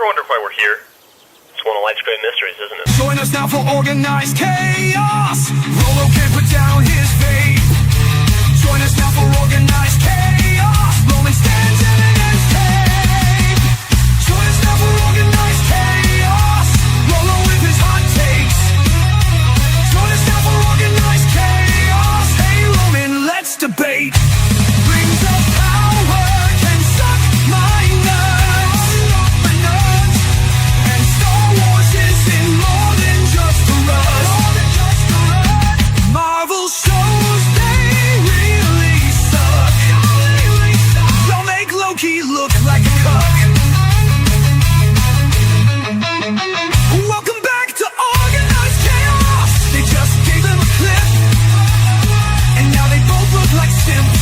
ever wonder why we're here? It's one of life's great mysteries, isn't it? Join us now for organized chaos. Rolo can't put down his faith. Join us now for organized chaos. Roman stands in an escape. Join us now for organized chaos. Rolo with his hot takes. Join us now for organized chaos. Hey Roman, let's debate. Rings of power can suck my nuts. And Star Wars isn't more than just a rust. Marvel shows they really suck. Don't make Loki look like a cuck. Welcome back to Organized Chaos. They just gave him a clip, and now they both look like simps.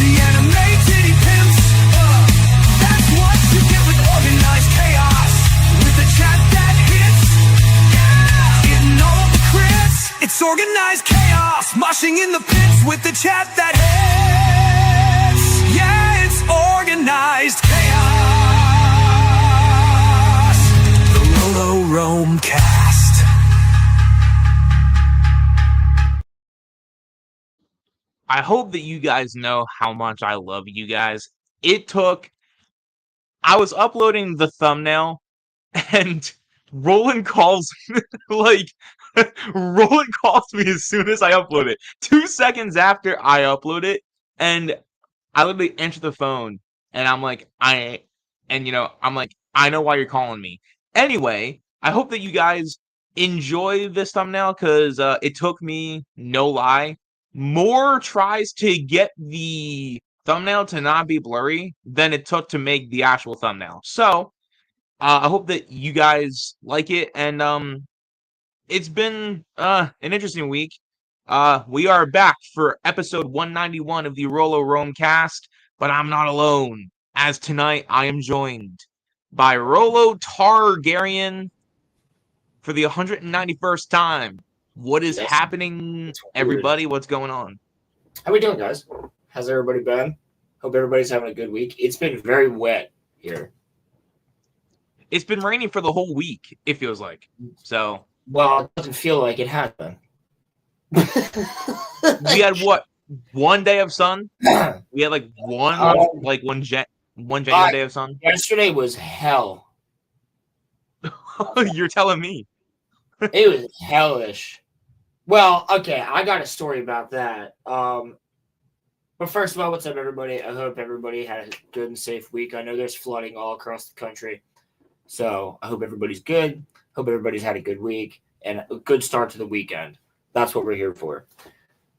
The anime titty pimps. That's what you get with Organized Chaos. With the chat that hits, getting all the crits. It's Organized Chaos, moshing in the pits with the chat that hits. Yeah, it's Organized Chaos. The RoloRome cast. I hope that you guys know how much I love you guys. I was uploading the thumbnail and Roland calls Roland calls me as soon as I upload it. 2 seconds after I upload it, and I literally answer the phone and I'm like, I know why you're calling me. Anyway, I hope that you guys enjoy this thumbnail because it took me, no lie, more tries to get the thumbnail to not be blurry than it took to make the actual thumbnail. So, I hope that you guys like it, and it's been an interesting week. We are back for episode 191 of the RoloRome cast, but I'm not alone, as tonight I am joined by Rolo Targaryen for the 191st time. What is happening, everybody? What's going on? How we doing, guys? How's everybody been? Hope everybody's having a good week. It's been very wet here. It's been raining for the whole week, it feels like. So, well, it doesn't feel like it has been. We had what? 1 day of sun? We had like one January day of sun? Yesterday was hell. You're telling me. It was hellish. Well, okay, I got a story about that. But first of all, what's up, everybody? I hope everybody had a good and safe week. I know there's flooding all across the country. So I hope everybody's good. Hope everybody's had a good week and a good start to the weekend. That's what we're here for.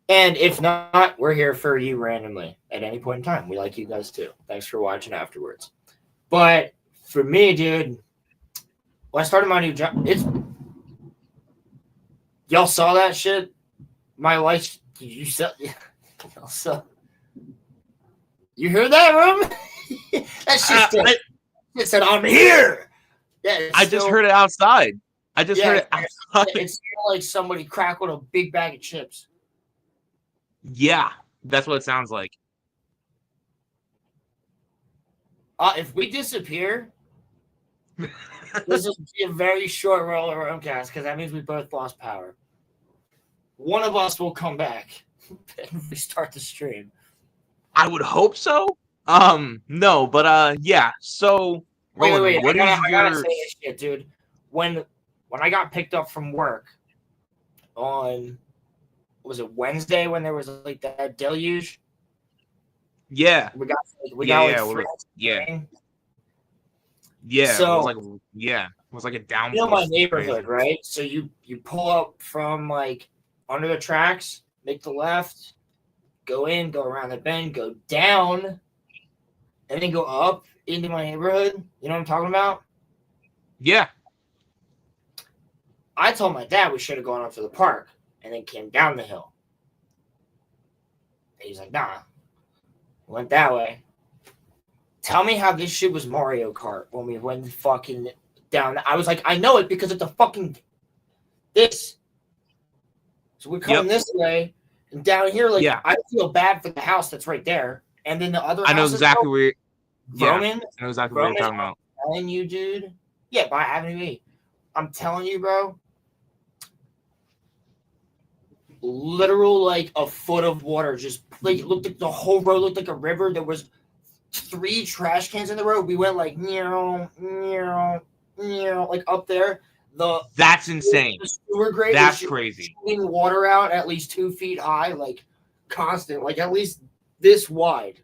And if not, we're here for you randomly at any point in time. We like you guys too. Thanks for watching afterwards. But for me, dude, when I started my new job, y'all saw that shit? My life, you heard that, room? That's just it said, I'm here. Yeah, I just heard it outside. Heard it outside. It's like somebody crackled a big bag of chips. Yeah, that's what it sounds like. If we disappear, this will be a very short RoloRome cast because that means we both lost power. One of us will come back and restart the stream. I would hope so. No, but yeah. So wait. I gotta say this shit, dude. When I got picked up from work on, was it Wednesday when there was like that deluge? Yeah. We got Yeah. So it was like a downpour. You know my neighborhood, right? So you pull up from like under the tracks, make the left, go in, go around the bend, go down, and then go up into my neighborhood. You know what I'm talking about? Yeah. I told my dad we should have gone up to the park and then came down the hill. And he's like, nah. Went that way. Tell me how this shit was Mario Kart when we went fucking down. I was like, I know it because it's a fucking this. So we're coming this way. And down here, like, I feel bad for the house that's right there. And then the other house. I know exactly where. Roman, I know exactly what you're talking about. telling you, dude. Yeah, by Avenue E. I'm telling you, bro. Literal like a foot of water, just like it looked like the whole road looked like a river. There was 3 trash cans in the road. We went like like up there. That's insane. The sewer grate That's was crazy. shooting water out at least 2 feet high, like constant, like at least this wide.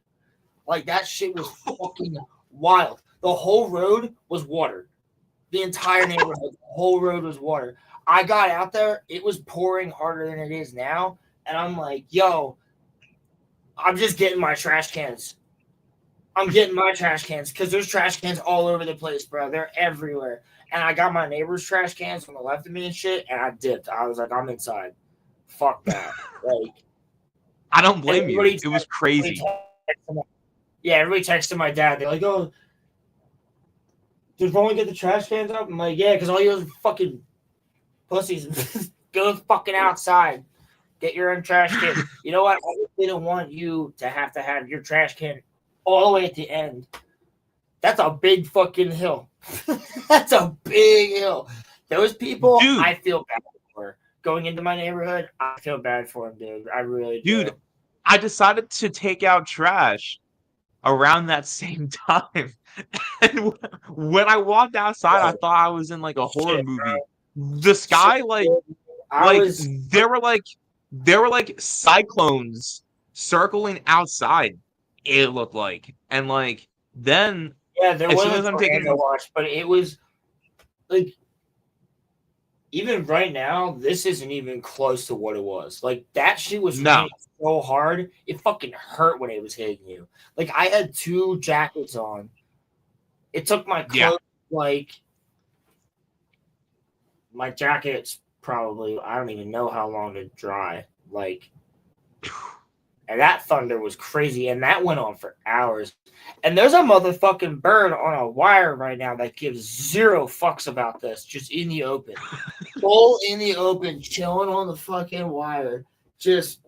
Like that shit was fucking wild. The whole road was water. The entire neighborhood, the whole road was water. I got out there, it was pouring harder than it is now, and I'm like, yo, I'm just getting my trash cans. I'm getting my trash cans because there's trash cans all over the place, bro. They're everywhere. And I got my neighbor's trash cans on the left of me and shit, and I dipped. I was like, I'm inside. Fuck that. Like, I don't blame you. It was crazy. Everybody texted my dad. They're like, oh, did Roland get the trash cans up? I'm like, yeah, because all you other fucking pussies go fucking outside. Get your own trash can. You know what? I didn't want you to have your trash can all the way at the end. That's a big fucking hill. That's a big hill. Those people, dude, I feel bad for. Going into my neighborhood, I feel bad for them, dude. I really do. Dude, I decided to take out trash around that same time. And when I walked outside, I thought I was in like a horror movie. Bro. The sky, there were like cyclones circling outside. It looked like, and like then there was a tornado to watch, but it was like even right now, this isn't even close to what it was. Like that shit was raining so hard, it fucking hurt when it was hitting you. Like I had 2 jackets on. It took my clothes like my jackets probably, I don't even know how long to dry. Like, and that thunder was crazy, and that went on for hours. And there's a motherfucking bird on a wire right now that gives 0 fucks about this, just in the open. Full in the open, chilling on the fucking wire. Just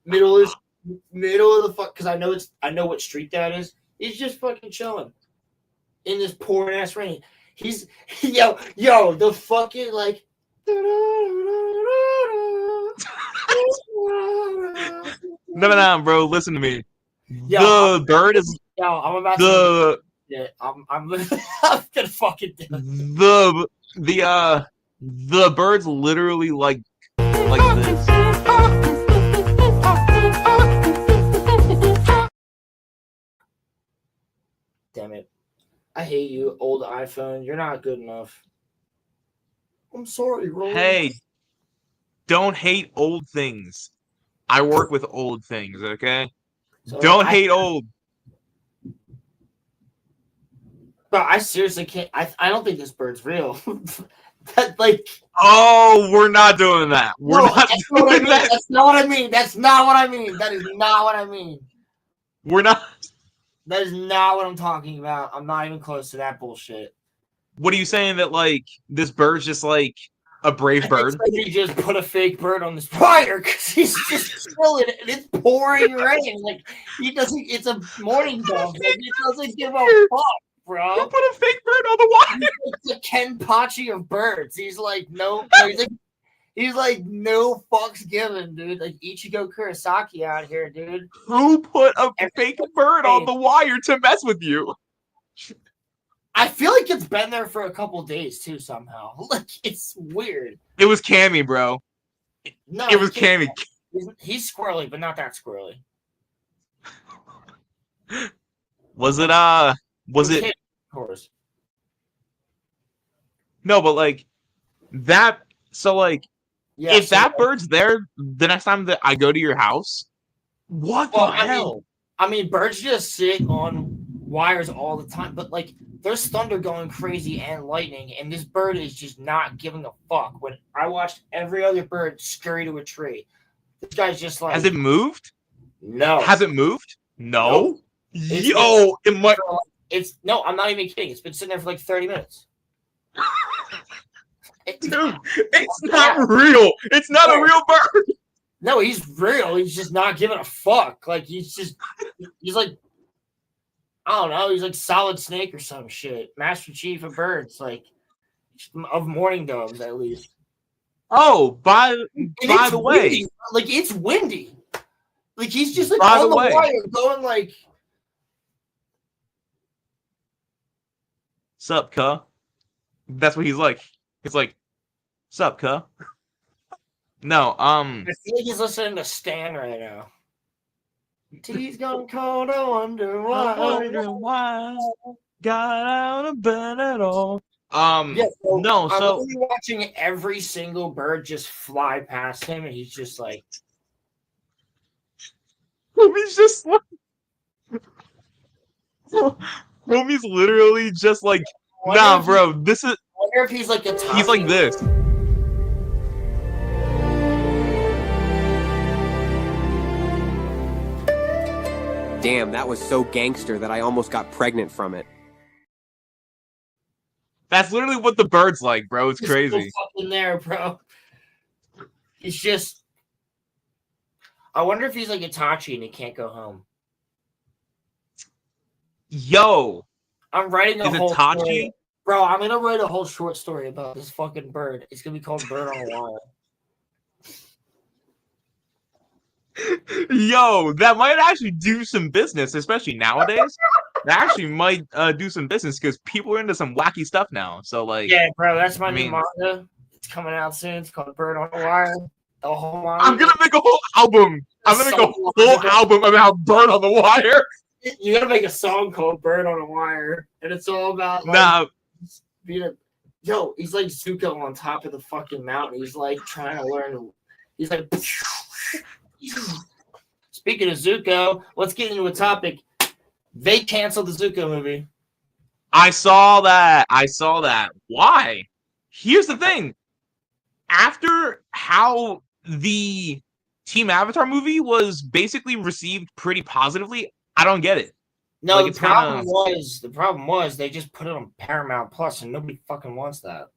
middle of the fuck, because I know what street that is. He's just fucking chilling in this pouring ass rain. He's the fucking like No, bro, listen to me. The bird is I'm about to I'm gonna fucking do it. The bird's literally like this. Damn it. I hate you, old iPhone. You're not good enough. I'm sorry, Roland. Hey, don't hate old things. I work with old things, okay? So don't hate old. But I seriously can't. I don't think this bird's real. Oh, we're not doing that. We're not doing that. That's not what I mean. That's not what I mean. That is not what I mean. We're not. That is not what I'm talking about. I'm not even close to that bullshit. What are you saying that like this bird's just like a brave bird? He just put a fake bird on this wire because he's just chilling and it's pouring rain. Like he doesn't. It's a morning dog. Like, he doesn't give a fuck, bro. You put a fake bird on the wire. He's the Ken Pachi of birds. He's like he's like no fucks given, dude. Like Ichigo Kurosaki out here, dude. Who put a fake bird on the wire to mess with you? I feel like it's been there for a couple days too somehow. Like it's weird. It was Cammy, bro. No, it was Cammy. He's squirrely, but not that squirrely. Was it? Of course. No, but like that. So like, if that bird's there the next time that I go to your house, what the hell? I mean, birds just sit on wires all the time, but like, there's thunder going crazy and lightning, and this bird is just not giving a fuck. When I watched every other bird scurry to a tree, this guy's just like, has it moved? No. Has it moved? No. Nope. It might. No, I'm not even kidding. It's been sitting there for like 30 minutes. Dude, it's not real. It's not a real bird. No, he's real. He's just not giving a fuck. Like he's like, I don't know. He's like Solid Snake or some shit. Master Chief of Birds, like of Morning Dogs at least. Oh, by the way, windy. Like it's windy. Like he's just like by on the the way, wire going like. sup, cuh? That's what he's like. He's like, sup, cuh? No, I feel like he's listening to Stan right now. Tea's gone cold. I wonder why. Got out of bed at all. Yeah, no, I'm so only watching every single bird just fly past him, and he's just like, Homie's just like, Homie's literally just like, nah, bro, this is. I wonder if he's like a He's like this. Damn, that was so gangster that I almost got pregnant from it. That's literally what the bird's like, bro. It's crazy. So fucking there, bro. He's just. I wonder if he's like Itachi and he can't go home. Yo, I'm writing a whole Itachi? story. Bro, I'm gonna write a whole short story about this fucking bird. It's gonna be called Bird on a Wire. Yo, that might actually do some business, especially nowadays. That actually might do some business because people are into some wacky stuff now. So, like, Yeah, bro, that's my new manga. It's coming out soon. It's called Bird on a Wire. The whole manga. I'm gonna make a whole album. I'm gonna make a whole album about Bird on the Wire. You gotta make a song called Bird on a Wire, and it's all about like, Nah, being a. Yo, he's like Zuko on top of the fucking mountain. He's like trying to learn. He's like. Speaking of Zuko, let's get into a topic. They canceled the Zuko movie. I saw that. Why? Here's the thing. After how the Team Avatar movie was basically received pretty positively, I don't get it. No, like, the problem was they just put it on Paramount Plus, and nobody fucking wants that.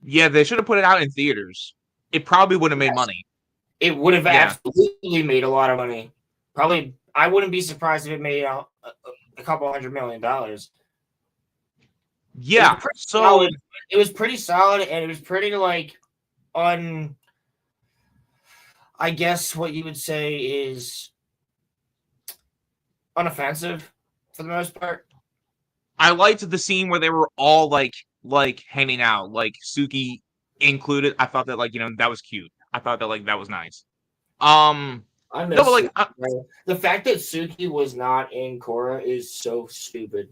Yeah, they should have put it out in theaters. It probably would have made money. It would have absolutely made a lot of money. Probably, I wouldn't be surprised if it made a couple $100 million. Yeah, it was pretty solid, and it was pretty like I guess what you would say is unoffensive for the most part. I liked the scene where they were all like hanging out, like Suki included. I thought that that was cute. I thought that that was nice. The fact that Suki was not in Korra is so stupid.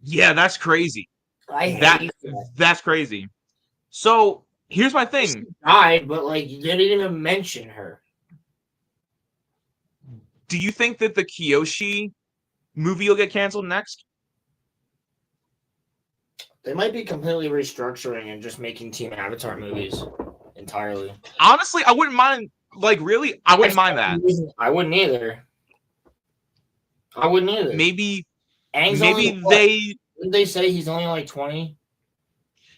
Yeah, that's crazy. I hate that. That's crazy. So here's my thing. She died, but you didn't even mention her. Do you think that the Kyoshi movie will get canceled next? They might be completely restructuring and just making Team Avatar movies entirely. Honestly, I wouldn't mind. Really, I wouldn't mind that. I wouldn't either. Maybe didn't they say he's only 20?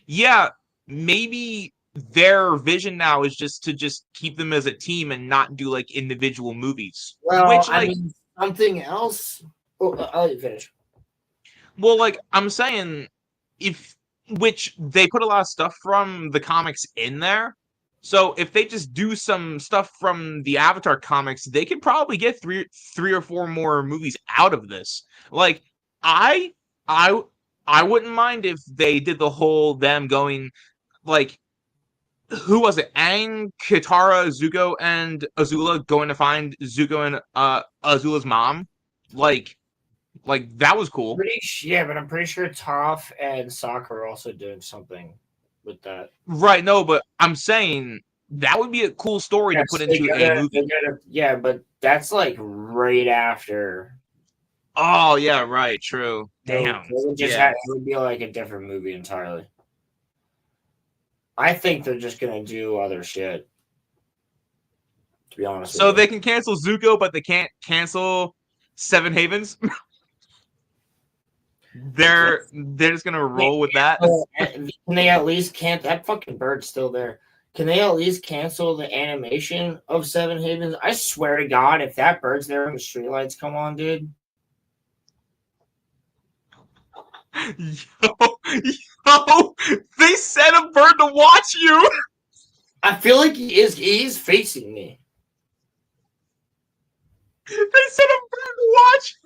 Yeah, maybe their vision now is just to keep them as a team and not do individual movies. Well, something else. Oh, I'll let you finish. Well, I'm saying, which they put a lot of stuff from the comics in there. So if they just do some stuff from the Avatar comics, they could probably get three or four more movies out of this. I wouldn't mind if they did the whole them going who was it? Aang, Katara, Zuko, and Azula going to find Zuko and Azula's mom. That was cool. But I'm pretty sure Toph and Sokka are also doing something with that. Right, no, but I'm saying that would be a cool story to put into a movie. Yeah, but that's right after. Oh, yeah, right, true. Damn. It would be a different movie entirely. I think they're just going to do other shit. To be honest with you. They can cancel Zuko, but they can't cancel Seven Havens? They're just going to roll with that? Can they at least that fucking bird's still there. Can they at least cancel the animation of Seven Havens? I swear to God, if that bird's there when the streetlights come on, dude. Yo, they set a bird to watch you. I feel like he is facing me. They set a bird to watch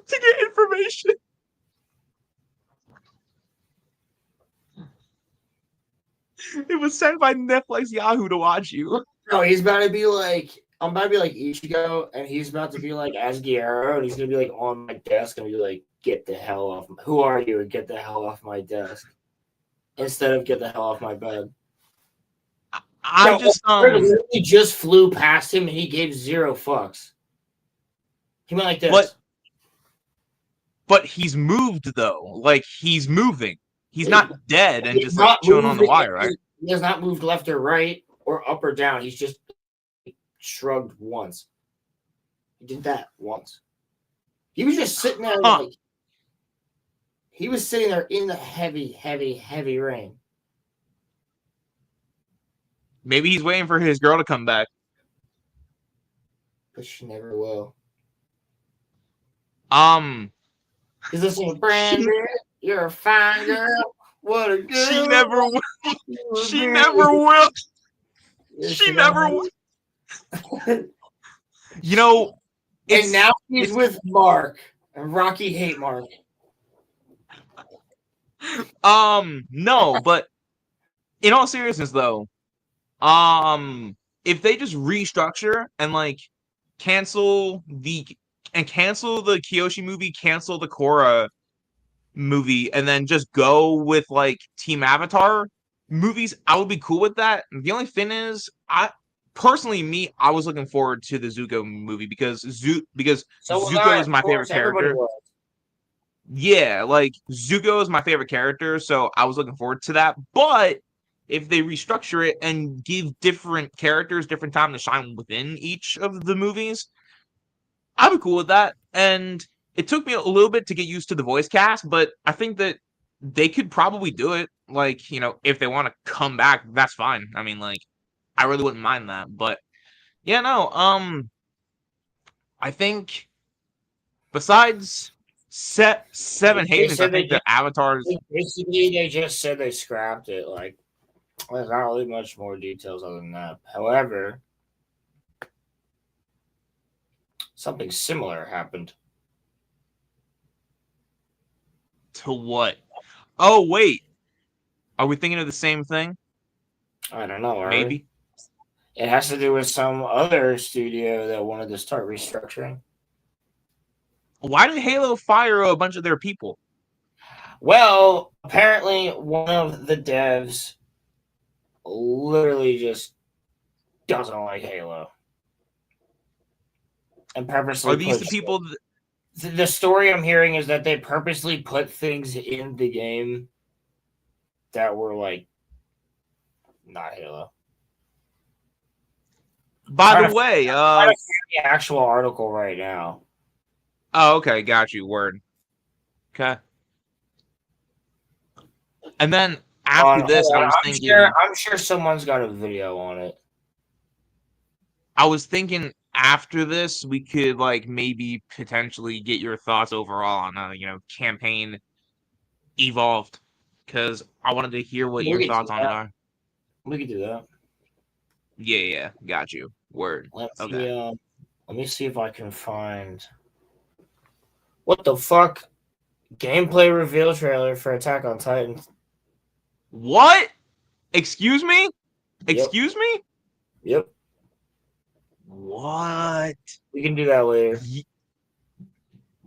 to get information. It was sent by Netflix Yahoo to watch you. No, he's about to be like, I'm about to be like Ichigo, and he's about to be like Asgiero, and he's gonna be like on my desk and be like, "Get the hell off! Who are you?" And get the hell off my desk instead of get the hell off my bed. I He just flew past him and he gave zero fucks. He went like this. But he's moved though. Like he's moving. He's not dead and just like chilling on the wire, right? He has not moved left or right or up or down. He's just shrugged once. He did that once. He was just sitting there like he was sitting there in the heavy, heavy, heavy rain. Maybe he's waiting for his girl to come back. But she never will. Is this a brand? You're a fine girl. What a girl. She never will. She never will. She never will. You know, and now he's with Mark. And Rocky hate Mark. No, but in all seriousness though, if they just restructure and like cancel the Kyoshi movie, cancel the Korra movie, and then just go with like Team Avatar movies, I would be cool with that. The only thing is, I was looking forward to the Zuko movie because Zuko is my favorite character. Yeah, like Zuko is my favorite character, so I was looking forward to that. But if they restructure it and give different characters different time to shine within each of the movies, I'd be cool with that. And it took me a little bit to get used to the voice cast, but I think that they could probably do it. Like, you know, if they want to come back, that's fine. I mean, like, I really wouldn't mind that. But yeah, no, I think besides Seven Havens, I think the Avatars. Basically, they just said they scrapped it. Like, there's not really much more details other than that. However, something similar happened. To what? Oh, wait. Are we thinking of the same thing? I don't know. Maybe. It has to do with some other studio that wanted to start restructuring. Why did Halo fire a bunch of their people? Well, apparently one of the devs literally just doesn't like Halo. And purposely are these the people... The story I'm hearing is that they purposely put things in the game that were like not Halo. By the way, the actual article right now. Oh, okay, got you. Word. Okay. And then after this, I was thinking... I'm sure someone's got a video on it. I was thinking after this, we could like maybe potentially get your thoughts overall on campaign Evolved, because I wanted to hear what your thoughts on it are. We could do that. Yeah, got you. Word. Let me see if I can find what the fuck gameplay reveal trailer for Attack on Titan. What? Excuse me? Excuse me? Yep. What? We can do that later.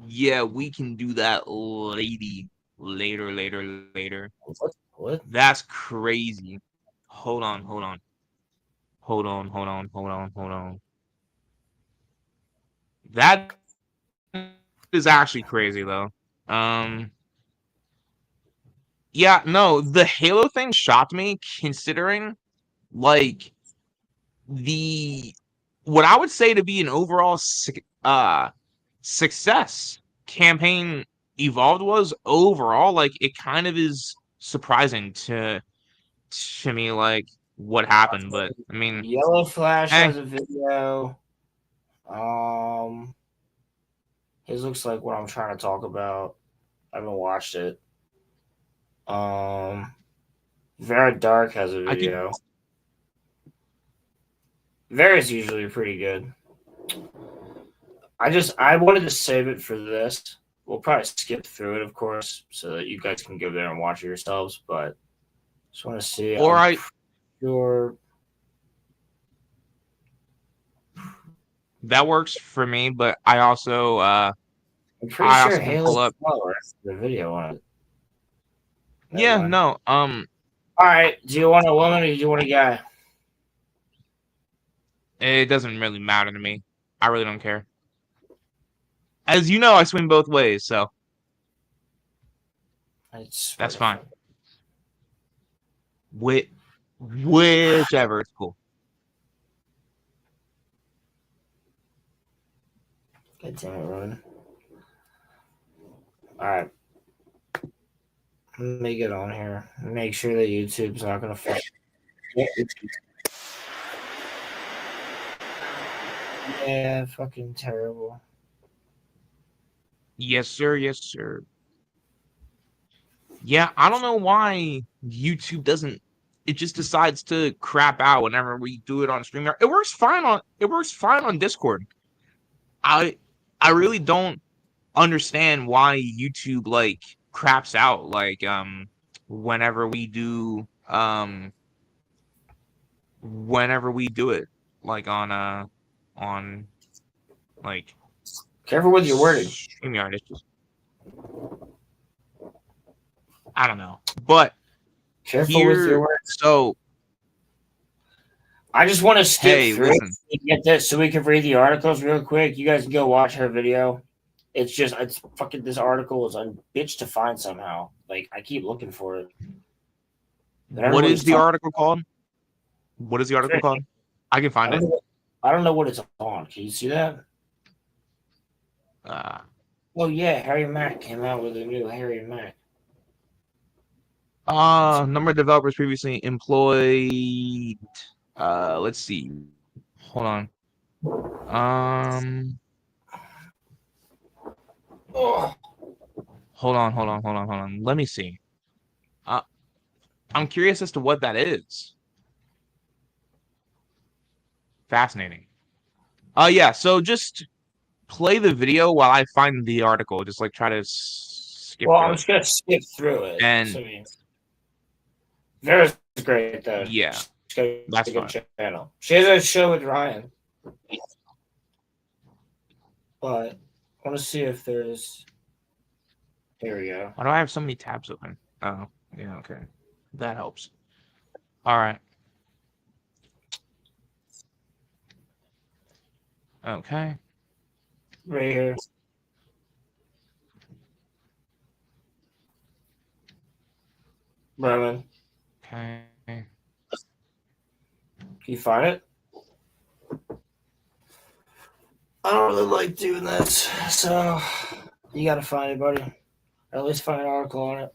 Yeah, we can do that later. What? That's crazy. Hold on. That is actually crazy though. Yeah, no, the Halo thing shocked me considering like what I would say to be an overall success campaign Evolved was overall. Like, it kind of is surprising to me, like, what happened. But I mean, Yellow Flash has a video. His looks like what I'm trying to talk about. I haven't watched it. Very Dark has a video. Vera's usually pretty good. I wanted to save it for this. We'll probably skip through it, of course, so that you guys can go there and watch it yourselves. But just want to see. All right. Sure. That works for me, but I also I'm pretty I sure also can pull Halo up. the video on it. Yeah, mind. no. All right. Do you want a woman or do you want a guy? It doesn't really matter to me. I really don't care. As you know, I swing both ways, so that's fine. Whichever, it's cool. God damn it, Ronan. All right. Let me get on here. Make sure that YouTube's not going to fuck. Yeah, fucking terrible. Yes, sir. Yes, sir. Yeah, I don't know why YouTube doesn't. It just decides to crap out whenever we do it on StreamYard. It works fine on Discord. I really don't understand why YouTube like craps out like whenever we do it like on like Careful with your wording. StreamYard. It's just I don't know. But Careful with your words. So I just want to skip through listen. it and get this so we can read the articles real quick. You guys can go watch her video. It's fucking this article is a bitch to find somehow. Like I keep looking for it. What is the article called? What is the article called? I can find it. I don't know what it's on. Can you see that? Oh yeah, Harry Mack came out with a new Harry Mack. Number of developers previously employed. Let's see. Hold on. Hold on. Let me see. I'm curious as to what that is. Fascinating. Yeah. So just play the video while I find the article. Just like try to skip. Well, I'm just gonna skip through it. And Vera's great though. Yeah, that's a good channel. She has a show with Ryan. But I want to see if there's. Here we go. Why do I have so many tabs open? Oh, yeah, okay. That helps. All right. Okay. Right here. Roman. Okay. Can you find it? I don't really like doing this, so you gotta find it, buddy. Or at least find an article on it.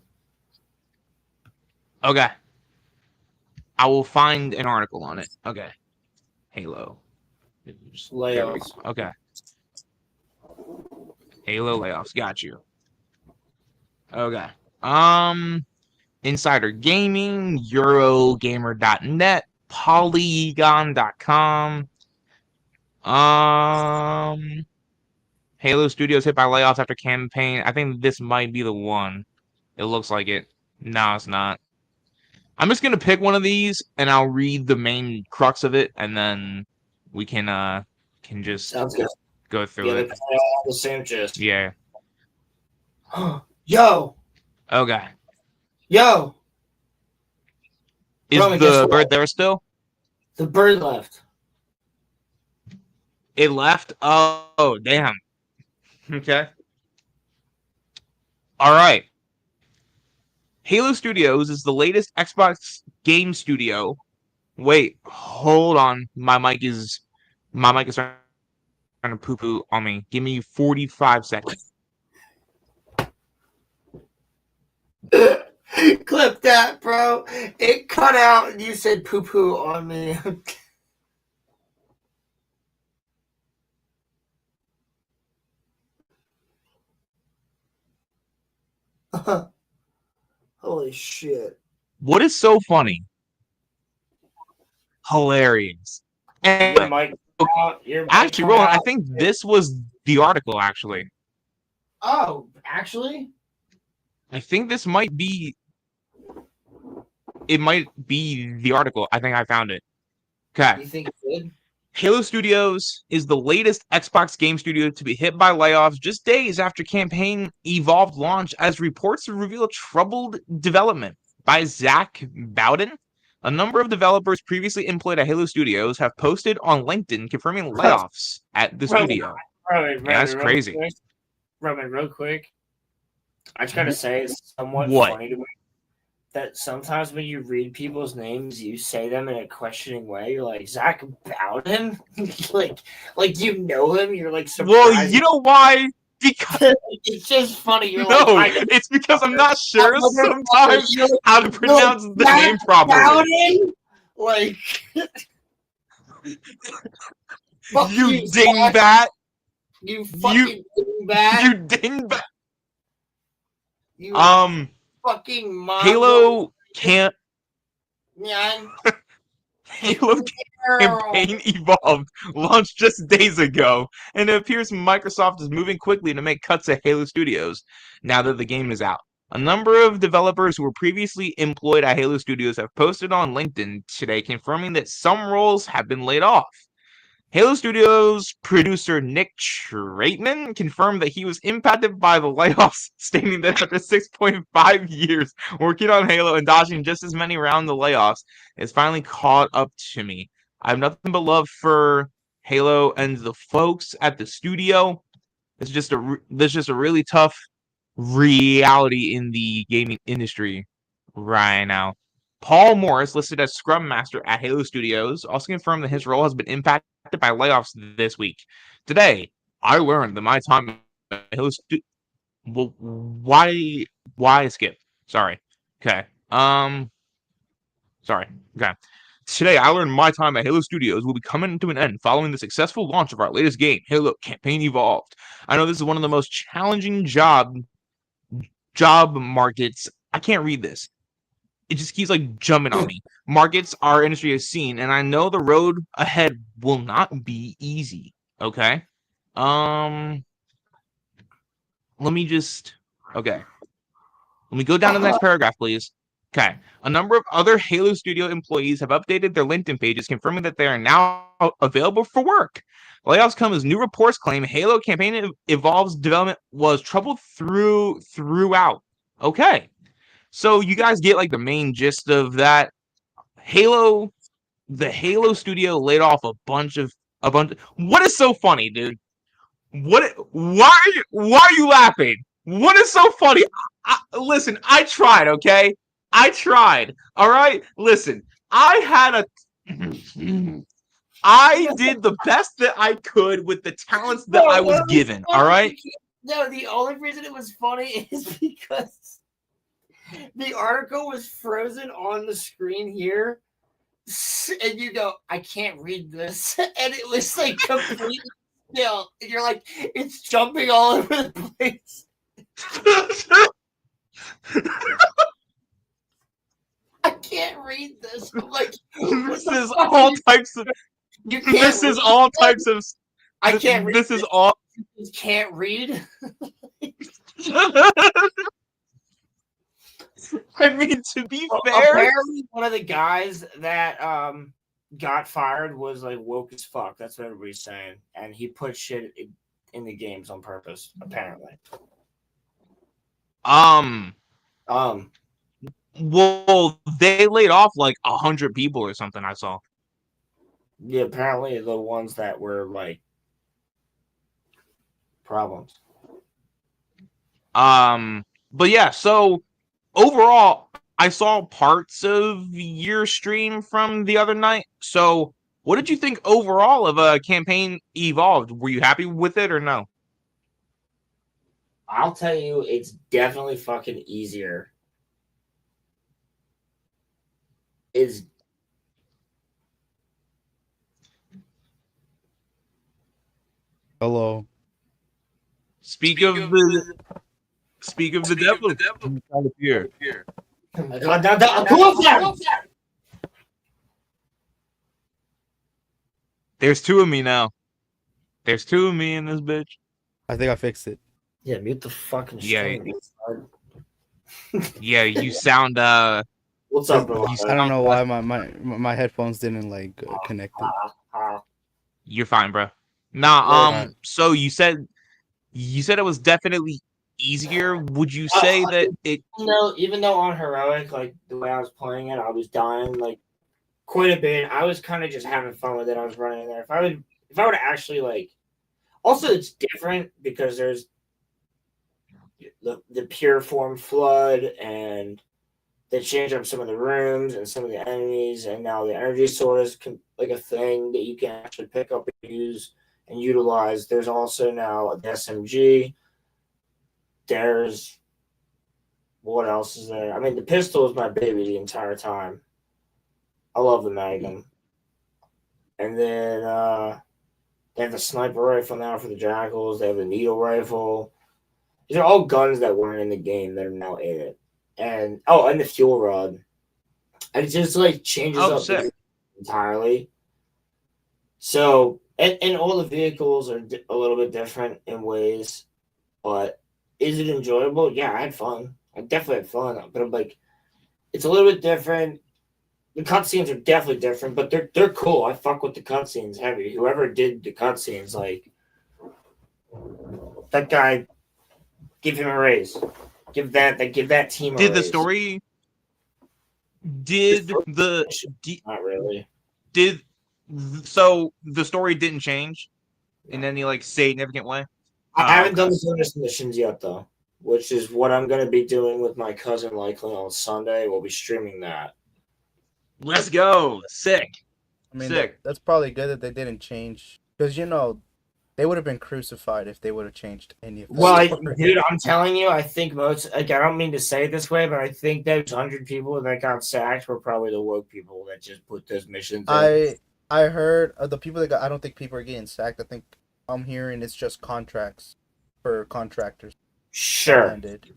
Okay. I will find an article on it. Okay. Halo. Layoffs. Okay. Halo layoffs. Got you. Okay. Insider Gaming, Eurogamer.net, Polygon.com. Halo Studios hit by layoffs after campaign. I think this might be the one. It looks like it. No, it's not. I'm just gonna pick one of these and I'll read the main crux of it, and then we can just go through it. All the same gist. Yeah. Yo. Okay. Yo. Is Roman, the bird there still? The bird left. It left? Oh, damn. Okay. All right. Halo Studios is the latest Xbox game studio. Wait, hold on. My mic is starting to poo-poo on me. Give me 45 seconds. Clip that, bro. It cut out and you said poo-poo on me. Holy shit. What is so funny? Hilarious. And Your mic out. Your mic actually, cut Roland, I out. think this was the article, actually. Oh, actually? I think this might be... It might be the article. I think I found it. Okay. You think it did? Halo Studios is the latest Xbox game studio to be hit by layoffs just days after campaign Evolved launch, as reports reveal troubled development. By Zach Bowden, a number of developers previously employed at Halo Studios have posted on LinkedIn confirming layoffs at the studio. Roman, Yeah, that's crazy. Roman, real quick. I just gotta say, it's somewhat What? funny to me that sometimes when you read people's names, you say them in a questioning way. You're like, Zach Bowden? like you know him. You're like surprised. Well, you know why? Because it's just funny. You're no, like, it's because I'm not sure sometimes you're like, how to pronounce the name properly. Bowden? Like, fuck You Zach. dingbat! You fucking dingbat. You dingbat! You fucking Mongo. Halo can't. Man. Halo campaign Evolved launched just days ago, and it appears Microsoft is moving quickly to make cuts at Halo Studios now that the game is out. A number of developers who were previously employed at Halo Studios have posted on LinkedIn today confirming that some roles have been laid off. Halo Studios producer Nick Traitman confirmed that he was impacted by the layoffs, stating that after 6.5 years working on Halo and dodging just as many rounds of layoffs, it's finally caught up to me. I have nothing but love for Halo and the folks at the studio. There's just a really tough reality in the gaming industry right now. Paul Morris, listed as Scrum Master at Halo Studios, also confirmed that his role has been impacted by layoffs this week. Today, I learned that my time at Halo Studios... Well, why skip? Sorry. Okay. Sorry. Okay. Today, I learned my time at Halo Studios will be coming to an end following the successful launch of our latest game, Halo Campaign Evolved. I know this is one of the most challenging job markets. I can't read this. It just keeps like jumping on me. Markets our industry has seen, and I know the road ahead will not be easy. Okay. Let me just. Okay. Let me go down to the next paragraph, please. Okay. A number of other Halo Studio employees have updated their LinkedIn pages, confirming that they are now available for work. Layoffs come as new reports claim Halo Campaign Evolved's development was troubled throughout. Okay. So you guys get like the main gist of that. The Halo studio laid off a bunch. What is so funny, dude? Why are you laughing? What is so funny? Listen, I tried, okay? I tried. All right? Listen, I did the best that I could with the talents that I was given, all right? No, the only reason it was funny is because the article was frozen on the screen here, and you go, I can't read this, and it was like completely still. And you're like, it's jumping all over the place. I can't read this. I'm like, this is all types of. This is all types of. I can't read. This is all. You can't read. I mean, to be fair, apparently one of the guys that got fired was like woke as fuck. That's what everybody's saying, and he put shit in the games on purpose. Apparently. Well, they laid off like 100 people or something. I saw. Yeah, apparently the ones that were like problems. But yeah, so overall, I saw parts of your stream from the other night. So, what did you think overall of Campaign Evolved? Were you happy with it or no? I'll tell you, it's definitely fucking easier. Hello. Speak of the Speak of the devil. Out of here. There's two of me now. There's two of me in this bitch. I think I fixed it. Yeah, mute the fucking Yeah. stream. Yeah, you sound What's up, bro? I don't know why my headphones didn't like connect it. You're fine, bro. Nah, Right. so you said it was definitely easier. Would you say that it Even though on heroic, like the way I was playing it, I was dying like quite a bit. I was kind of just having fun with it. I was running in there. If I would actually like, also it's different because there's the pure form flood, and they changed up some of the rooms and some of the enemies, and now the energy sword is like a thing that you can actually pick up and use and utilize. There's also now the SMG. There's what else is there? I mean, the pistol is my baby the entire time. I love the Magnum. And then they have the sniper rifle now for the Jackals. They have the needle rifle. These are all guns that weren't in the game that are now in it. And the fuel rod. And it just like changes up the game entirely. So, and all the vehicles are a little bit different in ways, but is it enjoyable? Yeah, I had fun. I definitely had fun, but I'm like, it's a little bit different. The cutscenes are definitely different, but they're cool. I fuck with the cutscenes heavy. Whoever did the cutscenes, like that guy, give him a raise. Give that team a raise. did the story Not really. So the story didn't change in any like significant way? I haven't done the bonus missions yet though, which is what I'm gonna be doing with my cousin likely on Sunday. We'll be streaming that. Let's go. Sick. I mean, Sick. that's probably good that they didn't change, because they would have been crucified if they would have changed any of that. Well, dude, I'm telling you, I think most, like, I don't mean to say it this way, but I think those 100 people that got sacked were probably the woke people that just put those missions in. I heard the people that got. I don't think people are getting sacked. I think I'm hearing it's just contracts for contractors. Sure. Ended.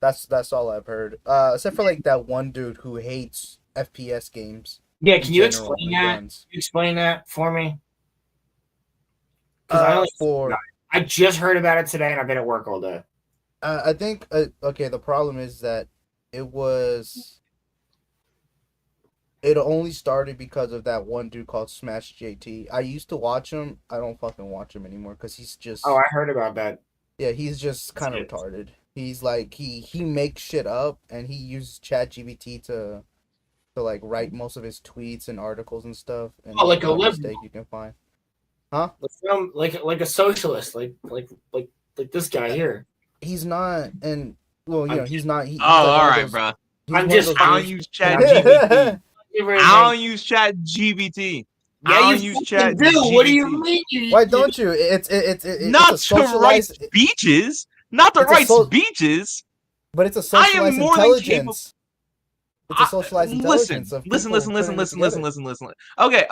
That's all I've heard. Except for like that one dude who hates FPS games. Yeah, can you general explain and that? guns. Can you explain that for me? 'Cause I just heard about it today, and I've been at work all day. I think okay. The problem is that it only started because of that one dude called Smash JT. I used to watch him. I don't fucking watch him anymore because he's just. Oh, I heard about that. Yeah, he's just kind of retarded. He's like he makes shit up, and he uses ChatGPT to like write most of his tweets and articles and stuff. And like a liberal. mistake you can find. Huh? Like a socialist, like this guy here. He's not, and well, he's not. All right, bro. I'm just. I don't use ChatGPT. I don't use ChatGPT. I don't use ChatGPT. What do you mean? Why don't you? It's not it's to write speeches. Not to write speeches. But it's a socialized intelligence. It's a socialized intelligence. Listen. Okay.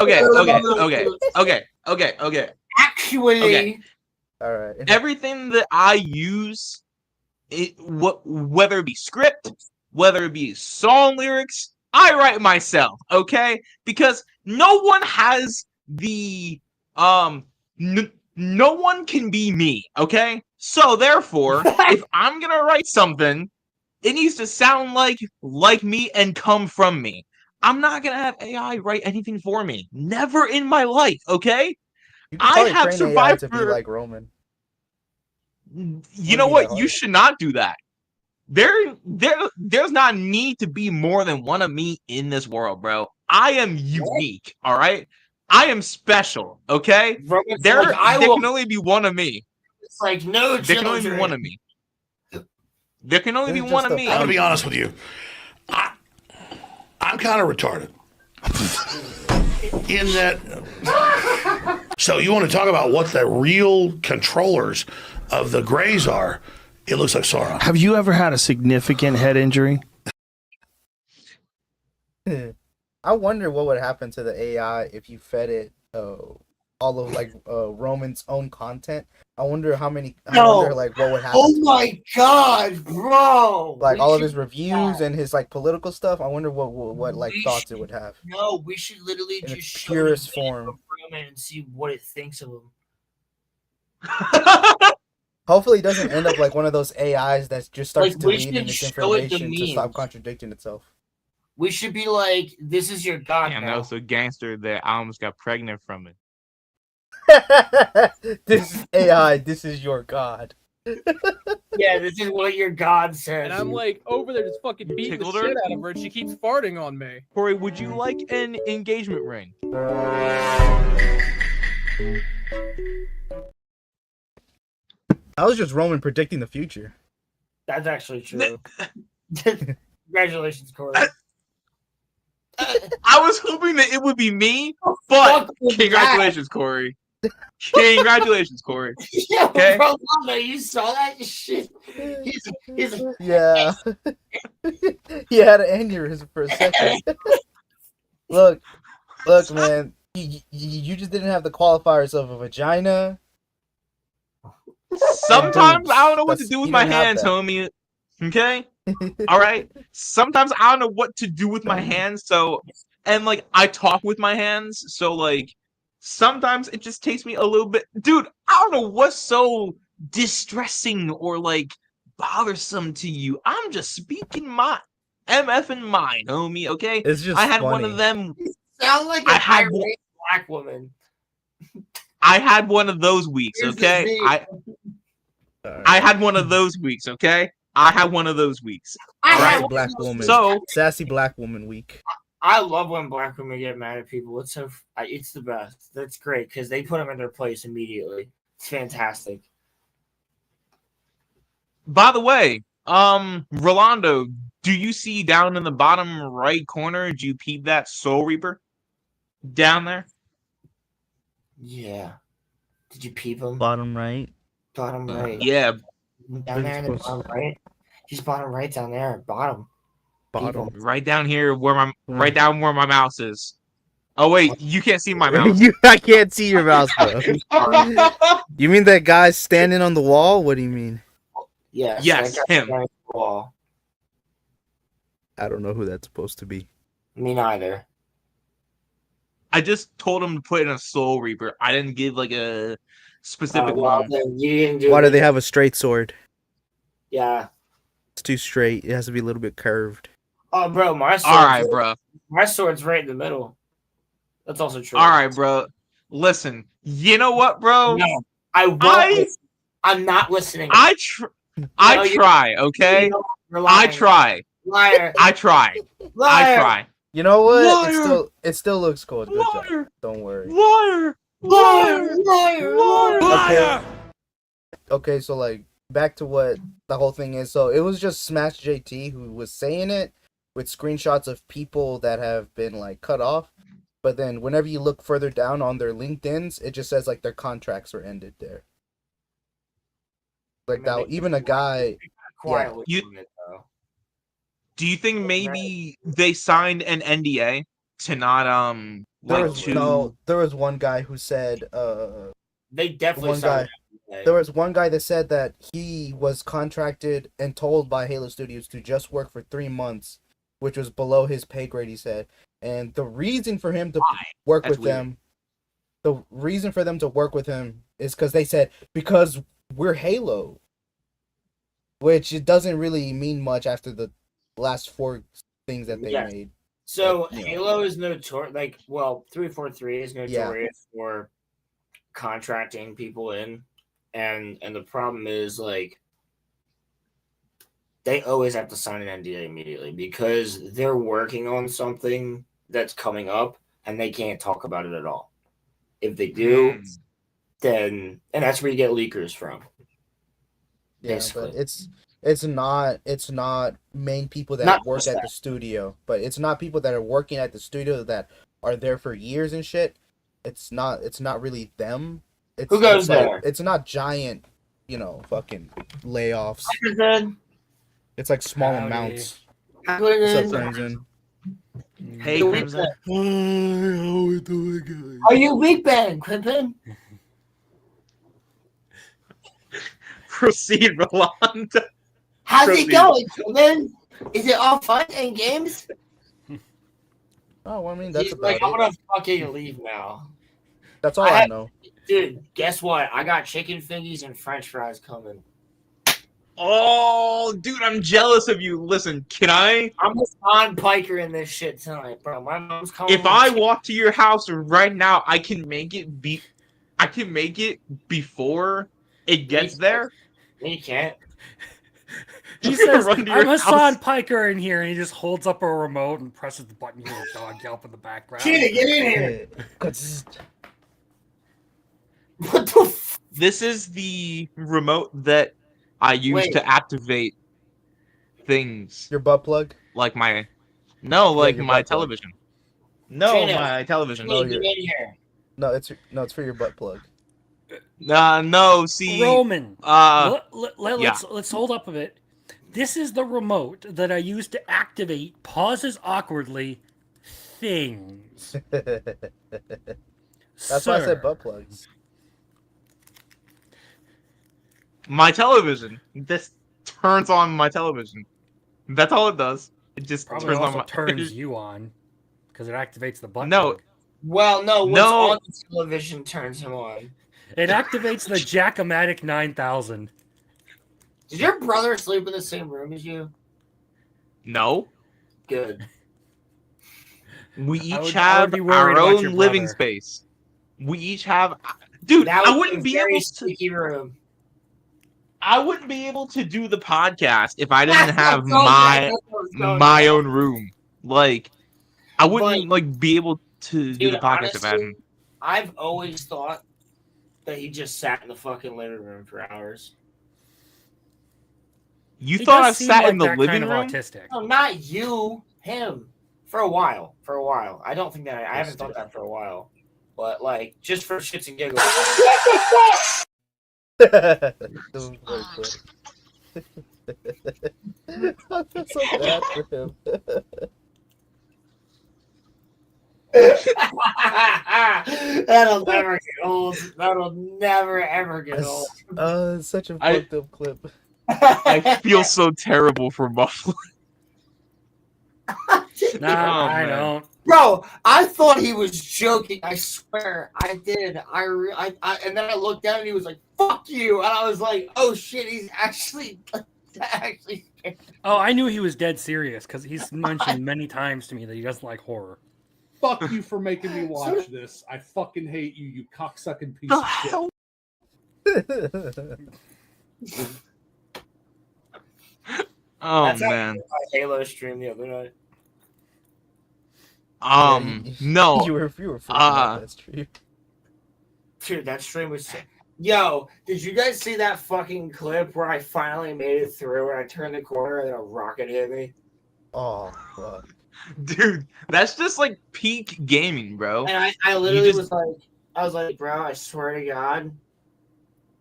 Actually, all right. Everything that I use, whether it be script, whether it be song lyrics, I write myself. Okay, because no one has the no one can be me. Okay, so therefore, if I'm gonna write something, it needs to sound like me and come from me. I'm not gonna have AI write anything for me. Never in my life. Okay. I have survived to be like Roman. You know what? You should not do that. There's not need to be more than one of me in this world, bro. I am unique. All right. I am special. Okay. There can only be one of me. It's like no. There can only be one of me. There can only be one of me. I'm gonna be honest with you. I'm kind of retarded. In that, so you want to talk about what the real controllers of the Greys are? It looks like Sauron. Have you ever had a significant head injury? I wonder what would happen to the AI if you fed it all of like Roman's own content. I wonder how many. I No. wonder like what would happen. Oh to him. my god, bro! Like We all of should his do reviews that. and his like political stuff. I wonder what like We thoughts should- it would have No, we should literally in its just show purest the form. and see what it thinks of him. Hopefully, it doesn't end up like one of those AIs that just starts Like, we deleting should its show it the information to stop memes. contradicting itself. We should be like, this is your god Damn, that now. was so gangster that I almost got pregnant from it. This is AI. This is your god. Yeah, this is what your god says. And I'm like over there just fucking beating the tickled her? shit out of her, and she keeps farting on me. Corey, would you like an engagement ring? I was just Roman predicting the future. That's actually true. Congratulations, Corey. I was hoping that it would be me, but Fuck was congratulations, Corey. Congratulations, Corey. that? Yo, Okay. bro, Lama, you saw that shit? He's Yeah. He had an aneurysm for a second. Look, man. You just didn't have the qualifiers of a vagina. Sometimes I don't know what to That's- do with you my don't have hands, that. homie. Okay? All right. Sometimes I don't know what to do with my hands, so and like I talk with my hands, so like sometimes it just takes me a little bit. Dude, I don't know what's so distressing or like bothersome to you. I'm just speaking my MF in mind, homie, okay? It's just I had funny. one of them. sound like I a had irate black woman. I had one of those weeks, Here's the okay? thing. I had one of those weeks, okay? I had one of those weeks. I Alright, had one black of those- woman. So Sassy black woman week. I love when black women get mad at people. It's so it's the best. That's great because they put them in their place immediately. It's fantastic. by the way, Rolando, do you see down in the bottom right corner? Do you peep that Soul Reaper down there? Yeah. Did you peep him? Bottom right. Bottom right. Yeah, Down there in the bottom right. He's bottom right down there. Bottom. Bottom. right down here where right down where my mouse is. Oh wait, you can't see my mouse. I can't see your mouse, bro. You mean that guy standing on the wall? What do you mean? Yes. Yes, that guy's him. on the wall. I don't know who that's supposed to be. Me neither. I just told him to put in a Soul Reaper. I didn't give like a specific Well, one. then you didn't do Why do it. they have a straight sword? Yeah. It's too straight. It has to be a little bit curved. Oh, bro, my sword's All right, bro. My sword's right in the middle. That's also true. All right, bro. Listen, you know what, bro? No, I won't. I'm not listening. I No, you- try, okay? You're I lying. try. Liar. I try. I Liar. try. You know what? Liar! It still looks cool. Good job. Liar! Don't worry. Liar! Liar. Liar. Liar. Okay, so like back to what the whole thing is. So it was just Smash JT who was saying it with screenshots of people that have been like cut off. But then whenever you look further down on their LinkedIn's, it just says like their contracts are ended there. Like that, even a guy. Quietly. You- doing it, though. Do you think maybe they signed an NDA to not There was one guy who said They definitely one signed guy- it. there was one guy that said that he was contracted and told by Halo Studios to just work for 3 months, which was below his pay grade, he said. And the reason for him to work That's with them, the reason for them to work with him is because they said, because we're Halo. Which it doesn't really mean much after the last 4 things that they Yes. made. So you know. Halo is notorious. Like, well, 343 is notorious for contracting people in, and the problem is like they always have to sign an NDA immediately because they're working on something that's coming up and they can't talk about it at all. If they do, then and that's where you get leakers from. Yeah, Basically. but it's not main people that Not work just at that. the studio, but it's not people that are working at the studio that are there for years and shit. It's not really them. Who goes it's like- there? It's not giant, fucking layoffs. Then It's like small Howdy. amounts. What's up, Crimson? Hey, The Crimson. Are you weak, Ben? Crimpin? Proceed, Roland. How's Proceed. it going, gentlemen? Is it all fun and games? Oh, well, I mean, that's He's about like, I'm it. gonna fucking leave now. That's all I I had- know. Dude, guess what? I got chicken fingies and french fries coming. Oh, dude, I'm jealous of you. Listen, can I? I'm Hassan Piker in this shit tonight, bro. My mom's calling If me I chicken- walk to your house right now, I can make it before it gets there. No, you can't. He says, Run to I'm your Hassan house. Piker in here, and he just holds up a remote and presses the button. You hear a dog yelp in the background. Kitty, get in here! What the f- This is the remote that I use Wait. to activate things Your butt plug? like my Yeah, like your my butt plug. television. No, Trina, my television. No, Kitty, get in here. No, it's for your butt plug. No, see, Roman, yeah. let's hold up a bit. This is the remote that I use to activate, pauses awkwardly, things. That's why I said butt plugs. My television. This turns on my television. That's all it does. It just Probably turns on also my. turns you on because it activates the button. No. Well, no, what's No. on the television turns him on. It activates the Jack-O-Matic 9000. Did your brother sleep in the same room as you? No. Good. We I each would have be worried our about own your living brother. space. We each have. Dude, That I was wouldn't a be very able to. sticky room. I wouldn't be able to do the podcast if I didn't have That's what my was going my on. own room. Like, I wouldn't like be able to do Dude, the podcast if I honestly, hadn't. I've always thought that he just sat in the fucking living room for hours. You He thought I does seem sat like in the that living kind of room? autistic. No, not you, him. For a while. I don't think that I haven't thought that for a while. But like, just for shits and giggles. That was very funny. I feel so bad for him. That'll never get old. That'll never ever get old. It's such a fucked up clip. I feel so terrible for Buffalo. Nah, Oh, I man. don't. Bro, I thought he was joking. I swear, I did. And then I looked down and he was like, "Fuck you," and I was like, "Oh shit, he's actually." Oh, I knew he was dead serious because he's mentioned many times to me that he doesn't like horror. Fuck you for making me watch this. I fucking hate you, you cocksucking piece The of shit. hell? Oh That's how man. my Halo stream the other night. No. You were freaking out that stream. Dude, that stream was. Yo, did you guys see that fucking clip where I finally made it through and I turned the corner and then a rocket hit me? Oh fuck. Dude, that's just like peak gaming, bro. And I literally just- I was like, bro, I swear to God,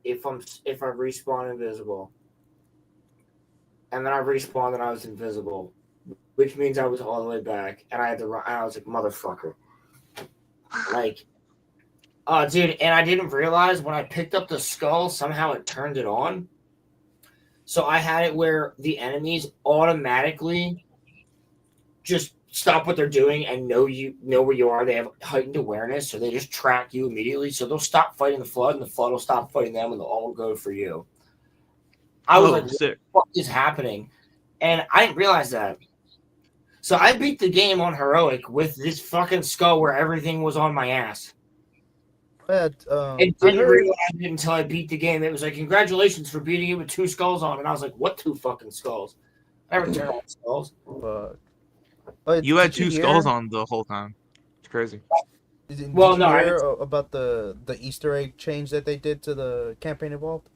if I respawn invisible, and then I respawned and I was invisible, which means I was all the way back, and I had to run. And I was like, motherfucker, like, dude, and I didn't realize when I picked up the skull, somehow it turned it on. So I had it where the enemies automatically just stop what they're doing and know where you are. They have heightened awareness, so they just track you immediately. So they'll stop fighting the flood, and the flood will stop fighting them, and they'll all go for you. I was like, "What sick. the fuck is happening?" And I didn't realize that. So I beat the game on heroic with this fucking skull where everything was on my ass. But, And I didn't heard, realize it until I beat the game. It was like, "Congratulations for beating it with 2 skulls on." And I was like, "What 2 fucking skulls? I never turn on skulls." but You had did 2 hear- skulls on the whole time. It's crazy. Did Well, you no, I hear about the Easter egg change that they did to the campaign evolved?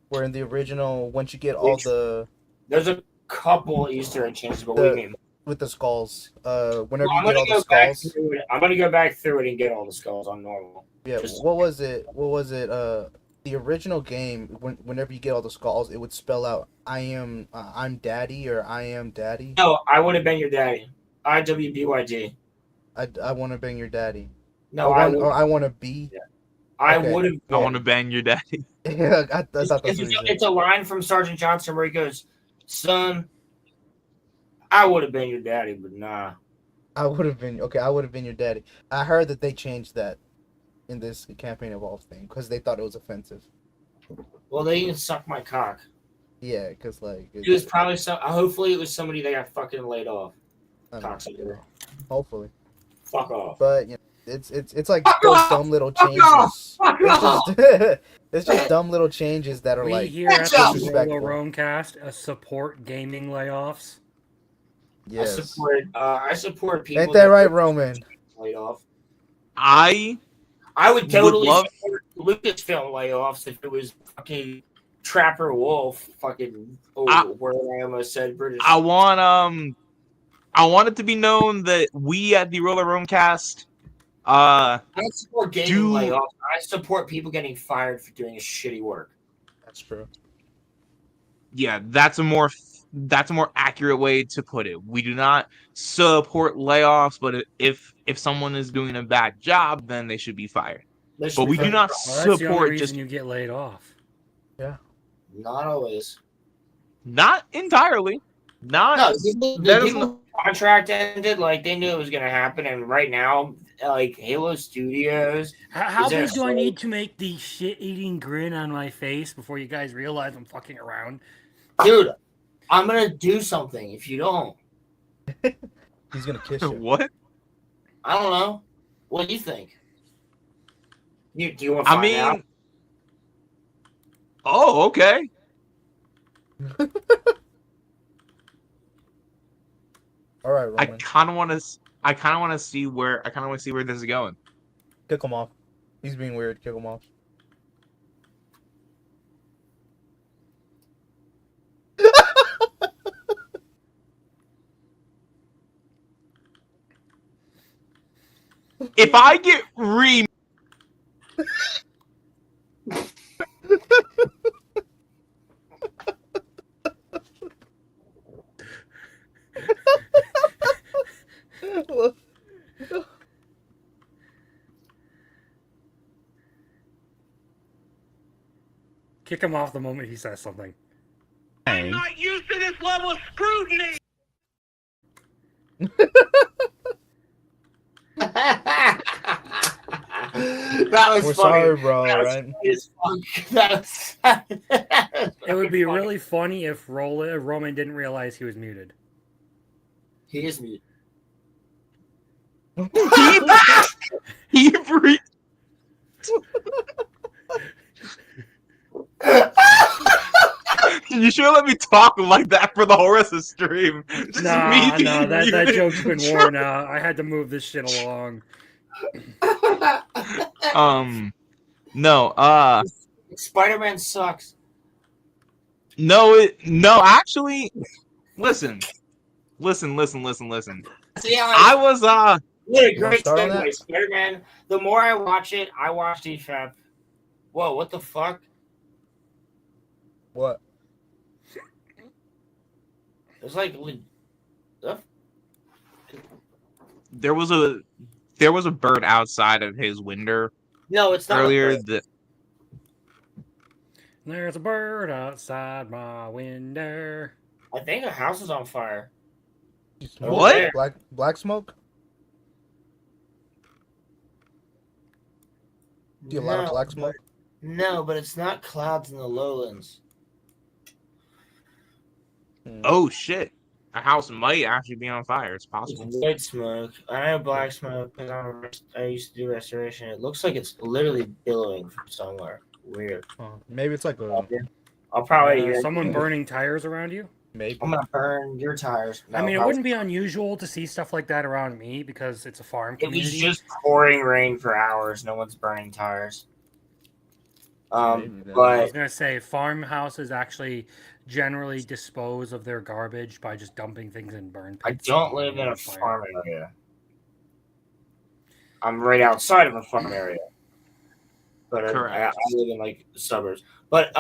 Where in the original, once you get all the There's a couple Easter egg changes, but The- what do you mean? with the skulls, whenever I'm you get gonna all the go back skulls, through it. I'm gonna go back through it and get all the skulls on normal. yeah. What was it? The original game, whenever you get all the skulls, it would spell out I'm daddy or I am daddy. No, I would have been your daddy. IWBYD. I want to bang your daddy. No, I want to be. I Okay. would have. I want to bang your daddy. Yeah, I thought that's what he said. It's a line from Sergeant Johnson where he goes, "Son, I would have been your daddy, but nah." I would have been okay. I would have been your daddy. I heard that they changed that in this campaign evolve thing because they thought it was offensive. Well, they can suck my cock. Yeah, because like It was probably hopefully it was somebody that got fucking laid off. Cocksucker. Hopefully. Fuck off. But you know, it's like those dumb little changes. It's just dumb little changes that are We like here at the disrespectful. RoloRome cast support gaming layoffs. Yes. I support people. Ain't that right, Roman? Laid off. I would totally love- support Lucasfilm layoffs if it was fucking Trapper Wolf. Fucking where I almost said British. I want it to be known that we at the RoloRome cast I don't support gaming do- layoffs. I support people getting fired for doing shitty work. That's true. Yeah, that's a more accurate way to put it. We do not support layoffs, but if someone is doing a bad job, then they should be fired. But we do not Well, that's the only support reason just you get laid off. Yeah. Not always. not entirely. Not No, the that is people contract ended, like they knew it was gonna happen, and right now, like Halo Studios. How is there big do I a- need to make the shit-eating grin on my face before you guys realize I'm fucking around? Dude, I'm gonna do something if you don't. He's gonna kiss you. what? I don't know. What do you think? Do you want to I find mean, out? oh, okay. All right, I Roman. kind of want to see where this is going. Kick him off. He's being weird. Kick him off. If I get re Kick him off the moment he says something. I'm not used to this level of scrutiny. That was We're funny. sorry, bro. That was Right? funny as fuck. It would be really funny if Roman didn't realize he was muted. He is muted. he breathed. You should let me talk like that for the whole rest of the stream. Just Nah, me being that muted. joke's been worn out. I had to move this shit along. No, Spider-Man sucks. no, actually, listen. See how I was, what a You wanna great start on segue. that? Spider-Man. The more I watch it, I watch DFAP. Whoa, what the fuck? What? It's like there was a bird outside of his window no, it's not earlier a bird. that There's a bird outside my window. I think a house is on fire. What? Black smoke? Do you a lot of black smoke? No, but it's not clouds in the lowlands. oh shit, a house might actually be on fire. It's It's possible. white smoke. I know black smoke because I used to do restoration. It looks like it's literally billowing from somewhere. Weird. Maybe it's like a I'll probably Someone burning tires around you? maybe. I'm gonna burn your tires. I mean, it wouldn't be unusual to see stuff like that around me because it's a farm It was community. just pouring rain for hours. No one's burning tires. Maybe then. I was But gonna say farmhouses actually generally dispose of their garbage by just dumping things in burn I pits. don't live in a Fire. farm area. I'm right outside of a farm area. But I Correct. live in like the suburbs. But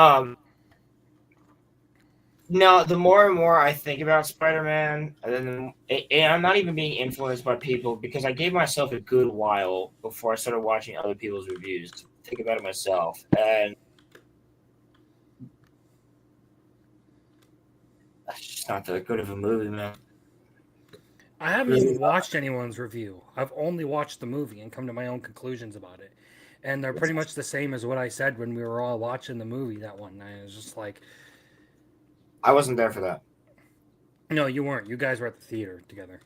no, the more and more I think about Spider-Man, and I'm not even being influenced by people because I gave myself a good while before I started watching other people's reviews think about it myself, and that's just not that good of a movie, man. I haven't even watched anyone's review. I've only watched the movie and come to my own conclusions about it. And they're pretty much the same as what I said when we were all watching the movie that one night. It was just like, I wasn't there for that. no, you weren't. You guys were at the theater together.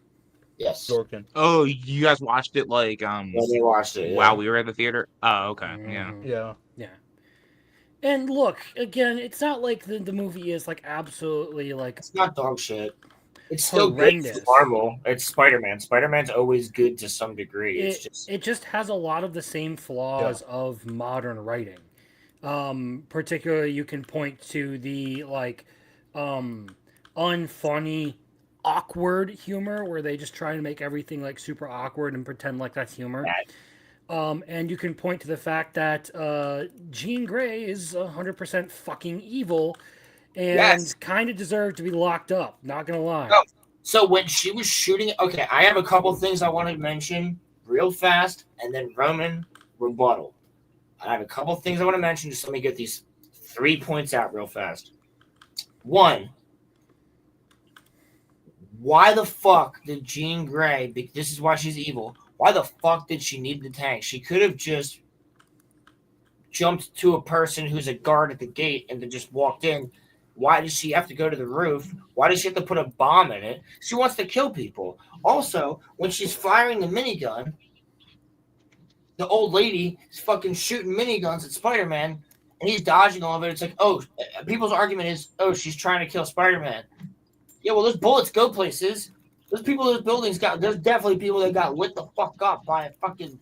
Yes. Dorkin. Oh, you guys watched it like Yeah, they watched it. while we were at the theater? Oh, okay. Yeah. Mhm. Yeah. Yeah. And look, again, it's not like the movie is like absolutely like It's not dog shit. It's still horrendous. good for Marvel. It's Spider-Man. Spider-Man's always good to some degree. It just has a lot of the same flaws of modern writing. Particularly, you can point to the like unfunny, awkward humor where they just try to make everything like super awkward and pretend like that's humor. And you can point to the fact that Jean Grey is 100% fucking evil and kind of deserved to be locked up. Not gonna lie. No. So when she was shooting, okay, I have a couple things I want to mention real fast, and then Roman rebuttal. I have a couple things I want to mention. Just let me get these 3 points out real fast. One, why the fuck did Jean Grey? This is why she's evil. Why the fuck did she need the tank? She could have just jumped to a person who's a guard at the gate and then just walked in. Why does she have to go to the roof? Why does she have to put a bomb in it? She wants to kill people. Also, when she's firing the minigun, the old lady is fucking shooting miniguns at Spider-Man, and he's dodging all of it. It's like, oh, people's argument is, oh, she's trying to kill Spider-Man. Yeah, well, those bullets go places. Those people in those buildings there's definitely people that got lit the fuck up by a fucking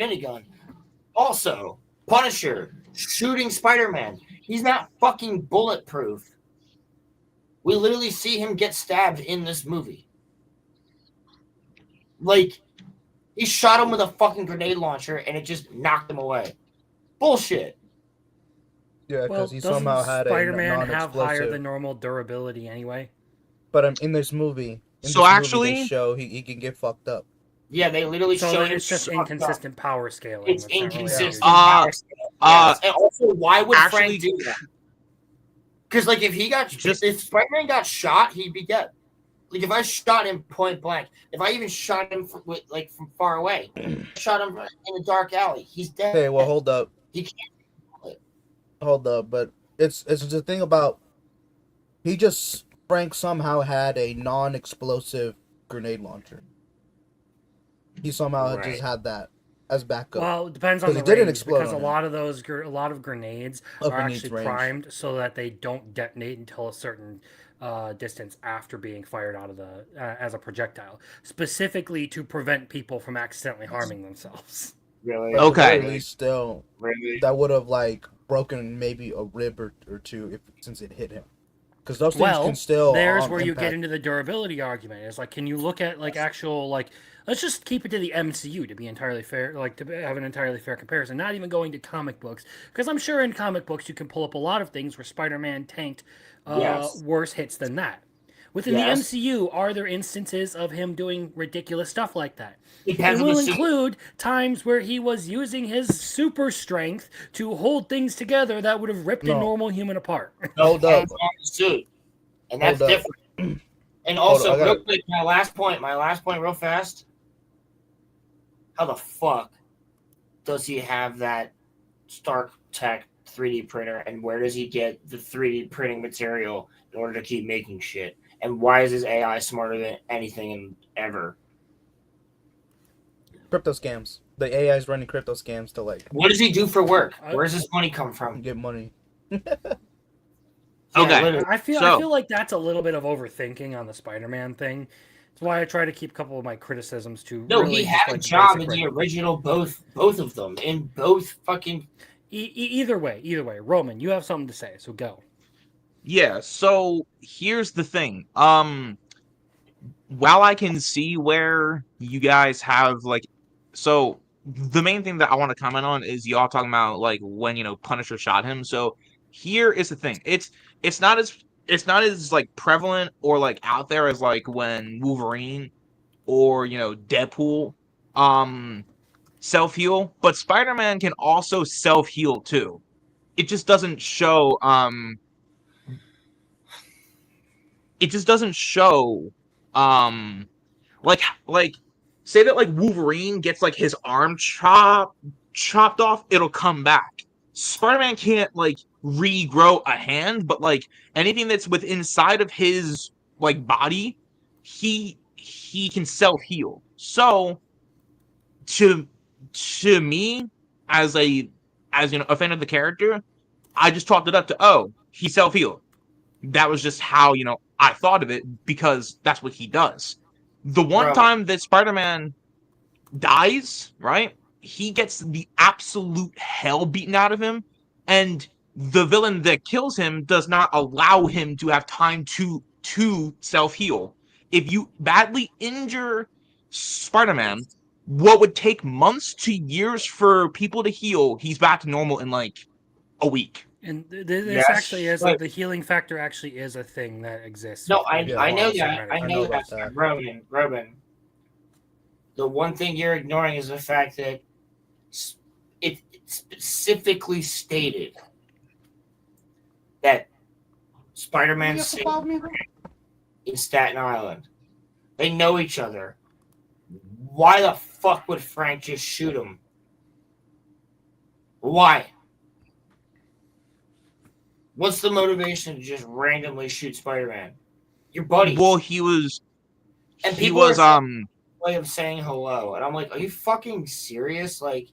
minigun. Also, Punisher shooting Spider-Man. He's not fucking bulletproof. We literally see him get stabbed in this movie. Like, he shot him with a fucking grenade launcher and it just knocked him away. Bullshit. Yeah, because Well, he doesn't somehow had a Spider-Man have non-explosive. higher than normal durability anyway? But in this movie, So actually- they show he can get fucked up. Yeah, they literally So showed it's just fucked inconsistent power scaling. It's That's not really inconsistent. how Uh, Yes. And also, why would actually- Frank do that? Because, like, if if Spider-Man got shot, he'd be dead. Like, if I shot him point blank, if I even shot him from far away, shot him in a dark alley, he's dead. Hey, well, hold up. He can't. Hold up, but it's the thing about Frank somehow had a non-explosive grenade launcher. He somehow Right. just had that as backup. Well, it depends on 'Cause the it didn't range, explode because on a him. lot of grenades Up are in each actually range. primed so that they don't detonate until a certain distance after being fired out of the as a projectile, specifically to prevent people from accidentally harming themselves. Really? But at the Okay. very least, still, Really? that would have like broken maybe a rib or two since it hit him. Because those things Well, can still. there's where you impact. get into the durability argument. It's like, can you look at like actual like? Let's just keep it to the MCU to be entirely fair, like to have an entirely fair comparison. Not even going to comic books, because I'm sure in comic books you can pull up a lot of things where Spider-Man tanked Yes. worse hits than that. Within Yes. the MCU, are there instances of him doing ridiculous stuff like that? Depends It on will the suit. include times where he was using his super strength to hold things together that would have ripped a No. normal human apart. Hold up. Depends on the suit. And that's Hold up. different. And Hold also, up, I real got- quick, my last point real fast. How the fuck does he have that Stark Tech 3D printer, and where does he get the 3D printing material in order to keep making shit? And why is his AI smarter than anything ever? Crypto scams. The AI is running crypto scams to like What does he do for work? Where does his money come from? get money. Okay. literally. I feel So- like that's a little bit of overthinking on the Spider-Man thing. That's why I try to keep a couple of my criticisms to No, really he just, had a like, job basic in the writing. original, both of them, in both fucking. Either way, Roman, you have something to say, so go. Yeah, so here's the thing. While I can see where you guys have like, so the main thing that I want to comment on is y'all talking about like when Punisher shot him. So here is the thing. It's not as like prevalent or like out there as like when Wolverine or Deadpool self-heal, but Spider-Man can also self-heal too. It just doesn't show like say that like Wolverine gets like his arm chopped off, it'll come back. Spider-Man can't like regrow a hand, but like anything that's within inside of his like body, he can self-heal. So to me, as a a fan of the character, I just chalked it up to, oh, he self-healed. That was just how, I thought of it because that's what he does. The one Bro. time that Spider-Man dies, right? He gets the absolute hell beaten out of him, and the villain that kills him does not allow him to have time to self-heal. If you badly injure Spider-Man, what would take months to years for people to heal, he's back to normal in like a week. And this Yes, actually is but- like the healing factor actually is a thing that exists. No, with I the know Marvel that. Cinematic I know about that. that. Roman. The one thing you're ignoring is the fact that it specifically stated that Spider-Man's safe in Staten Island. They know each other. Why the fuck would Frank just shoot him? Why? What's the motivation to just randomly shoot Spider-Man? Your buddy. Well, he was And he people was are way of saying hello, and I'm like, are you fucking serious? Like,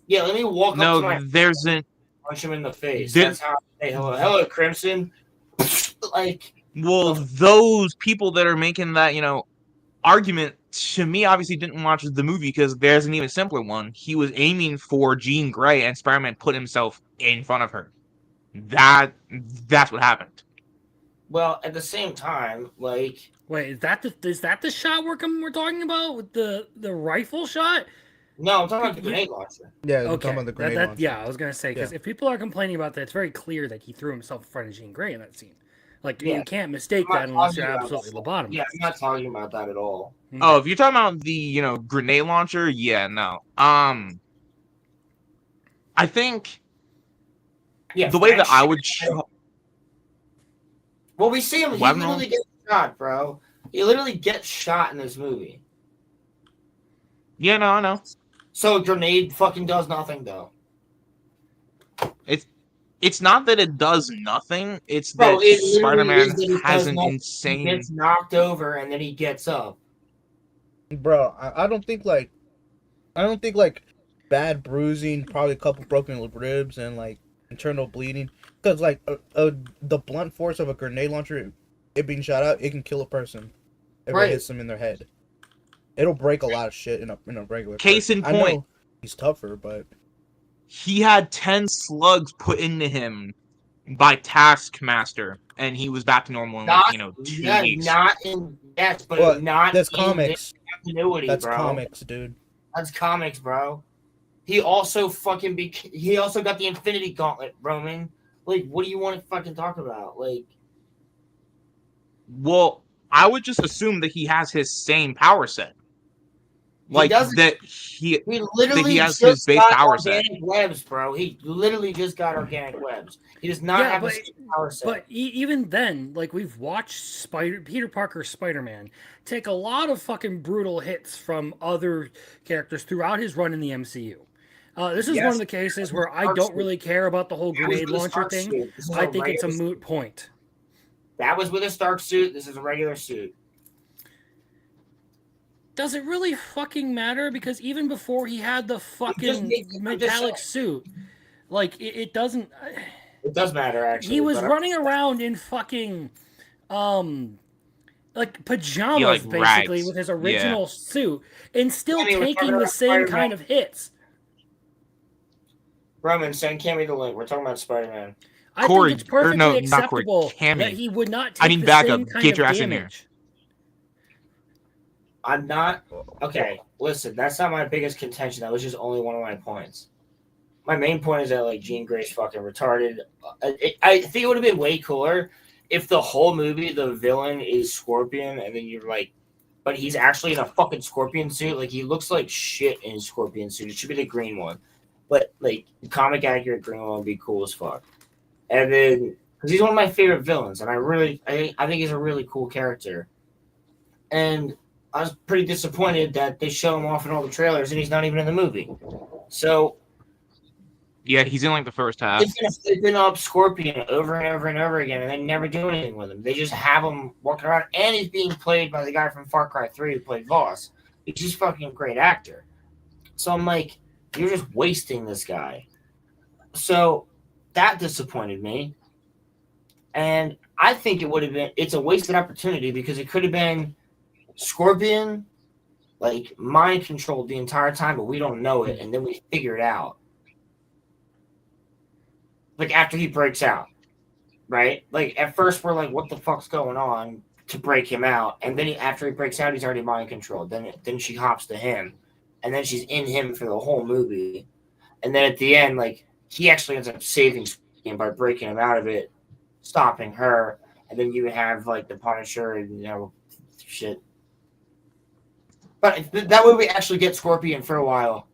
yeah, let me walk up to no, my there's an punch him in the face. There- That's how I say hello. Hello, Crimson. Like, well, those people that are making that, argument, to me, obviously didn't watch the movie because there's an even simpler one. He was aiming for Jean Grey, and Spider-Man put himself in front of her. That's what happened. well, at the same time, like, Wait, is that the shot we're talking about with the rifle shot? no, I'm talking about the grenade launcher. Yeah, I'm Okay, talking about the grenade launcher. yeah, I was gonna say because Yeah. if people are complaining about that, it's very clear that he threw himself in front of Jean Grey in that scene. Like Yeah. you can't mistake I'm not that unless talking you're about absolutely that. lobotomized. Yeah, I'm not talking about that at all. Oh, if you're talking about the, grenade launcher, yeah, no. I think Yeah, the way Frank that I shot- would Well, we see him. He Weapon literally gets shot, bro. He literally gets shot in this movie. yeah, no, I know. So a grenade fucking does nothing, though. It's not that it does nothing. It's Bro, that it literally Spider-Man is that it has does an nothing. He insane. gets knocked over and then he gets up. Bro, I don't think like bad bruising, probably a couple broken ribs and like internal bleeding. Because like the blunt force of a grenade launcher, it being shot out, it can kill a person if Right. it hits them in their head. It'll break a lot of shit in a regular. Case in person. I know point. he's tougher, but He had 10 slugs put into him by Taskmaster, and he was back to normal in Not, 2 yeah, weeks. not in yes, but well, not that's in comics. this continuity, That's bro. comics, dude. That's comics, bro. He also fucking he also got the Infinity Gauntlet, Roman. Like, what do you want to fucking talk about? Like, Well, I would just assume that he has his same power set. Like doesn't. that he he literally has just his base got power set. organic webs, bro. He literally just got organic webs. He does not Yeah, have but- a same power set. But even then, like we've watched Peter Parker's Spider-Man take a lot of fucking brutal hits from other characters throughout his run in the MCU. This is one of the cases where I don't really care about the whole grenade launcher thing. I think it's a moot point. That was with a Stark suit. This is a regular suit. Does it really fucking matter? Because even before he had the fucking metallic suit, like it doesn't. It does matter, actually. He was but running around in fucking, like pajamas, Yeah, like basically, rags. with his original suit, and still I mean, we're taking talking the about same Spider-Man. kind of hits. Roman, send Cammy the link. We're talking about Spider-Man. I Corey- think it's perfectly or no, not Corey, acceptable Cammy. that he would not take I mean, the back same up. kind Get of your ass in here. damage. I'm not okay. Listen, that's not my biggest contention. That was just only one of my points. My main point is that like Jean Grey's fucking retarded. I think it would have been way cooler if the whole movie the villain is Scorpion, and then you're like, but he's actually in a fucking scorpion suit. Like, he looks like shit in his scorpion suit. It should be the green one. But, like, the comic accurate green one would be cool as fuck. And then, because he's one of my favorite villains, and I think he's a really cool character. And I was pretty disappointed that they show him off in all the trailers, and he's not even in the movie. So, Yeah, he's in like the first half. they've been up Scorpion over and over and over again, and they never do anything with him. They just have him walking around, and he's being played by the guy from Far Cry 3 who played Voss. He's just fucking a great actor. So I'm like, you're just wasting this guy. So that disappointed me. And I think it's a wasted opportunity because it could have been Scorpion, like, mind controlled the entire time, but we don't know it, and then we figure it out. Like, after he breaks out, right? Like, at first we're like, what the fuck's going on to break him out? And then after he breaks out, he's already mind controlled. Then she hops to him. And then she's in him for the whole movie. And then at the end, like, he actually ends up saving him by breaking him out of it, stopping her. And then you have, like, the Punisher and, shit. But that way we actually get Scorpion for a while.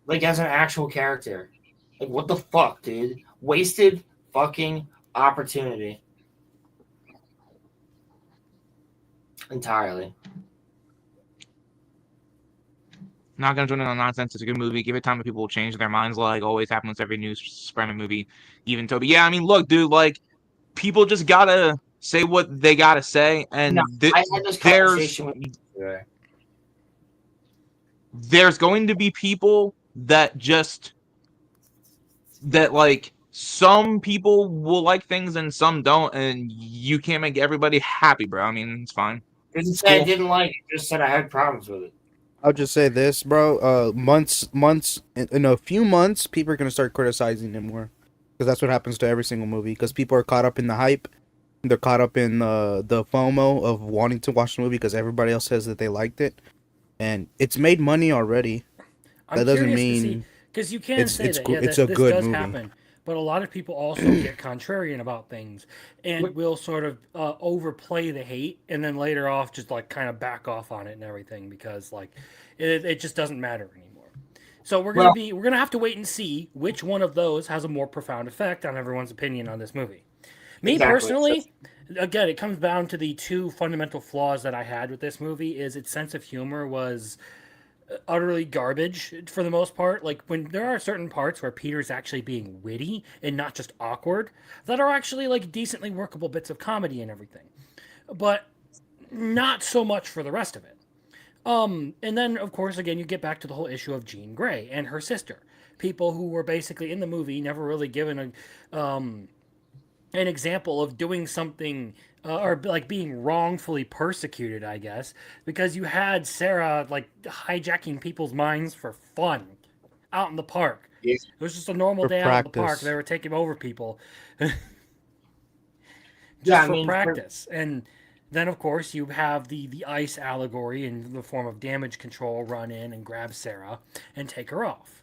Like, as an actual character. Like, what the fuck, dude? Wasted fucking opportunity. Entirely. Not gonna join in on nonsense. It's a good movie. Give it time, and people will change their minds. Like always happens with every new Spider-Man movie. Even Toby. Yeah, I mean, look, dude. Like, people just gotta say what they gotta say, and I had this conversation with you today. There's going to be people that like, some people will like things and some don't, and you can't make everybody happy, bro. I mean, it's fine. Didn't say I didn't like it. Just said I had problems with it. I'll just say this, bro. In a few months, people are gonna start criticizing it more, because that's what happens to every single movie. Because people are caught up in the hype, they're caught up in the FOMO of wanting to watch the movie because everybody else says that they liked it, and it's made money already. That doesn't mean because you can say that it's this a good does movie. happen. But a lot of people also get contrarian about things and will sort of overplay the hate and then later off just like kind of back off on it and everything because like it just doesn't matter anymore. So we're gonna have to wait and see which one of those has a more profound effect on everyone's opinion on this movie. Me personally, again, it comes down to the two fundamental flaws that I had with this movie. Is its sense of humor was utterly garbage for the most part. Like, when there are certain parts where Peter's actually being witty and not just awkward, that are actually like decently workable bits of comedy and everything, but not so much for the rest of it. And then of course again you get back to the whole issue of Jean Grey and her sister, people who were basically in the movie never really given an example of doing something or like being wrongfully persecuted, I guess, because you had Sarah like hijacking people's minds for fun out in the park. Yes. It was just a normal day out in the park. They were taking over people for practice. And then, of course, you have the ice allegory in the form of damage control run in and grab Sarah and take her off.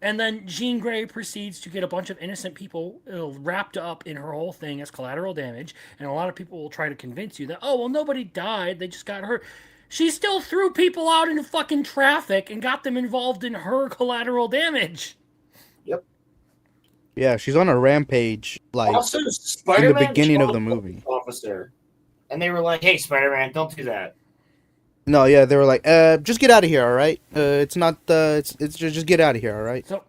And then Jean Grey proceeds to get a bunch of innocent people wrapped up in her whole thing as collateral damage. And a lot of people will try to convince you that, oh, well, nobody died. They just got hurt. She still threw people out into fucking traffic and got them involved in her collateral damage. Yep. Yeah, she's on a rampage, like, also, in the beginning of the movie. Officer. And they were like, hey, Spider-Man, don't do that. No, yeah, they were like, just get out of here, all right? It's not, it's just get out of here, all right? So,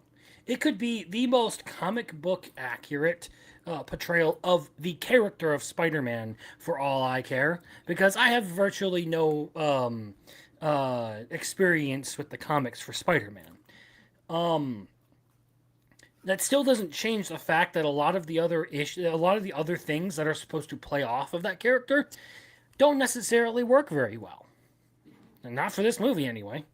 it could be the most comic book accurate portrayal of the character of Spider-Man for all I care, because I have virtually no experience with the comics for Spider-Man. That still doesn't change the fact that a lot of the other things that are supposed to play off of that character don't necessarily work very well. And not for this movie, anyway.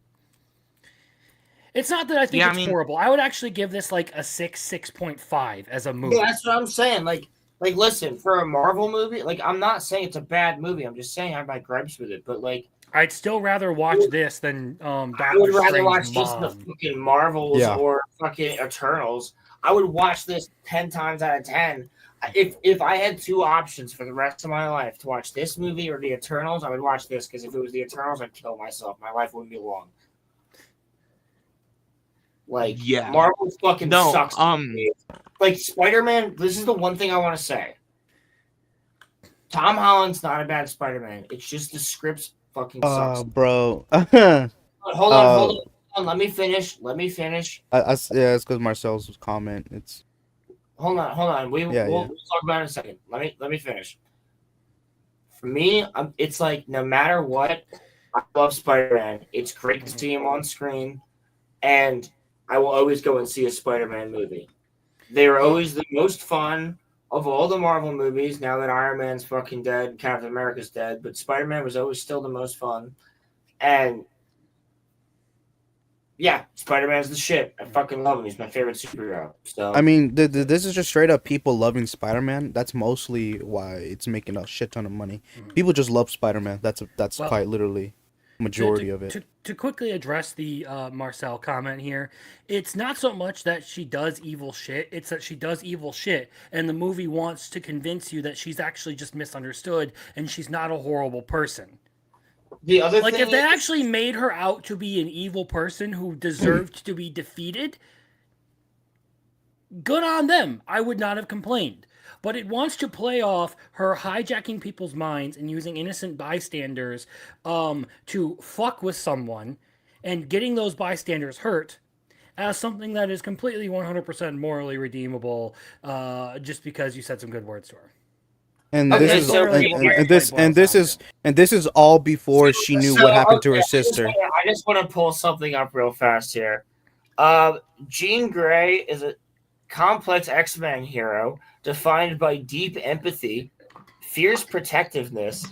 It's not that I think it's horrible. I would actually give this like a 6.5 as a movie. Yeah, that's what I'm saying. Like, listen, for a Marvel movie, like, I'm not saying it's a bad movie. I'm just saying I have my gripes with it. But like, I'd still rather watch this than I would rather watch just the fucking Marvels or fucking Eternals. I would watch this 10 times out of 10 If I had two options for the rest of my life to watch this movie or the Eternals, I would watch this because if it was the Eternals, I'd kill myself. My life wouldn't be long. Like Yeah. Marvel fucking No, sucks. Like Spider-Man, this is the one thing I want to say. Tom Holland's not a bad Spider-Man. It's just the scripts fucking sucks. Bro. Hold on. Let me finish. Yeah, it's because Marcel's comment. It's Hold on. We'll talk about it in a second. Let me finish. For me, it's like no matter what, I love Spider-Man. It's great to see him on screen, and I will always go and see a Spider-Man movie. They are always the most fun of all the Marvel movies. Now that Iron Man's fucking dead, Captain America's dead, but Spider-Man was always still the most fun, and yeah, Spider-Man's the shit. I fucking love him. He's my favorite superhero. So I mean, this is just straight up people loving Spider-Man. That's mostly why it's making a shit ton of money. People just love Spider-Man. That's quite literally majority of it. To quickly address the Marcel comment here, it's not so much that she does evil shit, it's that she does evil shit, and the movie wants to convince you that she's actually just misunderstood and she's not a horrible person. The other like thing if they actually made her out to be an evil person who deserved to be defeated, good on them. I would not have complained. But it wants to play off her hijacking people's minds and using innocent bystanders to fuck with someone and getting those bystanders hurt as something that is completely 100% morally redeemable just because you said some good words to her. And this is all before she knew what happened to her sister. I just want to pull something up real fast here. Jean Grey is a complex X-Men hero defined by deep empathy, fierce protectiveness,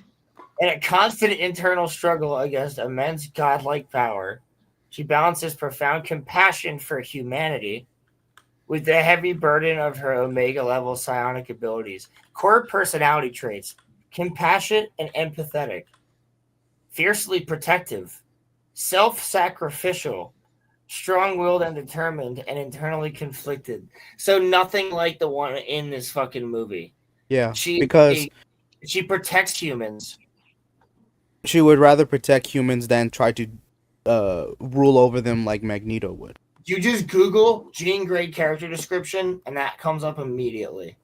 and a constant internal struggle against immense godlike power. She balances profound compassion for humanity with the heavy burden of her Omega-level psionic abilities. Core personality traits: compassionate and empathetic, fiercely protective, self-sacrificial, strong-willed and determined, and internally conflicted. So nothing like the one in this fucking movie. Yeah, She protects humans. She would rather protect humans than try to rule over them like Magneto would. You just Google Jean Grey character description, and that comes up immediately.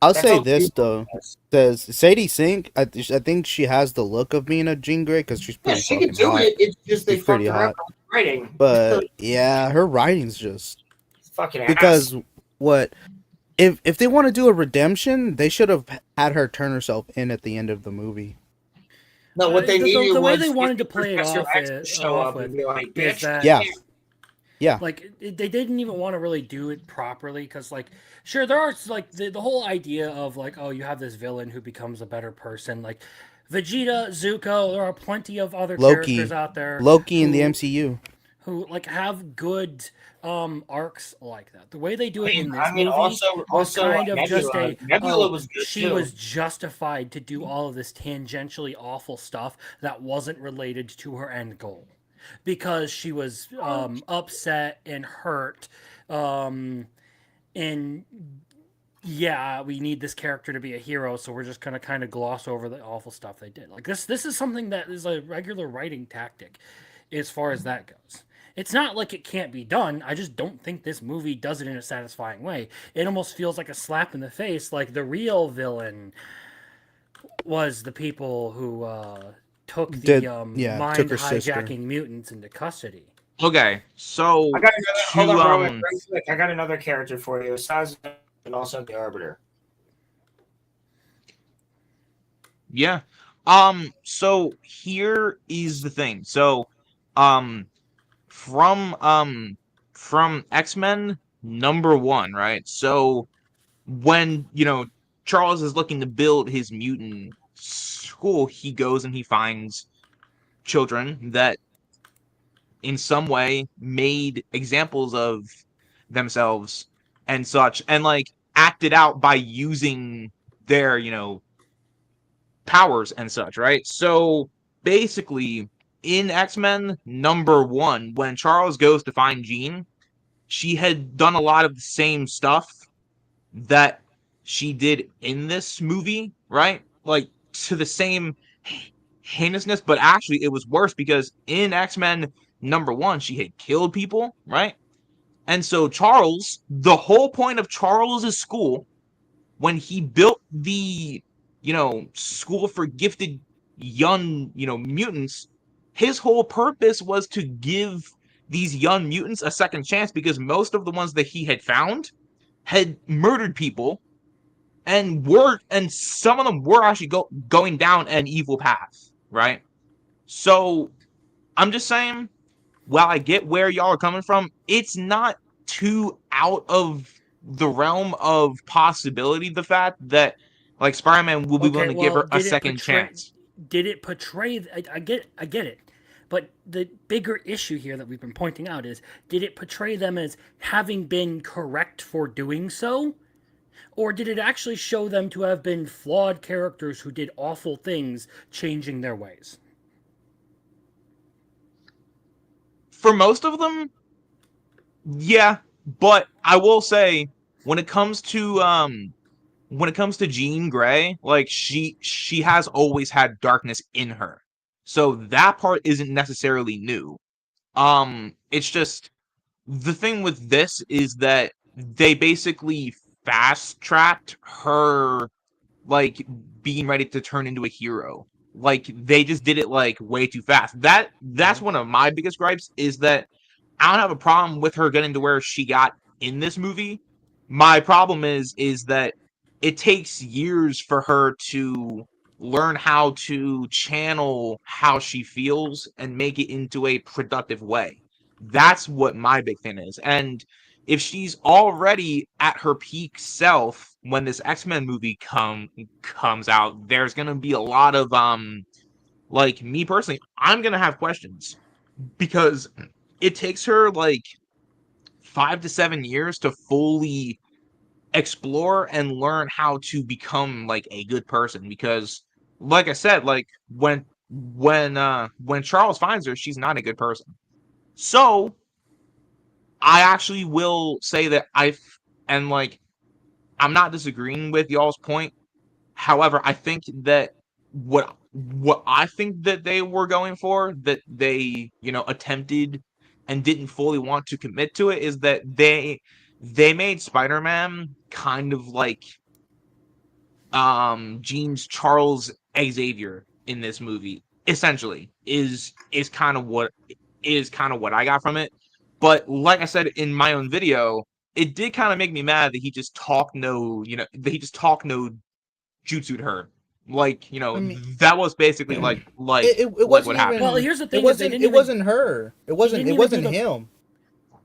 I'll say this though: does Sadie Sink? I think she has the look of being a Jean Grey because she's pretty she fucking can do hot. it. It's just they She's pretty fucked her hot. up with writing. But yeah, her writing's just fucking because ass. what if they want to do a redemption, they should have had her turn herself in at the end of the movie. No, what they needed the way was they wanted to play it Professor off, X to show up and be like, is "Bitch, that Yeah. Like they didn't even want to really do it properly because, like, sure there are like the whole idea of like, oh, you have this villain who becomes a better person, like Vegeta, Zuko. There are plenty of other characters out there. Loki in the MCU who like have good arcs like that. The way they do it in this movie also was kind of Nebula. just a Nebula was good she too. was justified to do all of this tangentially awful stuff that wasn't related to her end goal. Because she was upset and hurt, and yeah, we need this character to be a hero, so we're just gonna kind of gloss over the awful stuff they did. Like this is something that is a regular writing tactic, as far as that goes. It's not like it can't be done. I just don't think this movie does it in a satisfying way. It almost feels like a slap in the face. Like the real villain was the people who took the mind took her sister. hijacking mutants into custody. Okay, so I got another, hold on, Roman, real quick. I got another character for you, Saz, and also the Arbiter. Yeah. So here is the thing. So, from X-Men #1, right? So when Charles is looking to build his mutant school, he goes and he finds children that in some way made examples of themselves and such, and like acted out by using their powers and such, right? So basically in X-Men #1, when Charles goes to find Jean, she had done a lot of the same stuff that she did in this movie, right? Like to the same heinousness, but actually it was worse because in X-Men #1, she had killed people, right? And so Charles, the whole point of Charles's school, when he built the, school for gifted young, mutants, his whole purpose was to give these young mutants a second chance because most of the ones that he had found had murdered people and some of them were actually going down an evil path, right? So I'm just saying, while I get where y'all are coming from, it's not too out of the realm of possibility the fact that like Spider-Man will be willing to give her a second chance. Did it portray? I get it, but the bigger issue here that we've been pointing out is: did it portray them as having been correct for doing so, or did it actually show them to have been flawed characters who did awful things, changing their ways? For most of them, yeah, but I will say when it comes to Jean Grey, like she has always had darkness in her. So that part isn't necessarily new. It's just the thing with this is that they basically fast-tracked her like being ready to turn into a hero. Like they just did it like way too fast. That's one of my biggest gripes is that I don't have a problem with her getting to where she got in this movie. My problem is that it takes years for her to learn how to channel how she feels and make it into a productive way. That's what my big thing is. And if she's already at her peak self when this X-Men movie comes out, there's gonna be a lot of like me personally, I'm gonna have questions because it takes her like 5 to 7 years to fully explore and learn how to become like a good person because like I said, like when Charles finds her, she's not a good person. So I actually will say that and like I'm not disagreeing with y'all's point. However, I think that what I think that they were going for, that they, attempted and didn't fully want to commit to it, is that they made Spider-Man kind of like Jean's Charles Xavier in this movie. Essentially, is kind of what I got from it. But like I said in my own video, it did kind of make me mad that he just talked no jutsu'd her. Like, I mean, that was basically like it like wasn't what happened. even. Well, here's the thing: it wasn't her. It wasn't do him.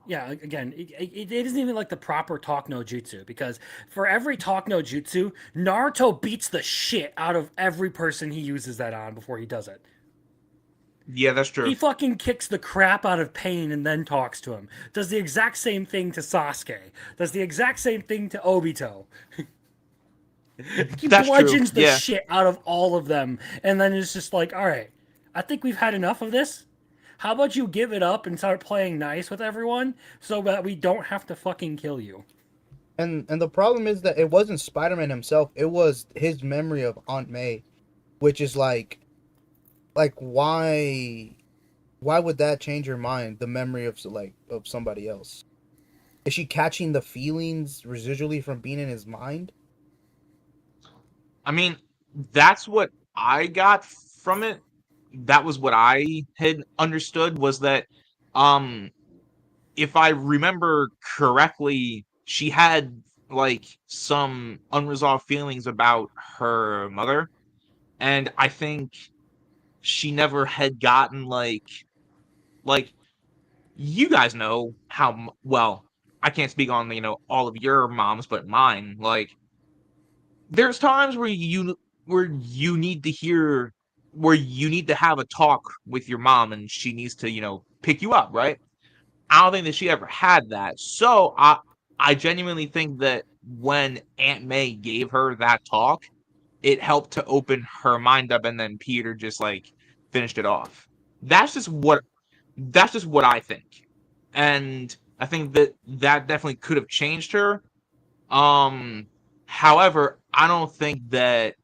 Yeah, again, it isn't even like the proper talk no jutsu because for every talk no jutsu, Naruto beats the shit out of every person he uses that on before he does it. Yeah, that's true. He fucking kicks the crap out of Pain and then talks to him. Does the exact same thing to Sasuke. Does the exact same thing to Obito. He That's bludgeons true. the Yeah. shit out of all of them. And then it's just like, all right, I think we've had enough of this. How about you give it up and start playing nice with everyone so that we don't have to fucking kill you? And the problem is that it wasn't Spider-Man himself. It was his memory of Aunt May, which is like why would that change your mind? The memory of somebody else. Is she catching the feelings residually from being in his mind? I mean, that's what I got from it. That was what I had understood was that if I remember correctly, she had like some unresolved feelings about her mother, and I think she never had gotten like you guys know how well I can't speak on all of your moms, but mine. Like there's times where you need to hear where you need to have a talk with your mom, and she needs to pick you up, right? I don't think that she ever had that. So I genuinely think that when Aunt May gave her that talk, it helped to open her mind up, and then Peter just like finished it off. That's just what I think. And I think that definitely could have changed her. Um However, I don't think that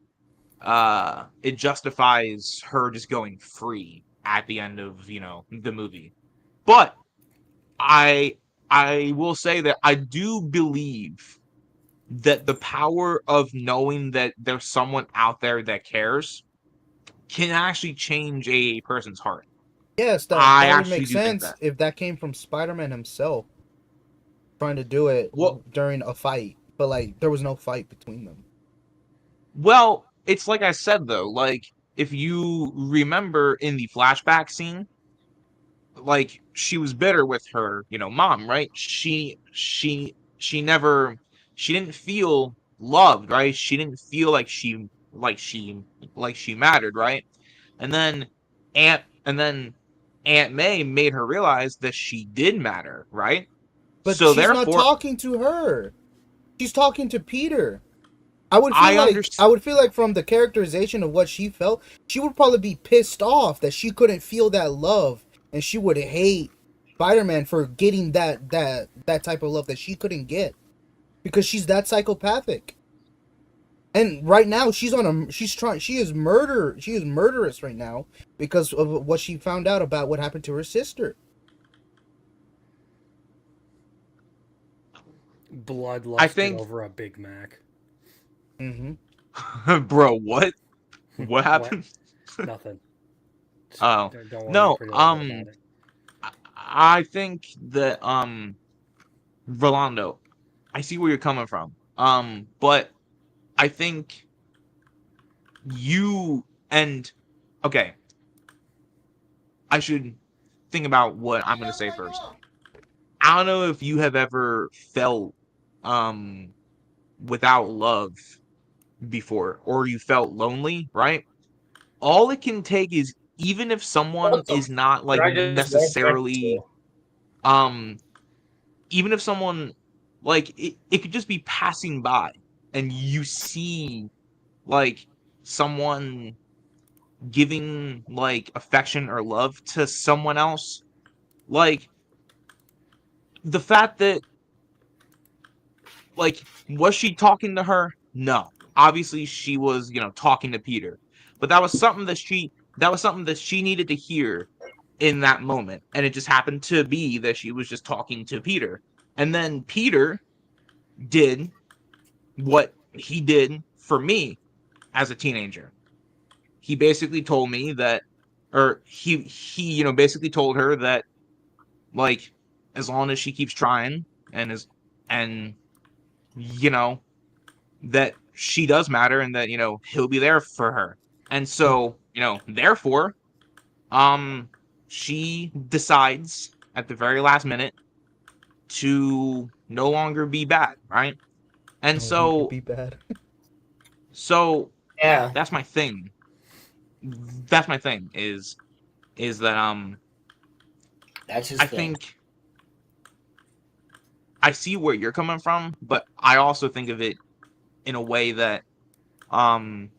it justifies her just going free at the end of, the movie. But I will say that I do believe that the power of knowing that there's someone out there that cares can actually change a person's heart. Yes, I that would actually make do think sense that. if that came from Spider-Man himself trying to do it Well, during a fight, but like there was no fight between them. well, it's like I said though, like if you remember in the flashback scene, like she was bitter with her, mom, right? She didn't feel loved, right? She didn't feel like she mattered, right? And then and then Aunt May made her realize that she did matter, right? But So she's not therefore, talking to her. She's talking to Peter. I would feel I like understand. from the characterization of what she felt, she would probably be pissed off that she couldn't feel that love, and she would hate Spider-Man for getting that type of love that she couldn't get because she's that psychopathic. And right now she is murderous right now because of what she found out about what happened to her sister. I Bloodlusted think, over a Big Mac. bro, what? What happened? Nothing. Oh, Don't worry no, pretty about it. I think that Rolando, I see where you're coming from. But I think you and okay, I should think about what I'm gonna say first. I don't know if you have ever felt um without love before, or you felt lonely, right? All it can take is, even if someone What the is not did like I just walk right necessarily into? um even if someone, like, it could just be passing by and you see like someone giving like affection or love to someone else, like the fact that, like, was she talking to her? No, obviously she was, talking to Peter, but that was something that she needed to hear in that moment, and it just happened to be that she was just talking to Peter, and then Peter did what he did for me as a teenager. He basically told me that, or he basically told her that, like, as long as she keeps trying, and you know that she does matter, and that he'll be there for her. And so, therefore, she decides at the very last minute to no longer be bad, right? And No longer so be bad. Yeah. that's my thing. That's my thing is that That's his I thing. think I see where you're coming from, but I also think of it in a way that um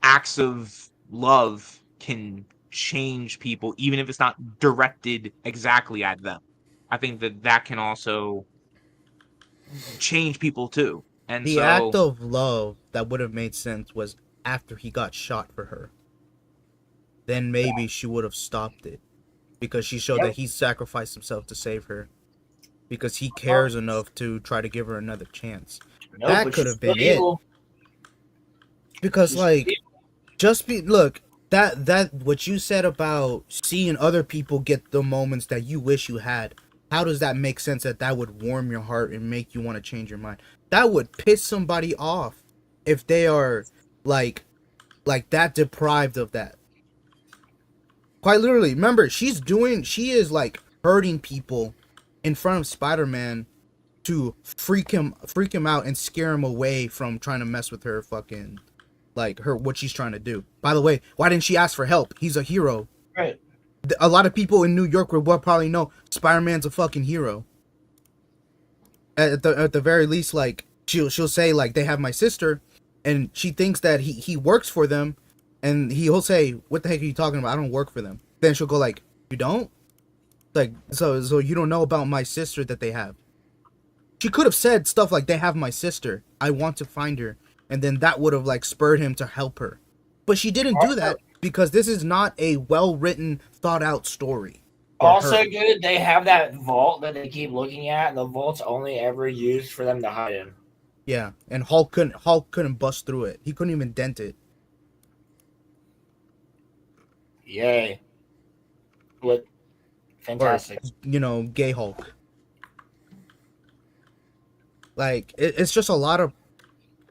acts of love can change people, even if it's not directed exactly at them. I think that can also change people too. And The act so, of love that would have made sense was after he got shot for her. Then maybe she would have stopped it because she showed that he sacrificed himself to save her because he cares enough to try to give her another chance. No, That but could she's have been still it. evil. Because She's like still look, that what you said about seeing other people get the moments that you wish you had, how does that make sense that would warm your heart and make you want to change your mind? That would piss somebody off if they are like that deprived of that. Quite literally, remember, she is like hurting people in front of Spider-Man to freak him out and scare him away from trying to mess with her fucking, like, her, what she's trying to do. By the way, why didn't she ask for help? He's a hero. right. A lot of people in New York will probably know Spider-Man's a fucking hero. At the very least, like, she'll say like, they have my sister, and she thinks that he works for them, and he'll say, what the heck are you talking about? I don't work for them. Then she'll go like, you don't? Like, so you don't know about my sister that they have. She could have said stuff like, they have my sister, I want to find her, and then that would have like spurred him to help her. But she didn't do that because this is not a well-written, thought-out story. Also, dude, they have that vault that they keep looking at, and the vault's only ever used for them to hide in. Yeah, and Hulk couldn't bust through it. He couldn't even dent it. Yay! What? Fantastic. Or, gay Hulk. Like it's just a lot of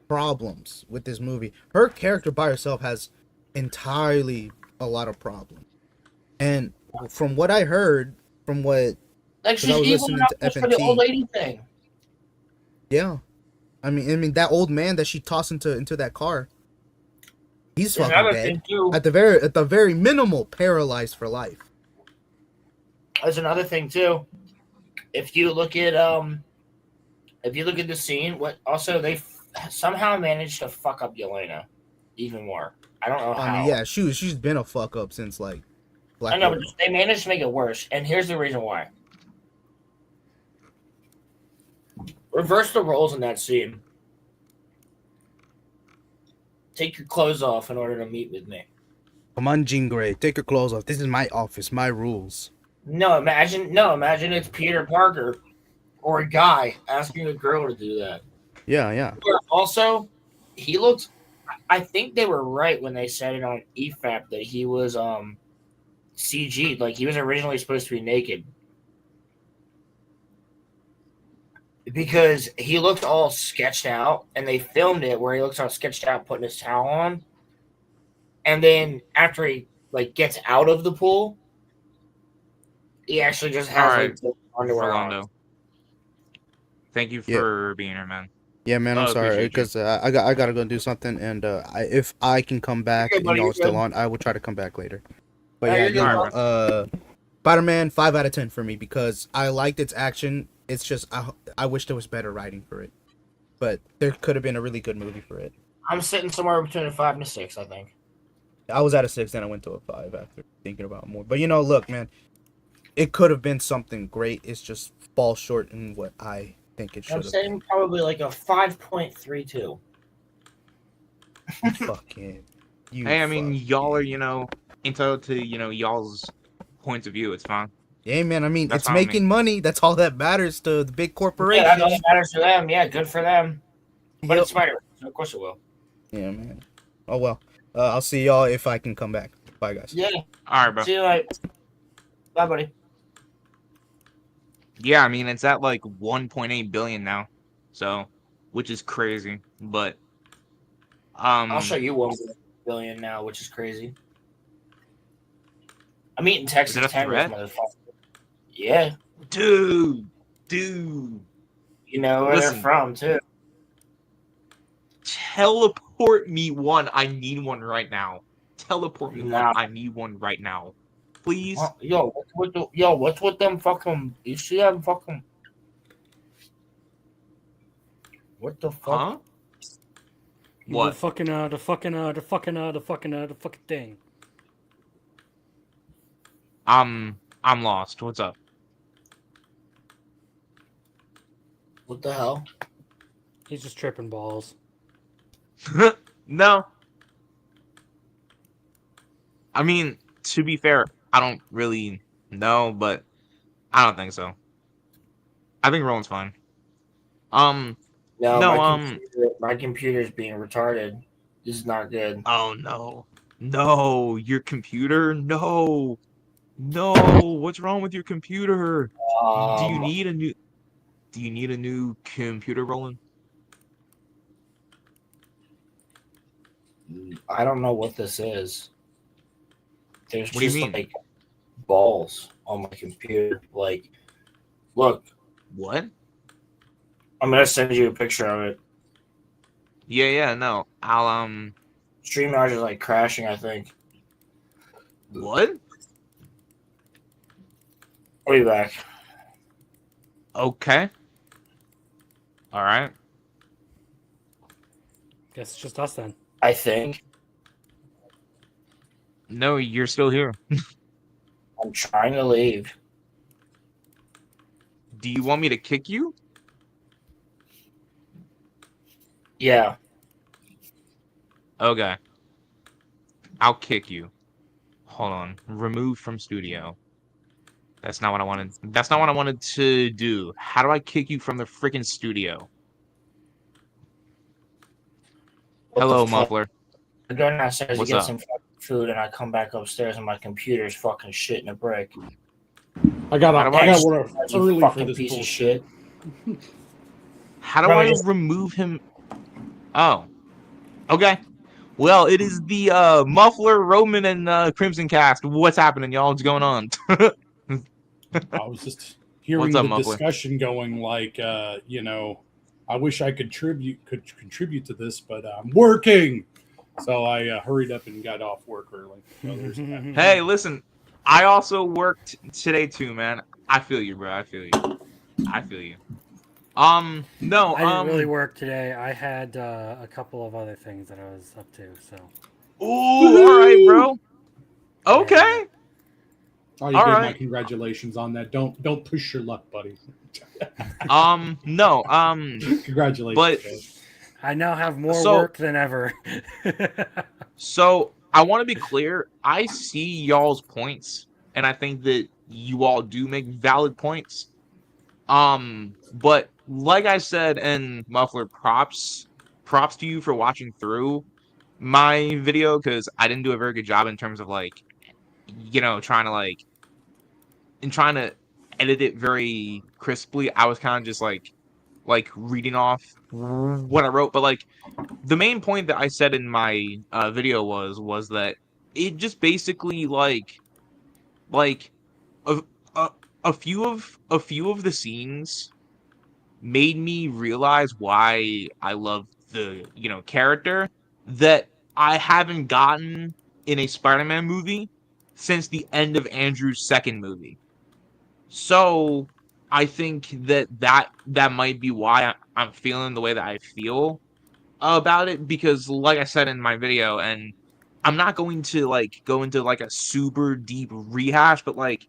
problems with this movie. Her character by herself has entirely a lot of problems, and from what I heard, from what Like she's I was evil listening enough to just for the old FNT, lady thing. yeah, I mean that old man that she tossed into that car, he's There's fucking another dead. thing, too. At the very minimal, paralyzed for life. There's another thing too. If you look at the scene, what also they somehow managed to fuck up Yelena even more. I don't know how. I mean, yeah, she's been a fuck up since like Black I know, Widow. but they managed to make it worse, and here's the reason why. Reverse the roles in that scene. Take your clothes off in order to meet with me. Come on, Jean Grey, take your clothes off. This is my office, my rules. No, imagine it's Peter Parker or a guy asking a girl to do that. Yeah. Also, he looked. I think they were right when they said it on EFAP that he was CG'd. Like he was originally supposed to be naked because he looked all sketched out, and they filmed it where he looks all sketched out, putting his towel on, and then after he like gets out of the pool, he actually just has like underwear on. Thank you for being here, man. Yeah, man, I'm sorry because I gotta go do something, and if I can come back and y'all still on, I will try to come back later. But yeah, Spider-Man 5 out of 10 for me because I liked its action. It's just I wish there was better writing for it, but there could have been a really good movie for it. I'm sitting somewhere between a 5 and a 6, I think. I was at a 6, then I went to a 5 after thinking about it more. But look, man, it could have been something great. It's just falls short in what I think it should have. I'm saying probably like a 5.32. Fucking. Hey, I mean, y'all are, entitled to, y'all's points of view. It's fine. Yeah, man. I mean, That's it's fine with making money. That's all that matters to the big corporations. Yeah, that's all that matters to them. Yeah, good for them. But it's Spider-Man, so of course it will. Yeah, man. Oh, well. I'll see y'all if I can come back. Bye, guys. Yeah. All right, bro. See you later. Bye, buddy. Yeah, I mean, it's at like 1.8 billion now, so, which is crazy, but, I'll show you 1 billion now, which is crazy. I'm eating Texas tenders, motherfucker. Yeah. Dude. You know where they're from, too. Teleport me one. I need one right now. Teleport me one. I need one right now. Please. What's with them fucking? You see them fucking? What the fuck? Huh? What? The fucking thing. I'm lost. What's up? What the hell? He's just tripping balls. No. I mean, to be fair, I don't really know, but I don't think so. I think Roland's fine. My computer's being retarded. This is not good. Oh no, your computer? No, what's wrong with your computer? Do you need a new computer, Roland? I don't know what this is. There's what do you just mean? like balls on my computer. Like, look. What? I'm gonna send you a picture of it. Yeah, no. I'll StreamYard is like crashing, I think. What? I'll be back. Okay. Alright. Guess it's just us then. I think. No, you're still here. I'm trying to leave. Do you want me to kick you? Yeah. Okay. I'll kick you. Hold on. Remove from studio. That's not what I wanted. That's not what I wanted to do. How do I kick you from the freaking studio? What the Hello, fuck? Muffler. I go downstairs to What's get up? some fucking food, and I come back upstairs, and my computer's fucking shit in a brick. I got How do I I- got one You early for fucking this piece of bullshit. shit. How do Bro, I just- remove him? Oh. Okay. Well, it is the Muffler, Roman, and Crimson cast. What's happening, y'all? What's going on? I was just hearing What's up, the Muffler? discussion going like, you know, I wish I could contribute to this, but I'm working. So I hurried up and got off work early. So there's that. Hey, listen. I also worked today too, man. I feel you, bro. I feel you. I feel you. No, I didn't really work today. I had a couple of other things that I was up to. So. Ooh, all right, bro. Okay. Oh, you All gave my right. congratulations on that. Don't push your luck, buddy. No, Congratulations. but man. I now have more So- work than ever. So I want to be clear. I see y'all's points, and I think that you all do make valid points. But like I said, and Muffler, props to you for watching through my video, because I didn't do a very good job in terms of like, trying to edit it very crisply. I was kind of just like reading off what I wrote, but like the main point that I said in my video was that it just basically like a, a, a few of the scenes made me realize why I love the character that I haven't gotten in a Spider-Man movie since the end of Andrew's second movie. So I think that might be why I'm feeling the way that I feel about it, because like I said in my video, and I'm not going to go into like a super deep rehash, but like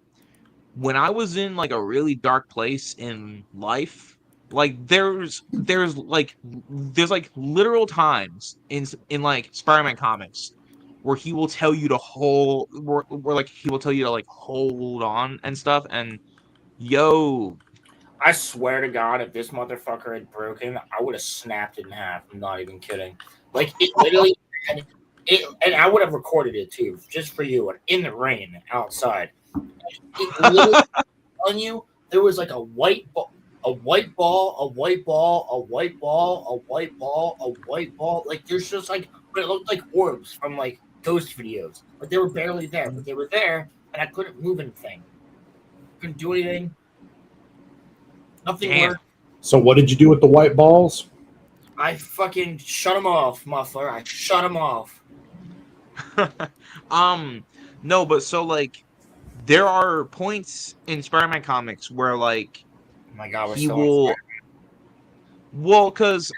when I was in like a really dark place in life, like there's like literal times in like Spider-Man comics where he will tell you to where like he will tell you to like hold on and stuff, and yo, I swear to God, if this motherfucker had broken, I would have snapped it in half. I'm not even kidding. Like it literally, and I would have recorded it too, just for you, in the rain outside. It literally, on you, there was like a white ball, a white ball, a white ball, a white ball, a white ball, a white ball. Like there's just like, but it looked like orbs from like ghost videos. Like they were barely there, but they were there, and I couldn't move anything. Couldn't do anything. Nothing Damn. worked. So what did you do with the white balls? I fucking shut him off, Muffler. I shut him off. No, but so like there are points in Spider-Man comics where like Oh my God, we're he still will. Well, because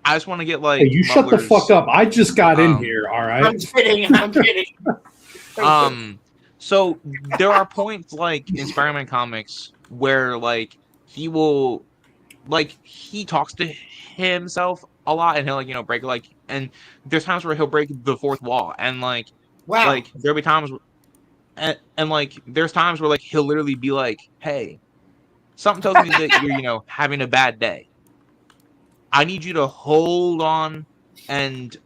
I just want to get like. Hey, you shut the Muffler's, fuck up. I just got in here, all I'm right? kidding. I'm kidding. So there are points like in Spider-Man comics where like he will, like he talks to himself a lot, and he'll like break like, and there's times where he'll break the fourth wall, and like Wow. like there'll be times, and like there's times where like he'll literally be like, hey, something tells me that you're having a bad day. I need you to hold on, and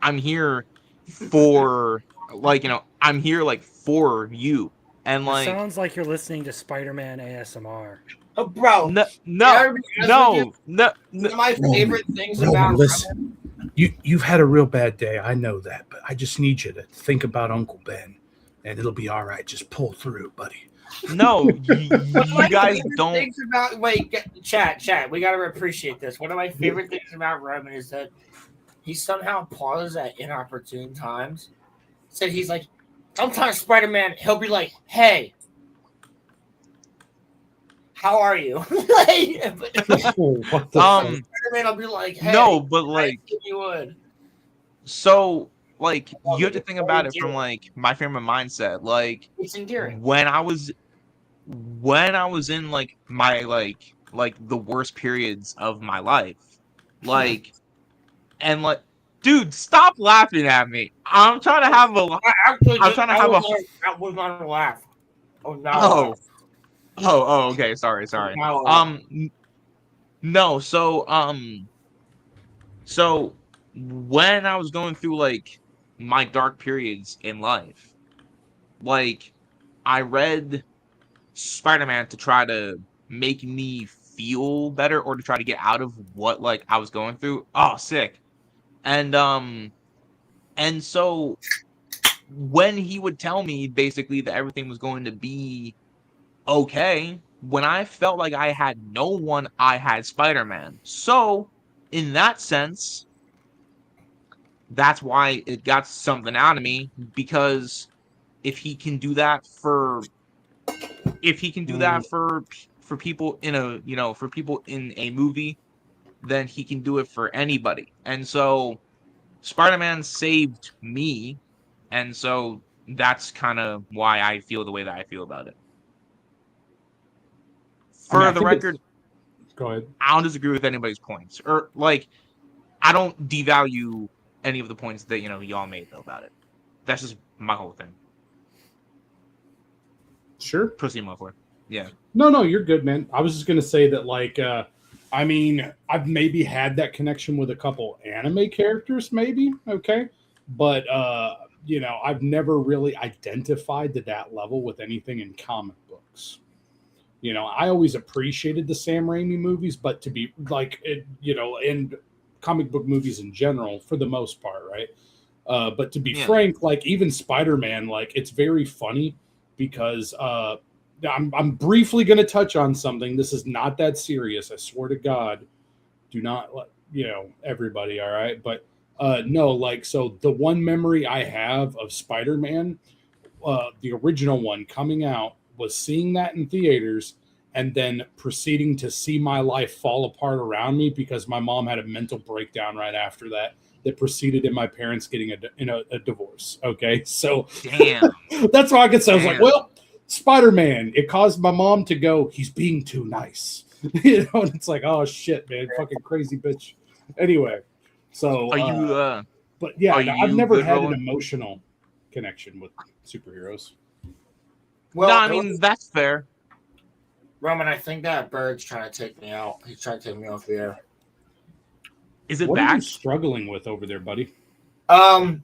I'm here for I'm here like for you, and It like sounds like you're listening to Spider-Man ASMR. Oh, bro. no One of my Roman, favorite things Roman, about listen. You've had a real bad day. I know that, but I just need you to think about Uncle Ben, and it'll be all right. Just pull through, buddy. no, you guys don't. Things about chat. We gotta appreciate this. One of my favorite things about Roman is that he somehow pauses at inopportune times. So he's like, sometimes Spider-Man, he'll be like, "Hey, how are you?" Like, What the Spider-Man will be like, "Hey, No, but like you would." so like you have to think about it from like my frame of mindset. Like It's endearing. when I was in like my like the worst periods of my life, like and like, dude, stop laughing at me. I'm trying to have a. I'm trying to have a. That was not a laugh. Oh no. Okay. Sorry. No. No. So when I was going through like my dark periods in life, like I read Spider-Man to try to make me feel better or to try to get out of what like I was going through. Oh, sick. And so when he would tell me basically that everything was going to be okay, when I felt like I had no one, I had Spider-Man. So in that sense, that's why it got something out of me, because if he can do that for for people in a for people in a movie, then he can do it for anybody. And so Spider-Man saved me, and so that's kind of why I feel the way that I feel about it. For the record, go ahead. I don't disagree with anybody's points, or like I don't devalue any of the points that y'all made though about it. That's just my whole thing. Sure. Proceed, motherfucker. Yeah. No, you're good, man. I was just gonna say that, like, I mean, I've maybe had that connection with a couple anime characters, maybe, okay, but I've never really identified to that level with anything in comic books. I always appreciated the Sam Raimi movies, but to be like, and comic book movies in general, for the most part, right? But to be frank, like even Spider-Man, like it's very funny because I'm briefly going to touch on something. This is not that serious. I swear to God, do not let everybody. All right. But no, like, so the one memory I have of Spider-Man, the original one coming out, was seeing that in theaters and then proceeding to see my life fall apart around me because my mom had a mental breakdown right after that proceeded in my parents getting a divorce. Okay. So damn. That's why I could say, I was like, well, Spider-Man, it caused my mom to go, he's being too nice. And it's like, oh shit, man, fucking crazy bitch. Anyway, so are you but yeah, I've never had an Roland? Emotional connection with superheroes. Well, no, I mean that's fair. Roman, I think that bird's trying to take me out. He's trying to take me off the air. Is it what back? Are you struggling with over there, buddy? When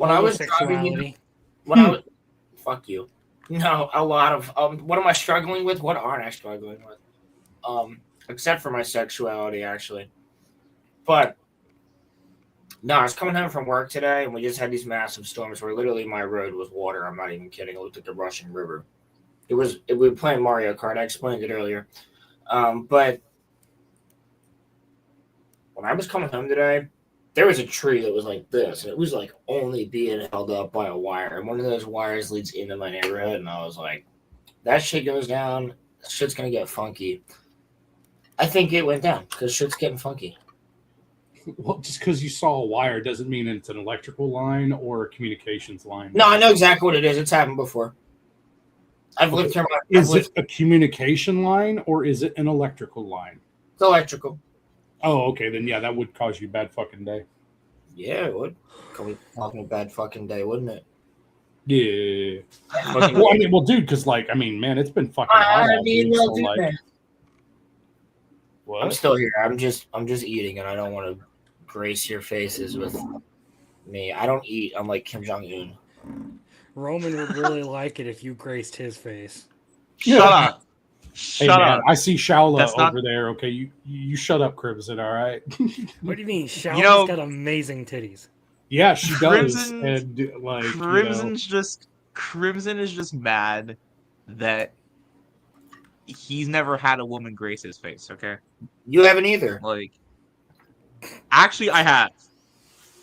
I was driving, fuck you. No, a lot of what am I struggling with? What aren't I struggling with? Except for my sexuality, actually. But no, I was coming home from work today, and we just had these massive storms where literally my road was water. I'm not even kidding. It looked like the Russian River. We were playing Mario Kart. I explained it earlier. But when I was coming home today, there was a tree that was like this, and it was like only being held up by a wire. And one of those wires leads into my neighborhood, and I was like, that shit goes down, shit's gonna get funky. I think it went down because shit's getting funky. Well, just because you saw a wire doesn't mean it's an electrical line or a communications line. No, I know exactly what it is. It's happened before. I've lived here. Is it a communication line or is it an electrical line? It's electrical. Oh, okay. Then yeah, that would cause you a bad fucking day. Yeah, it would. Call me fucking a bad fucking day, wouldn't it? Yeah. Well, dude, because man, it's been fucking hot out here, so, what? I'm still here. I'm just eating, and I don't want to grace your faces with me. I don't eat. I'm like Kim Jong-un. Roman would really like it if you graced his face. Shut up. Hey, man, I see Shaula over there. Okay, you shut up, Crimson. All right. What do you mean? Shaula's got amazing titties. Yeah, she does. And Crimson is just mad that he's never had a woman grace his face. Okay, you haven't either. Actually, I have.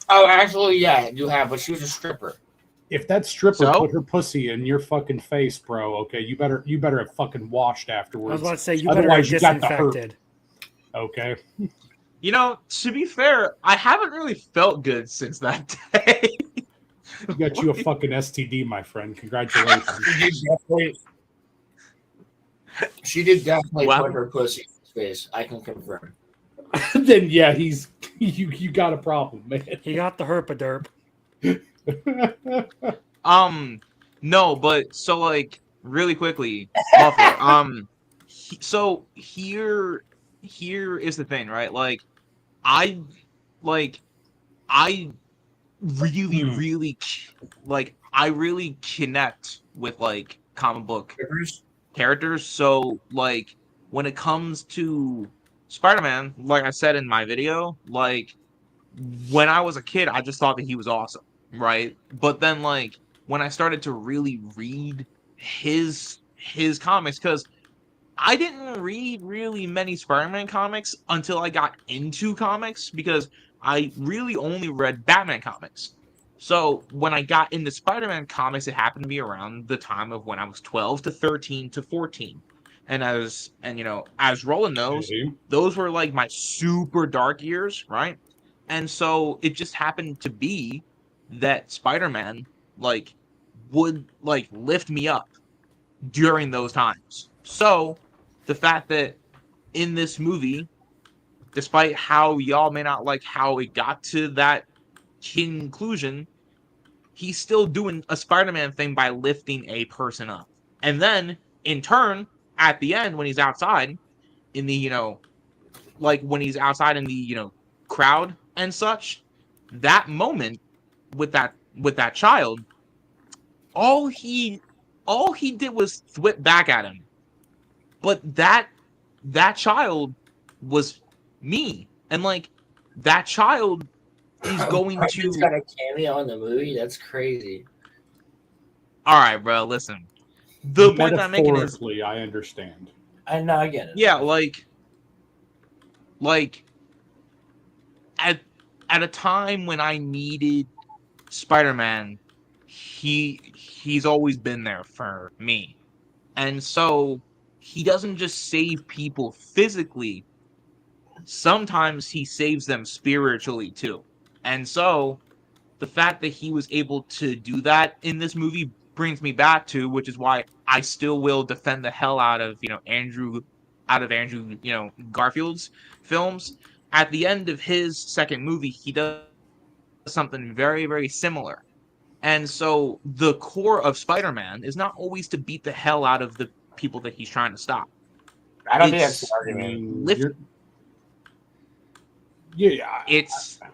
Oh, actually, yeah, you have, but she was a stripper. If that stripper put her pussy in your fucking face, bro, okay, you better have fucking washed afterwards. I was about to say, you better have disinfected. Okay. To be fair, I haven't really felt good since that day. You got you a fucking STD, my friend. Congratulations. She did definitely put her pussy in his face. I can confirm. then yeah, he's you got a problem, man. He got the herpaderp. No, but so like really quickly, Muffler. So here is the thing, right? I like I really I really connect with like comic book characters. So like when it comes to Spider-Man, like I said in my video, like when I was a kid, I just thought that he was awesome, right? But then like when I started to really read his comics, because I didn't read really many Spider-Man comics until I got into comics, because I really only read Batman comics. So when I got into Spider-Man comics, it happened to be around the time of when I was 12 to 13 to 14. As Roland knows, those were like my super dark years, right? And so it just happened to be that Spider-Man like would like lift me up during those times. So the fact that in this movie, despite how y'all may not like how it got to that conclusion, he's still doing a Spider-Man thing by lifting a person up. And then in turn, at the end, when he's outside in the, when he's outside in the, crowd and such, that moment with that child, all he did was thwip back at him. But that child was me, and like that child is going to. He's got a cameo in the movie. That's crazy. All right, bro. Listen, the point I'm making is, I understand. I know, I get it. Yeah, like at a time when I needed Spider-Man, he's always been there for me, and so he doesn't just save people physically. Sometimes he saves them spiritually too. And so the fact that he was able to do that in this movie brings me back to, which is why I still will defend the hell out of, Andrew Garfield's films. At the end of his second movie, he does something very, very similar. And so the core of Spider-Man is not always to beat the hell out of the people that he's trying to stop. I don't think that's the argument.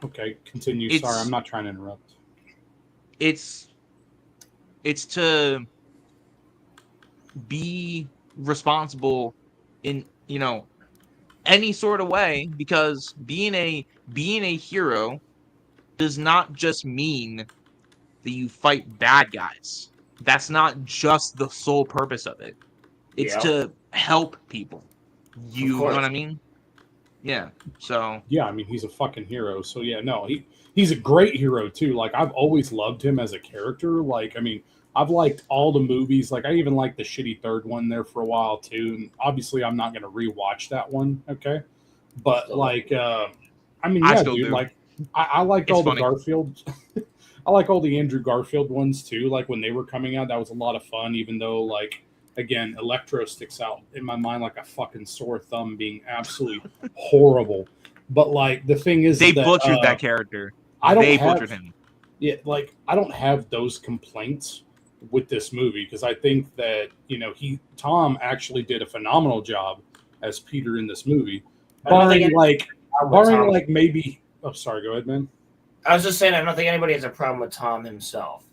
Okay, continue. Sorry, I'm not trying to interrupt. It's to be responsible in any sort of way, because being a hero does not just mean that you fight bad guys. That's not just the sole purpose of it. It's to help people. You know what I mean? Yeah. So yeah, I mean, he's a fucking hero. So yeah, no, he's a great hero too. Like, I've always loved him as a character. Like, I mean, I've liked all the movies. Like, I even liked the shitty third one there for a while too. And obviously, I'm not going to rewatch that one. Okay, but like, I mean, yeah, dude. Do. Like, I liked all the Garfield. I like all the Andrew Garfield ones too. Like, when they were coming out, that was a lot of fun. Even though, like, again, Electro sticks out in my mind like a fucking sore thumb, being absolutely horrible. But like, the thing is, they butchered that character. They butchered him. Yeah, like, I don't have those complaints with this movie, because I think that Tom actually did a phenomenal job as Peter in this movie, barring maybe. Oh, sorry. Go ahead, man. I was just saying, I don't think anybody has a problem with Tom himself.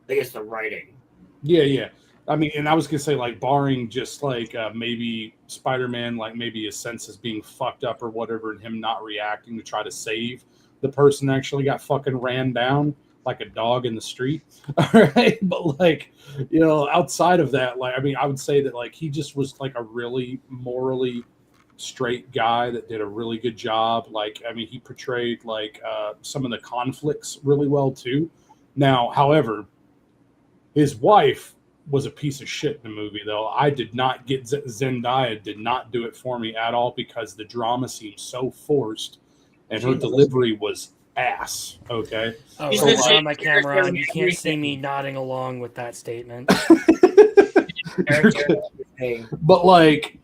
I think it's the writing. Yeah. I mean, and I was gonna say, like, barring just like maybe Spider-Man, like maybe his senses being fucked up or whatever, and him not reacting to try to save the person actually got fucking ran down like a dog in the street. All right, but like, outside of that, like, I mean, I would say that like he just was like a really morally straight guy that did a really good job. Like, I mean, he portrayed like some of the conflicts really well too. Now, however, his wife was a piece of shit in the movie, though. I did not get Zendaya, did not do it for me at all, because the drama seemed so forced and her delivery was ass. Okay. Oh, so on my camera, and you can't see me nodding along with that statement. But like,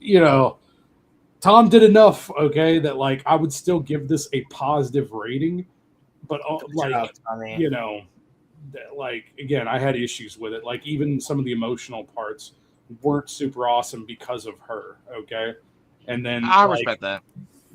Tom did enough, okay, that like I would still give this a positive rating, but like you know, like again, I had issues with it. Like even some of the emotional parts weren't super awesome because of her, okay, and then I like respect that.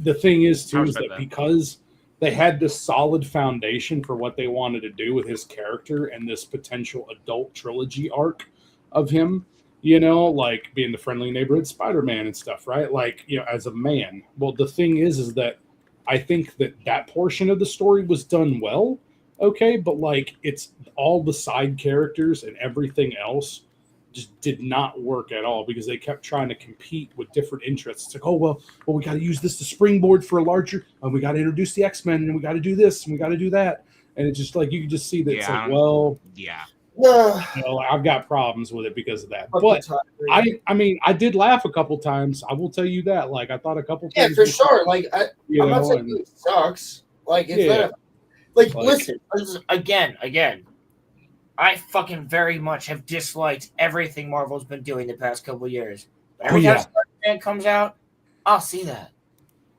the thing is I too is respect that that. because they had this solid foundation for what they wanted to do with his character and this potential adult trilogy arc of him, you know, like being the friendly neighborhood Spider-Man and stuff, right? Like, you know, as a man. Well, the thing is that I think that that portion of the story was done well, okay, but like it's all the side characters and everything else just did not work at all because they kept trying to compete with different interests. It's like, oh well, we got to use this to springboard for a larger, and we got to introduce the X-Men, and we got to do this, and we got to do that, and it's just like you can just see that it's like, well, yeah, you know, I've got problems with it because of that. But I mean, I did laugh a couple times. I will tell you that. Like, I thought a couple Yeah, things. for were- sure. Like, I'm not know, saying and- it sucks. Like, it's Yeah. not. Like, Like- listen, again. I fucking very much have disliked everything Marvel's been doing the past couple of years. Every time Spider-Man comes out, I'll see that.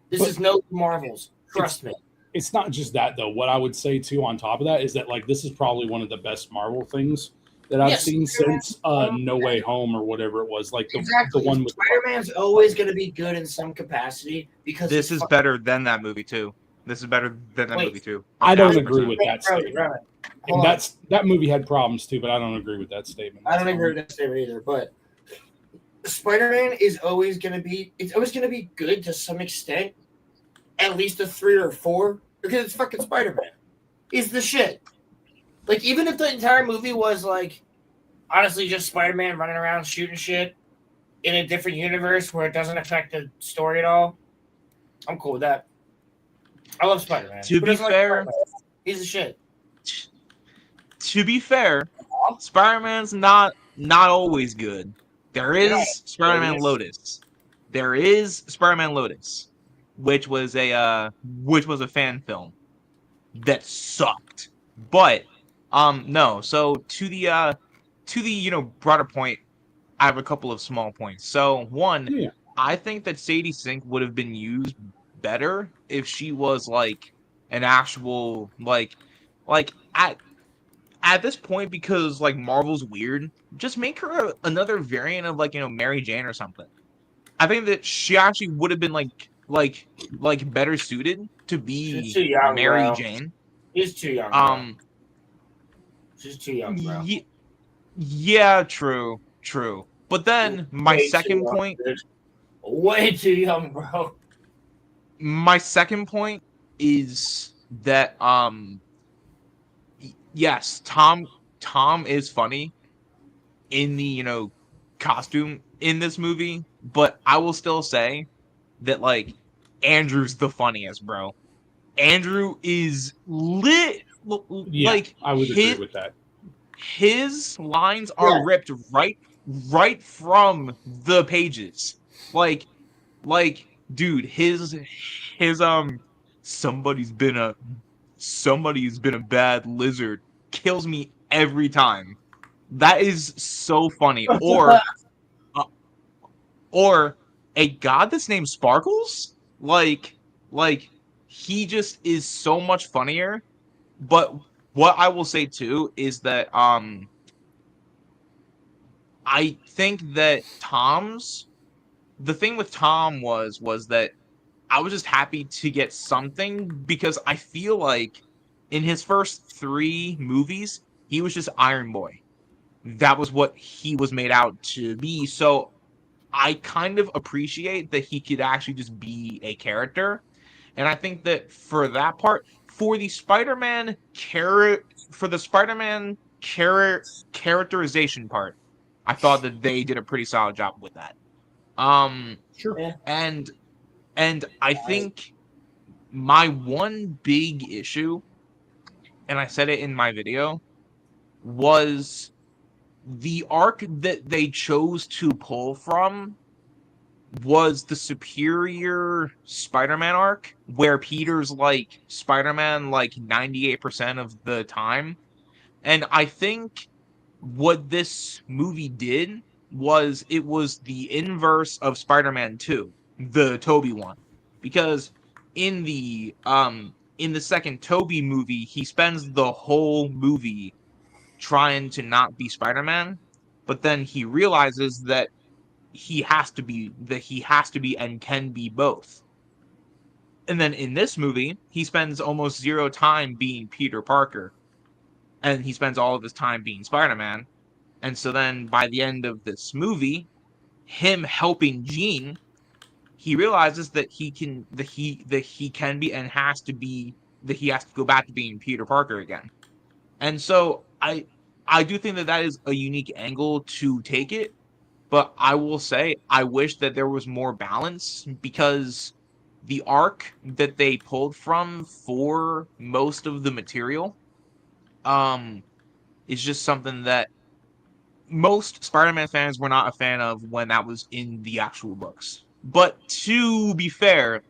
This But- is no Marvels. Trust me. It's not just that though. What I would say too on top of that is that like this is probably one of the best Marvel things that I've Yes. seen since No Way Home or whatever it was. Like the one with Spider-Man's always going to be good in some capacity because this is better than that movie too. This is better than that movie too. I don't 1000%. agree with that statement. And that movie had problems too, but I don't agree with that statement. I don't agree with that statement either. But Spider-Man is always going to be. It's always going to be good to some extent. At least a 3 or 4 because it's fucking Spider-Man. He's the shit. Like even if the entire movie was like, honestly, just Spider-Man running around shooting shit in a different universe where it doesn't affect the story at all, I'm cool with that. I love Spider-Man. To be fair, he's the shit. To be fair, Spider-Man's not always good. There is Spider-Man Lotus. There is Spider-Man Lotus, which was a fan film that sucked. But no. So to the broader point, I have a couple of small points. So one, I think that Sadie Sink would have been used better if she was like an actual like at this point, because like Marvel's weird, just make her another variant of like Mary Jane or something. I think that she actually would have been like better suited to be She's too young, Mary bro. Jane. He's too young. Bro. She's too young, bro. Yeah, true. But then my Way second too young, point, dude. Way too young, bro. my second point is that yes, Tom is funny in the costume in this movie, but I will still say that like Andrew's the funniest, bro. Andrew is lit. Yeah, like I would agree with that. His lines are ripped right from the pages. Like dude, his somebody's been a bad lizard kills me every time. That is so funny. Or a god that's named Sparkles? Like he just is so much funnier. But what I will say too is that I think that the thing with Tom was that I was just happy to get something, because I feel like in his first 3 movies, he was just Iron Boy. That was what he was made out to be. So I kind of appreciate that he could actually just be a character. And I think that for that part, for the Spider-Man characterization part, I thought that they did a pretty solid job with that. Sure. Yeah. And I think my one big issue, and I said it in my video, was the arc that they chose to pull from was the Superior Spider-Man arc, where Peter's like Spider-Man like 98% of the time. And I think what this movie did was it was the inverse of Spider-Man 2. the Toby one, because in the second Toby movie, he spends the whole movie trying to not be Spider-Man, but then he realizes that he has to be and can be both. And then in this movie, he spends almost zero time being Peter Parker, and he spends all of his time being Spider-Man. And so then by the end of this movie, him helping Jean, he realizes that he can be and has to be that he has to go back to being Peter Parker again. And so I do think that is a unique angle to take it, but I will say I wish that there was more balance, because the arc that they pulled from for most of the material is just something that most Spider-Man fans were not a fan of when that was in the actual books. But to be fair,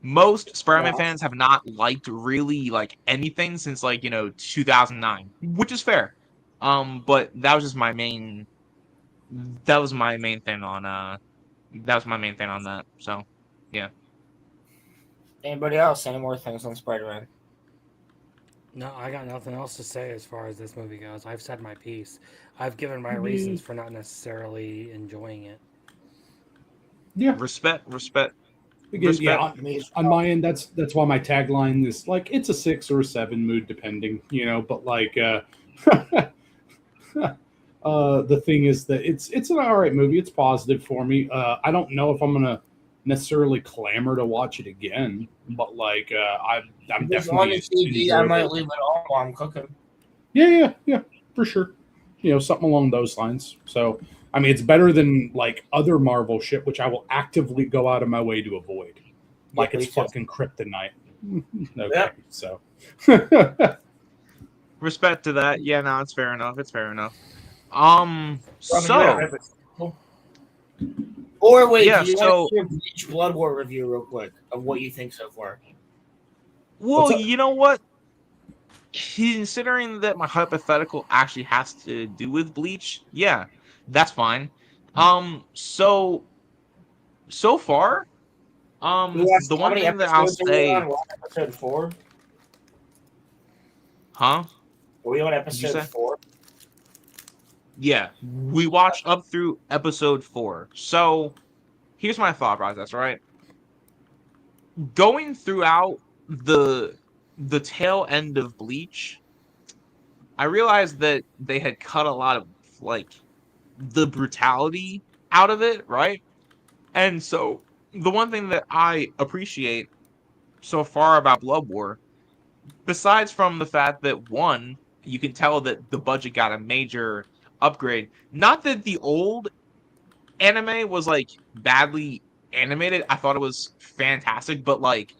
most Spider-Man fans have not liked really like anything since 2009, which is fair. But that was just my main thing on that. So, yeah. Anybody else? Any more things on Spider-Man? No, I got nothing else to say as far as this movie goes. I've said my piece. I've given my reasons for not necessarily enjoying it. Yeah. Respect. Again, yeah, on my end, that's why my tagline is like it's a 6 or a 7 mood depending, but like the thing is that it's an all right movie. It's positive for me. I don't know if I'm gonna necessarily clamor to watch it again, but like I'm definitely on TV. I might leave it on while I'm cooking. Yeah, for sure. Something along those lines. So I mean, it's better than like other Marvel shit, which I will actively go out of my way to avoid. Like it's fucking kryptonite. Okay, yep. So respect to that. Yeah, no, it's fair enough. Or wait, yeah, do you want to do a Bleach Blood War review real quick of what you think so far? Well, you know what? Considering that my hypothetical actually has to do with Bleach, yeah, that's fine. So far, the one thing that I'll say, episode 4. Huh? Are we on episode 4? Yeah, we watched up through episode 4. So here's my thought process, right? Going throughout the tail end of Bleach, I realized that they had cut a lot of like the brutality out of it, right? And so the one thing that I appreciate so far about Blood War, besides from the fact that one, you can tell that the budget got a major upgrade. Not that the old anime was like badly animated. I thought it was fantastic, but like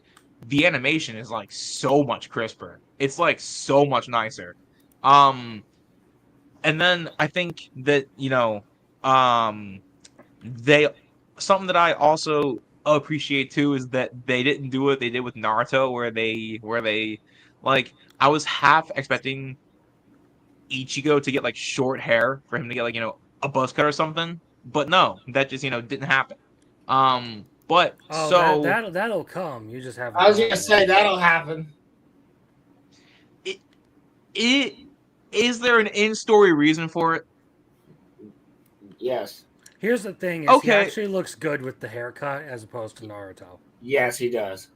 the animation is like so much crisper. It's like so much nicer. And then I think that they something that I also appreciate too is that they didn't do what they did with Naruto, where they like I was half expecting Ichigo to get like short hair for him to get like a buzz cut or something, but no, that just didn't happen. But that'll come. You just have. I was gonna say that'll happen. Is there an in-story reason for it? Yes. Here's the thing: is he actually looks good with the haircut as opposed to Naruto. Yes, he does.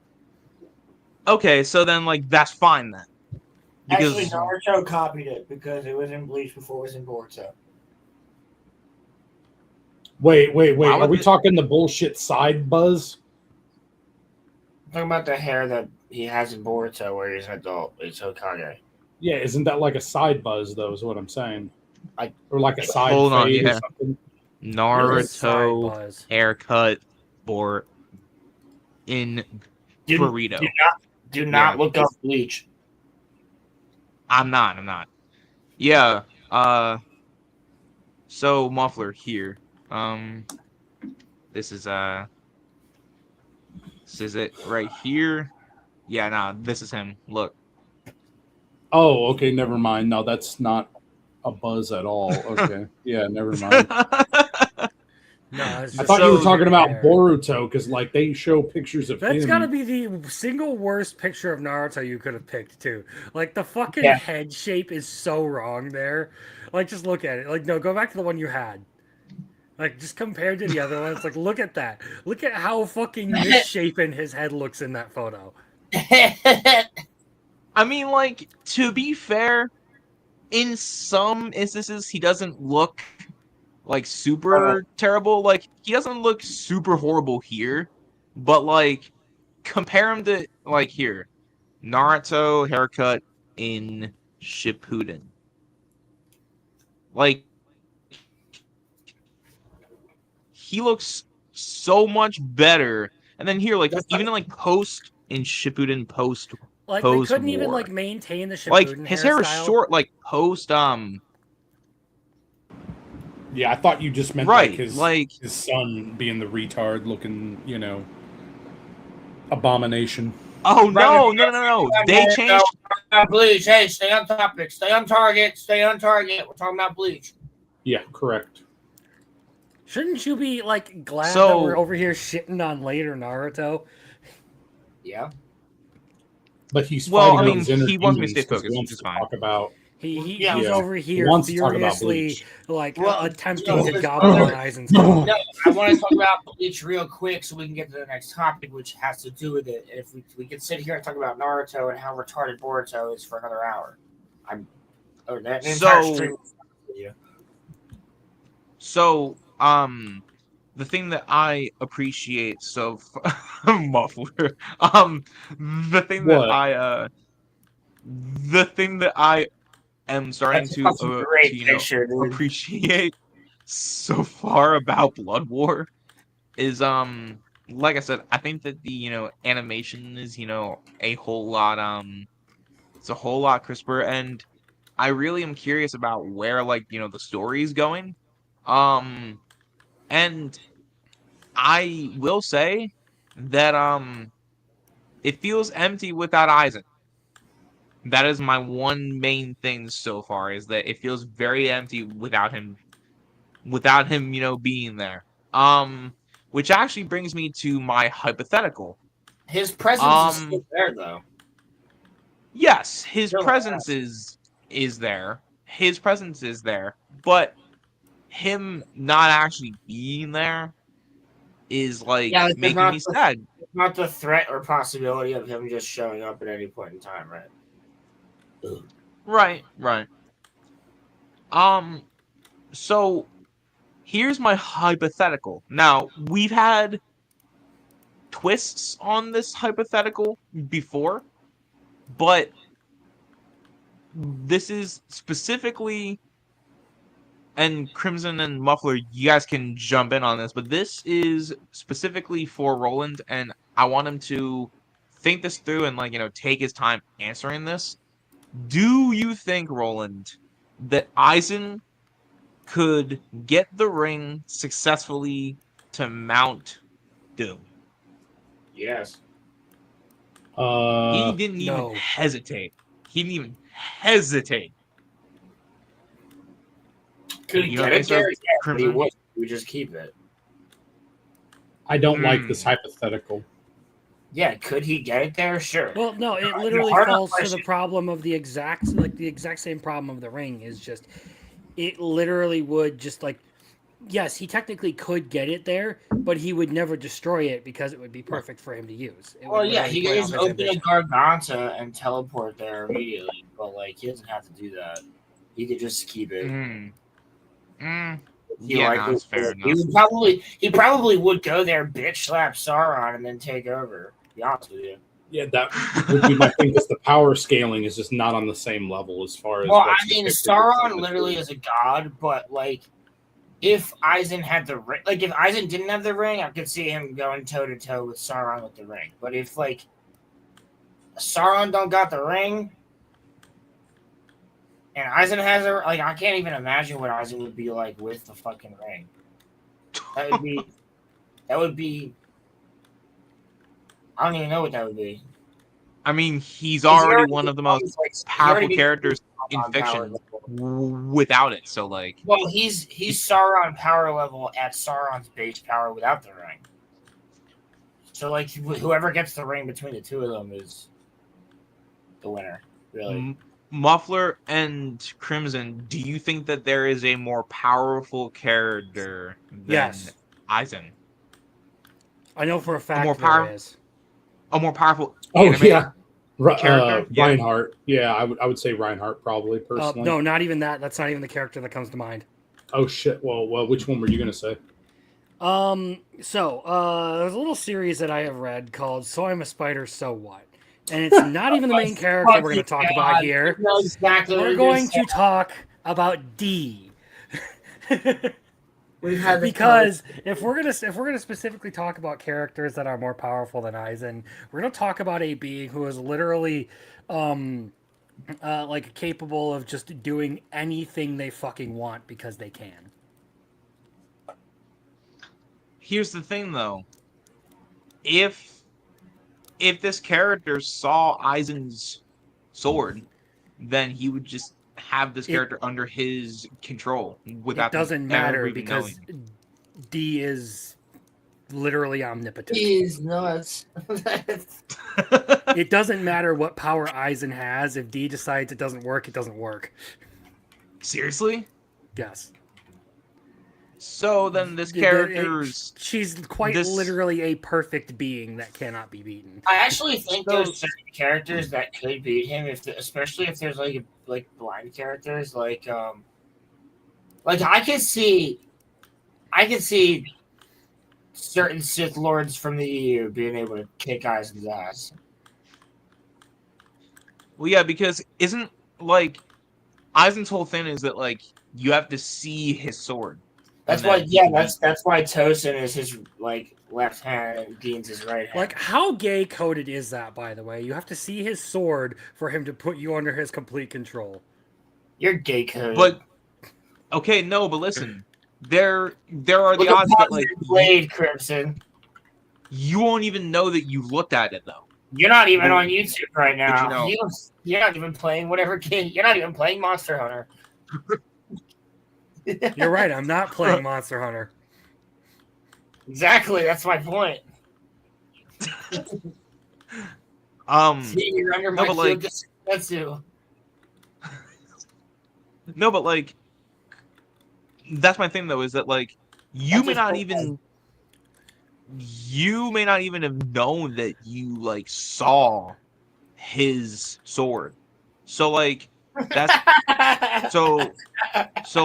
Okay, so then like that's fine then. Because actually, Naruto copied it because it was in Bleach before it was in Boruto. Wait. Are we talking the bullshit side buzz? I'm talking about the hair that he has in Boruto where he's an adult. It's Hokage. Yeah, isn't that like a side buzz though? Is what I'm saying. Or like a side fade or something. Naruto haircut for in burrito. Do not look up Bleach. I'm not. Yeah. So Muffler here. This is it right here. Yeah, nah, this is him. Look. Oh, okay, never mind. No, that's not a buzz at all. Okay. Yeah, never mind. No, it's I just thought you were So talking about there. Boruto because like they show pictures of That's him. gotta be the single worst picture of Naruto you could have picked too. Like the fucking Yeah. head shape is so wrong there. Like just look at it. Like no, go back to the one you had. Like just compared to the other one, it's like look at that. Look at how fucking misshapen his head looks in that photo. I mean, like, to be fair, in some instances he doesn't look like super terrible. Like, he doesn't look super horrible here, but like, compare him to like here, Naruto haircut in Shippuden. Like, he looks so much better. And then here, like, even in like post in Shippuden Like they post couldn't even war, like maintain the like Shippuden his hair is hairstyle. short, like post Yeah, I thought you just meant right, his like son being the retard looking, abomination. oh no. They changed. Bleach. Hey, stay on topic. Stay on target. Stay on target. We're talking about Bleach. Yeah, correct. Shouldn't you be like glad that So- we're over here shitting on later Naruto? Yeah. But he's Well, fighting I mean, those inner he wants me to demons stay 'cause he focused, wants which is to fine. talk about. He's Yeah. over He here wants to talk about furiously Bleach. attempting to no, goblinize and No, stuff. I want to talk about Bleach real quick so we can get to the next topic, which has to do with it. If we could sit here and talk about Naruto and how retarded Boruto is for another hour. That entire stream. So, the thing that I appreciate muffler. What? The thing that I am starting That's a to, fucking great picture, dude. appreciate so far about Blood War is like I said, I think that the animation is a whole lot it's a whole lot crisper, and I really am curious about where the story is going. And I will say that it feels empty without Aizen. That is my one main thing so far, is that it feels very empty without him being there. Which actually brings me to my hypothetical. His presence is still there, though. Yes, his Still presence is there. His presence is there, but him not actually being there is making me sad. Not the threat or possibility of him just showing up at any point in time, right? Right. So here's my hypothetical. Now, we've had twists on this hypothetical before, but this is specifically, and Crimson and Muffler, you guys can jump in on this, but this is specifically for Roland, and I want him to think this through and take his time answering this. Do you think, Roland, that Aizen could get the ring successfully to mount Doom? Yes. He didn't even hesitate. Could he get it there? Yeah, but he would. We just keep it. I don't like this hypothetical. Yeah, could he get it there? Sure. Well, no, it literally falls to the problem of the exact same problem of the ring is just it literally would just yes, he technically could get it there, but he would never destroy it because it would be perfect for him to use. Well, yeah, he could just open a Garganta and teleport there immediately, but he doesn't have to do that. He could just keep it. That's fair enough. He probably would go there, bitch slap Sauron, and then take over. To be honest with you. Yeah, that would be my thing, because the power scaling is just not on the same level as far as. Well, I mean, Sauron literally is a god, but if Aizen had the ring, if Aizen didn't have the ring, I could see him going toe to toe with Sauron with the ring. But if Sauron don't got the ring, and Aizen has I can't even imagine what Aizen would be like with the fucking ring. That would be. I don't even know what that would be. I mean, he's already one of the most powerful characters in fiction. without it. So like, Well, he's Sauron power level at Sauron's base power without the ring. So like whoever gets the ring between the two of them is the winner, really. Muffler and Crimson, do you think that there is a more powerful character than Yes. Eisen? I know for a A fact more there is. A more powerful Oh anime yeah, character? Yeah. Reinhardt. Yeah, I would say Reinhardt probably personally. No, not even that. That's not even the character that comes to mind. Oh shit. Well, which one were you gonna say? There's a little series that I have read called "So I'm a Spider, So What," and it's not even the main character we're going to talk about here. We're going to talk about D. We've had Because if we're gonna specifically talk about characters that are more powerful than Eisen, we're gonna talk about a being who is literally, like capable of just doing anything they fucking want because they can. Here's the thing, though. If this character saw Eisen's sword, then he would just have this character under his control without It doesn't them matter ever even because knowing. D is literally omnipotent. He's nuts. It doesn't matter what power Eisen has. If D decides it doesn't work, it doesn't work. Seriously? Yes. So then this character's... She's quite literally a perfect being that cannot be beaten. I actually think there's certain characters that could beat him, especially if there's like blind characters, like I could see certain Sith Lords from the EU being able to kick Eisen's ass. Well, yeah, because isn't like Eisen's whole thing is that like you have to see his sword. That's why, that's why Tosin is his like left hand and Dean's his right hand. Like, how gay coded is that, by the way? You have to see his sword for him to put you under his complete control. You're gay coded. But okay, no, but listen, there are the odds that like Blade Crimson. You won't even know that you looked at it though. You're not even on YouTube right now. You know? You're not even playing whatever game. You're not even playing Monster Hunter. You're right. I'm not playing Monster Hunter. Exactly. That's my point. See, you're under my field defensive. No, but like, that's my thing though. Is that like you may not even have known that you like saw his sword. So like that's so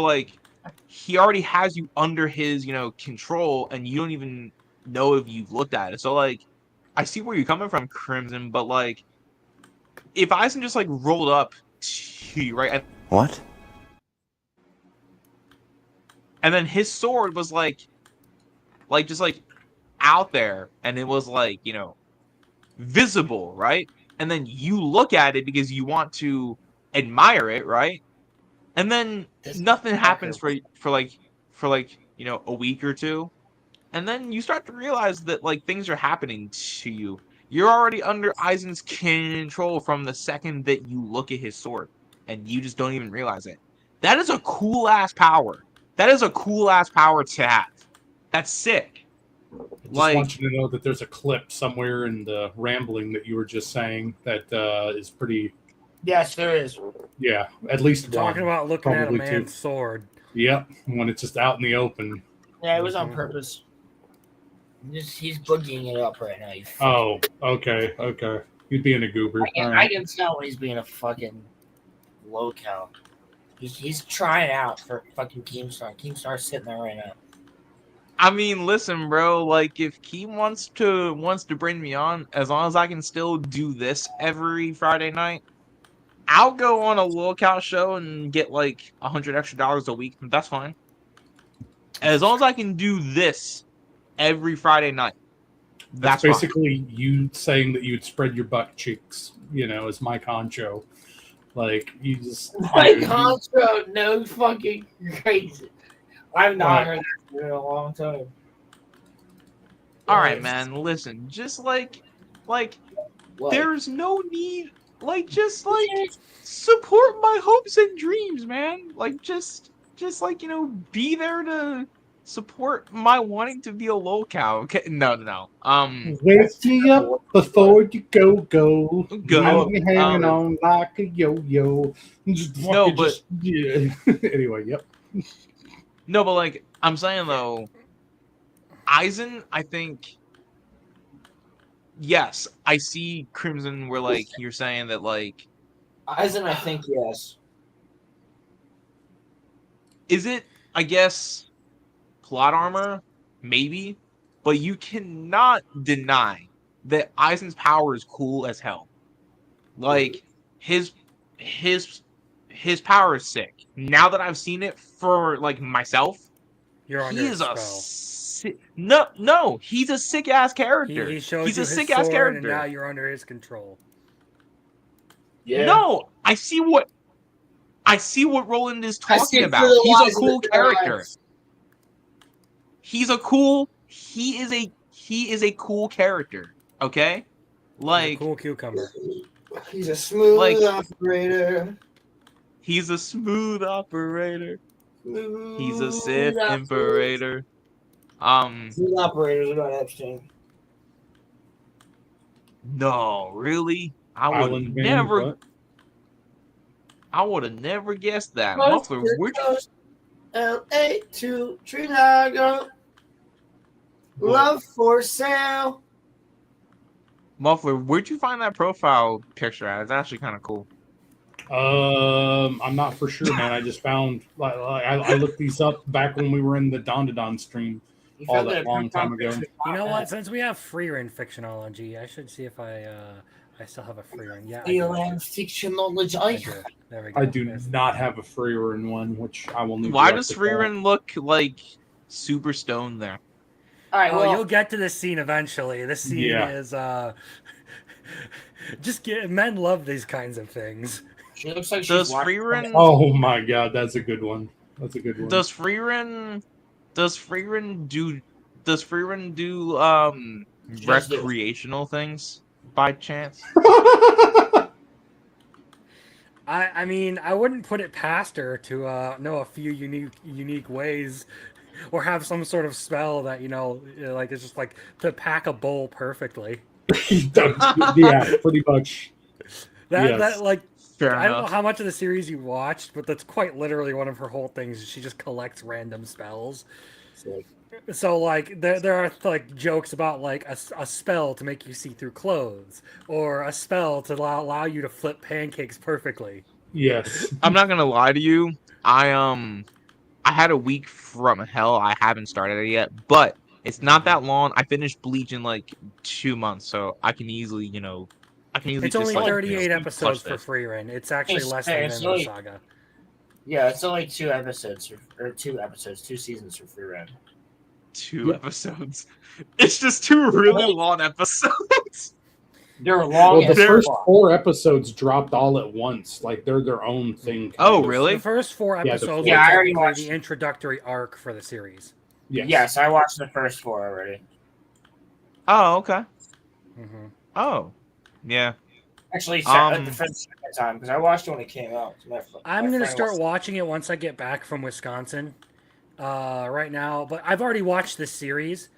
like he already has you under his control, and you don't even know if you've looked at it. So like I see where you're coming from, Crimson, but like if Eisen just like rolled up to you, right? What? And then his sword was like just like out there, and it was like, visible, right? And then you look at it because you want to admire it, right? And then nothing happens for a week or two. And then you start to realize that like things are happening to you. You're already under Eisen's control from the second that you look at his sword, and you just don't even realize it. That is a cool ass power. That is a cool ass power to have. That's sick. I want you to know that there's a clip somewhere in the rambling that you were just saying that is pretty. Yes, there is. Yeah, at least one. Talking about looking at a probably man's two. Sword. Yep, when it's just out in the open. Yeah, it was on purpose. He's boogieing it up right now. Oh, okay. He's being a goober. I can tell when he's being a fucking low cow. He's trying out for fucking Keemstar. Keemstar's sitting there right now. I mean, listen, bro. Like, if Keem wants to bring me on, as long as I can still do this every Friday night, I'll go on a lookout show and get like $100 extra a week. That's fine. As long as I can do this every Friday night. That's basically you saying that you'd spread your butt cheeks, as Mike Honcho. Like, you just... Mike Honcho, no fucking crazy. I've not heard that in a long time. All right, man. Listen, just like there's no need just support my hopes and dreams, man. Like just be there to support my wanting to be a lolcow. Okay, no. Wake me up before you go. Go. Leave me hanging on like a yo-yo. Yeah. Anyway, yep. No, but like I'm saying though, Eisen, I think. Yes, I see Crimson. Where like you're saying that like. Eisen, I think yes. Is it? I guess plot armor, maybe, but you cannot deny that Eisen's power is cool as hell. Like his power is sick. Now that I've seen it for like myself, You're under he his is a spell. no. He's a sick ass character. He showed He's you a his sick ass sword, character. and now you're under his control. Yeah. No, I see what Roland is talking about. He's a cool character. He is a cool character. Okay, like cool cucumber. He's a smooth Like- operator. he's a smooth operator. He's a Smooth Sith operator. Imperator. Smooth operators about Epstein. No, really? I Island would Band, never. what? I would have never guessed that. Muffler, which LA to Chicago. Love for sale. Muffler, where'd you find that profile picture at? It's actually kind of cool. I'm not for sure, man. I just found I looked these up back when we were in the Don stream all that long time ago. You know what? Since we have free reign fictionology, I should see if I still have a free reign. Yeah, I do. Fictionology. I do. There we go. I do There's- not have a Freer in one, which I will need. Why to does rectify. Freeran look like super stoned there? All right, Oh, well, you'll get to this scene eventually. This scene Yeah. is men love these kinds of things. she looks like Does she's watching. Freeran Oh my god, that's a good one. That's a good one. does Freeran do Just this. recreational things by chance? I mean, I wouldn't put it past her to know a few unique ways, or have some sort of spell that like it's just like to pack a bowl perfectly. Yeah, pretty much. Yes. That like Fair I don't know enough. how much of the series you watched, but that's quite literally one of her whole things. She just collects random spells. So like there are like jokes about like a spell to make you see through clothes, or a spell to allow you to flip pancakes perfectly. Yes. I'm not gonna lie to you. I had a week from hell. I haven't started it yet, but it's not that long. I finished Bleach in like 2 months, so I can easily, It's only 38 episodes for free reign. It's actually It's- less hey, than it's the only- Saga. Yeah, it's only 2 episodes, or 2 seasons for free run. 2 episodes. It's just 2 really long episodes. They're long. Well, the as first fuck. 4 episodes dropped all at once. Like they're their own thing. Oh, kind of. really? The first 4 Yeah, the episodes first- were Yeah, I already technically watched- the introductory arc for the series. Yes, I watched the first 4 already. Oh, okay. hmm Oh, yeah. Actually, Um, the first time because I watched it when it came out. I'm gonna start watching it once I get back from Wisconsin. Right now, but I've already watched this series,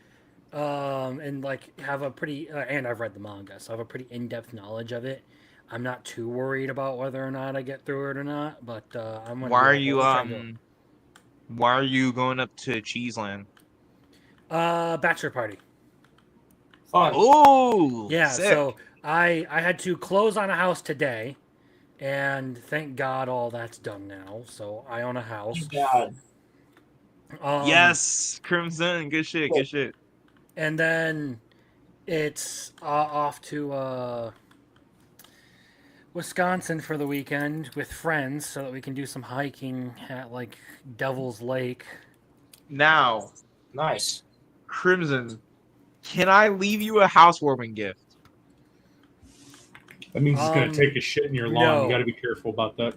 and like have a pretty and I've read the manga, so I have a pretty in-depth knowledge of it. I'm not too worried about whether or not I get through it or not, but I'm gonna. Why do are it. you I'll try to do it. Why are you going up to Cheeseland? Bachelor party. Fun. Oh, Yeah, sick. so I had to close on a house today, and thank God all that's done now. So I own a house. God. Yes, Crimson, good shit, good shit. And then it's off to Wisconsin for the weekend with friends, so that we can do some hiking at like Devil's Lake. Now, Nice. Crimson, can I leave you a housewarming gift? That means it's gonna take a shit in your lawn. no. You got to be careful about that.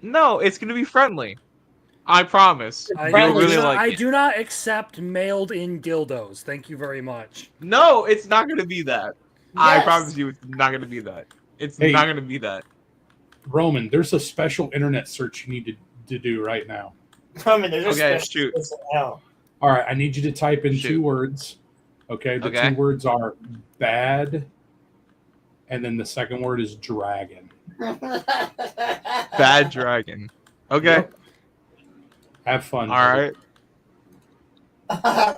No, it's gonna be friendly. I promise. You'll really like I it. do not accept mailed-in dildos. Thank you very much. No, it's not gonna be that. I Yes. promise you, it's not gonna be that. It's Hey. not gonna be that. Roman, there's a special internet search you need to do right now. Roman, there's a Okay, special shoot. place in hell. All right, I need you to type in Shoot. 2 words. Okay, the Okay. 2 words are bad, and then the second word is dragon. Bad dragon. Okay. Yep. Have fun. All buddy. right.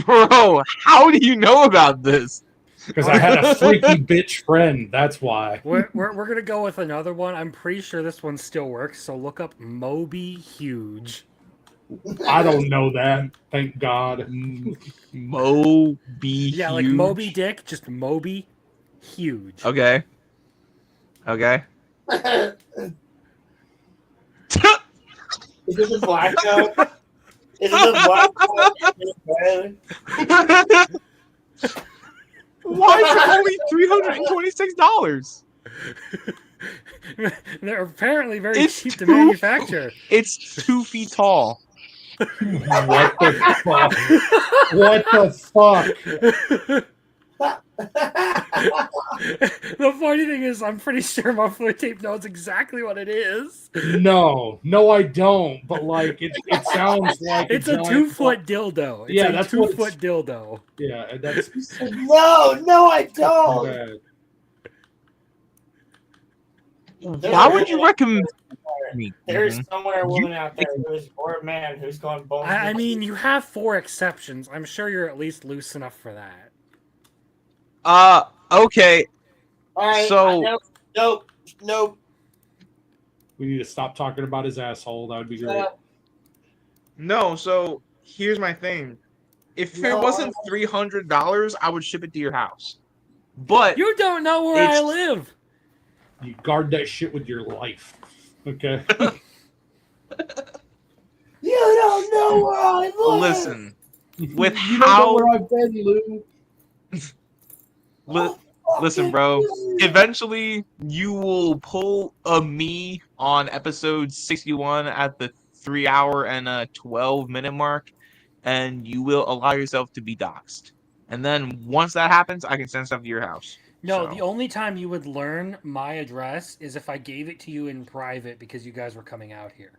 Bro, how do you know about this? Because I had a freaky bitch friend. That's why. We're gonna go with another one. I'm pretty sure this one still works. So look up Moby Huge. I don't know that. Thank God. Moby. Yeah, like Huge? Moby Dick, just Moby Huge. Okay. Okay. Is it the black note? Is it the black note? Why is it only $326? They're apparently very It's cheap to too- manufacture. It's 2 feet tall. What the fuck? What the fuck? The funny thing is, I'm pretty sure Muffler Tape knows exactly what it is. No, I don't. But like, it sounds like It's a giant 2-foot dildo. It's Yeah, a that's what 2-foot dildo. Yeah, that's No, I don't. bad. Why would you recommend me? There's Mhm. somewhere a woman out there who's, or a man who's gone bones. I mean, you have 4 exceptions. I'm sure you're at least loose enough for that. Okay. all right. so- Nope. We need to stop talking about his asshole. That would be great. No, so here's my thing. If No. it wasn't $300, I would ship it to your house. But You don't know where I It's- live. You guard that shit with your life. Okay. You don't know where I live. listen, with You don't know how where I've been, Lou. listen, bro. Eventually, you will pull a me on episode 61 at the 3-hour and 12-minute mark, and you will allow yourself to be doxxed. And then once that happens, I can send stuff to your house. No, So- the only time you would learn my address is if I gave it to you in private because you guys were coming out here.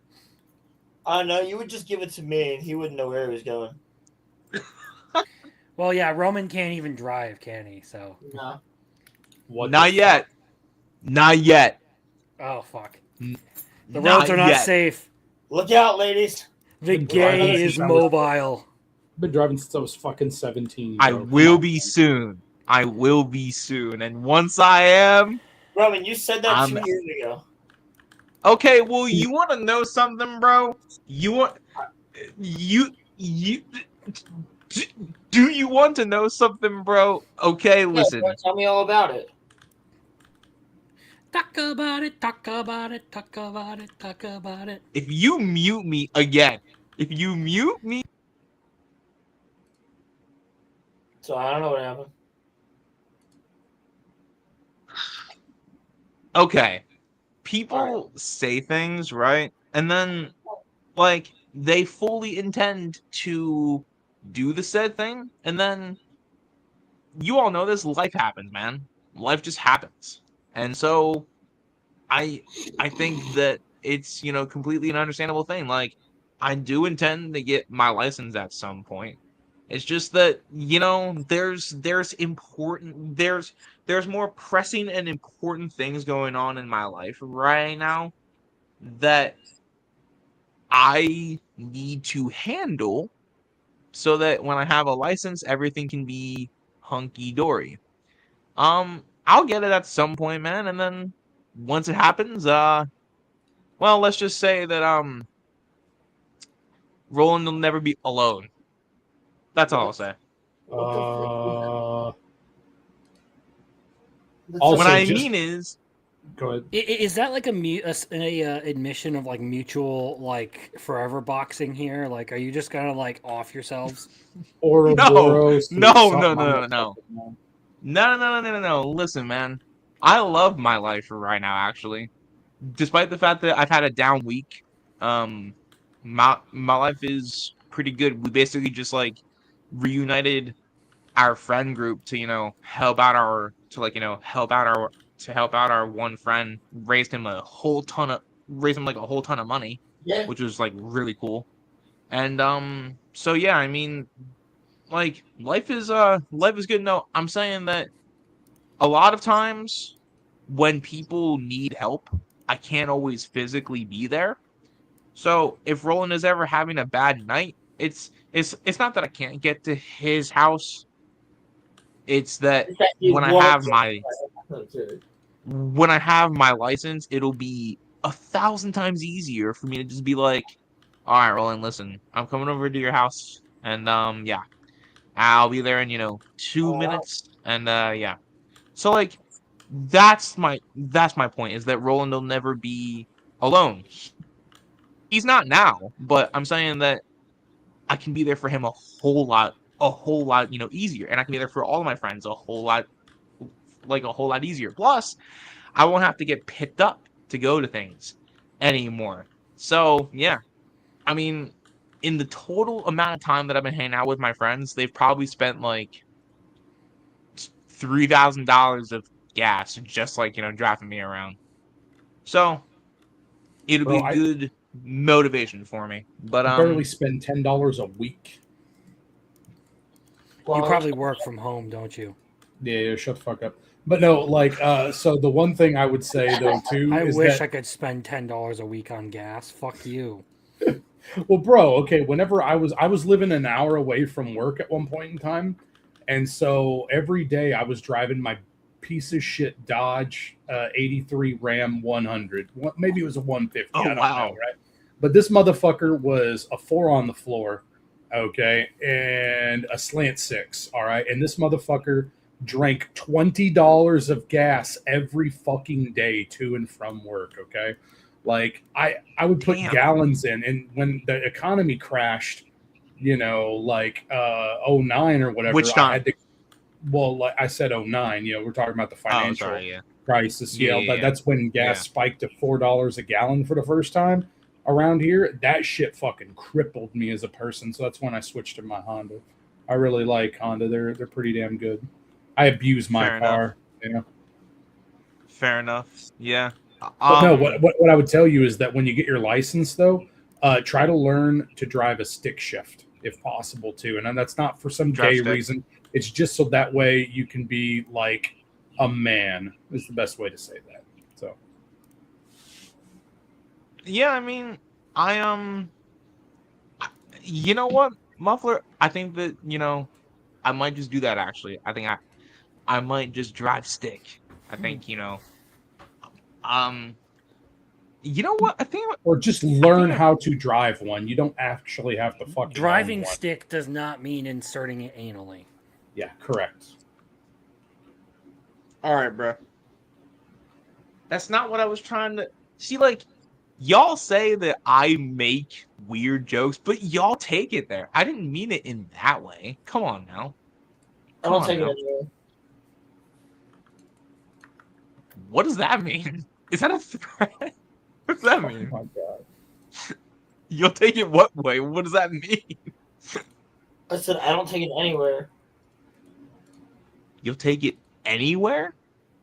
No, you would just give it to me, and he wouldn't know where he was going. Well, yeah, Roman can't even drive, can he? So, No. What Not the yet. Not yet. oh fuck, the Not roads are not yet. safe. Look out, ladies. The Been gay driving is since I was- mobile. I've been driving since I was fucking 17. I bro. Come will on. be soon. I will be soon. And once I am, Roman, you said that I'm- 2 years ago. okay, well, you want to know something, bro? You do you want to know something, bro? Okay, listen. Yeah, tell me all about it. Talk about it, talk about it, talk about it, talk about it. If you mute me again, So I don't know what happened. okay, people say things, right? And then, like, they fully intend to do the said thing, and then you all know this, life happens, man. Life just happens. And so I think that it's, completely an understandable thing. Like, I do intend to get my license at some point. It's just that, there's more pressing and important things going on in my life right now that I need to handle so that when I have a license, everything can be hunky dory. I'll get it at some point, man, and then once it happens, well, let's just say that Roland will never be alone. That's all I'll say. Also, What I just- mean is, Go ahead. Is that like a admission of like mutual like forever boxing here? Like, are you just gonna like off yourselves? Ouroboros to no, something no, on no, that no. fucking wall. No. Listen, man. I love my life right now, actually. Despite the fact that I've had a down week, my life is pretty good. We basically just like reunited our friend group to help out our one friend, raised him like a whole ton of money, Yeah. which was like really cool. And so yeah, I mean, like life is good. No, I'm saying that a lot of times when people need help, I can't always physically be there. So if Roland is ever having a bad night, it's not that I can't get to his house. It's that It's that he when I won't. have my license, it'll be 1,000 times easier for me to just be like, all right, Roland, listen, I'm coming over to your house, and yeah, I'll be there in 2 minutes, and yeah. So like, that's my point, is that Roland will never be alone. He's not now, but I'm saying that I can be there for him a whole lot, easier, and I can be there for all of my friends a whole lot easier. Plus, I won't have to get picked up to go to things anymore. So yeah, I mean, in the total amount of time that I've been hanging out with my friends, they've probably spent like $3,000 of gas just driving me around. So it'll be Bro, a good motivation for me. But I barely spend $10 a week. You probably work from home, don't you? Yeah, shut the fuck up. But no, like, so the one thing I would say though too I is wish that, I could spend $10 a week on gas. Fuck you. well, bro, okay, whenever I was living an hour away from work at one point in time, and so every day I was driving my piece of shit Dodge 83 Ram 100. Maybe it was a 150. Oh, I don't know, wow. right? But this motherfucker was a 4 on the floor, okay, and a slant 6, all right, and this motherfucker drank $20 of gas every fucking day to and from work, okay? Like I would put Damn. gallons in, and when the economy crashed, like 09 or whatever, Which I time? had to, well, like I said 09, we're talking about the Oh, financial sorry, yeah. crisis. Yeah, But yeah. that's when gas Yeah. spiked to $4 a gallon for the first time around here. That shit fucking crippled me as a person. So that's when I switched to my Honda. I really like Honda. They're pretty damn good. I abuse my Fair car. Yeah. Fair enough. Yeah. But no, what I would tell you is that when you get your license, though, try to learn to drive a stick shift if possible too. And that's not for some Drive gay stick. reason. It's just so that way you can be like a man. Is the best way to say that. So Yeah, I mean, you know what, Muffler? I think that I might just do that. Actually, I think I might just drive stick. I think um, you know what? I think or just learn how to drive one. You don't actually have to fucking Driving own one. stick does not mean inserting it anally. Yeah, correct. All right, bro. That's not what I was trying to see. Like, y'all say that I make weird jokes, but y'all take it there. I didn't mean it in that way. Come on now. I don't take it anywhere. What does that mean? Is that a threat? What does that mean? Oh my god. You'll take it what way? What does that mean? I said I don't take it anywhere. You'll take it anywhere?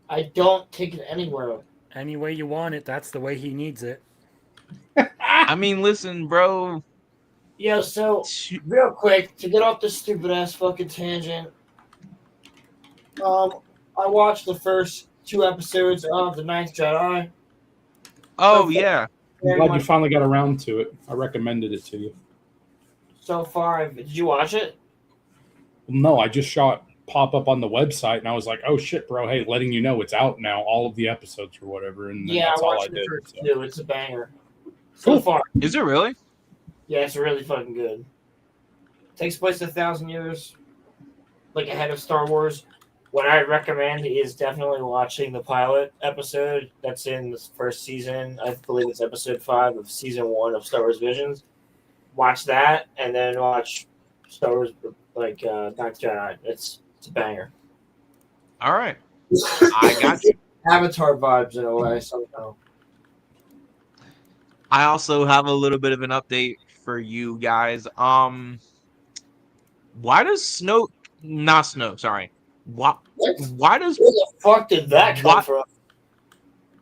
I don't take it anywhere. Any way you want it, that's the way he needs it. I mean, listen, bro. Yo, so real quick to get off this stupid ass fucking tangent. I watched the first 2 episodes of The Ninth Jedi. Oh yeah. I'm glad you finally got around to it. I recommended it to you. So far, did you watch it? No, I just saw it pop up on the website, and I was like, "Oh shit, bro! Hey, letting you know it's out now, all of the episodes or whatever." And Yeah, that's I all I watched the did. first So. 2. It's a banger. So far. Is it really? Yeah, it's really fucking good. Takes place 1,000 years, like ahead of Star Wars. What I recommend is definitely watching the pilot episode that's in the first season. I believe it's episode 5 of season 1 of Star Wars Visions. Watch that, and then watch Star Wars Ninth Jedi. It's a banger. All right. I got you. Avatar vibes in a way somehow. I also have a little bit of an update for you guys. Why does Snoke not Snow. Sorry. Why? What? Why does Where the fuck did that come from?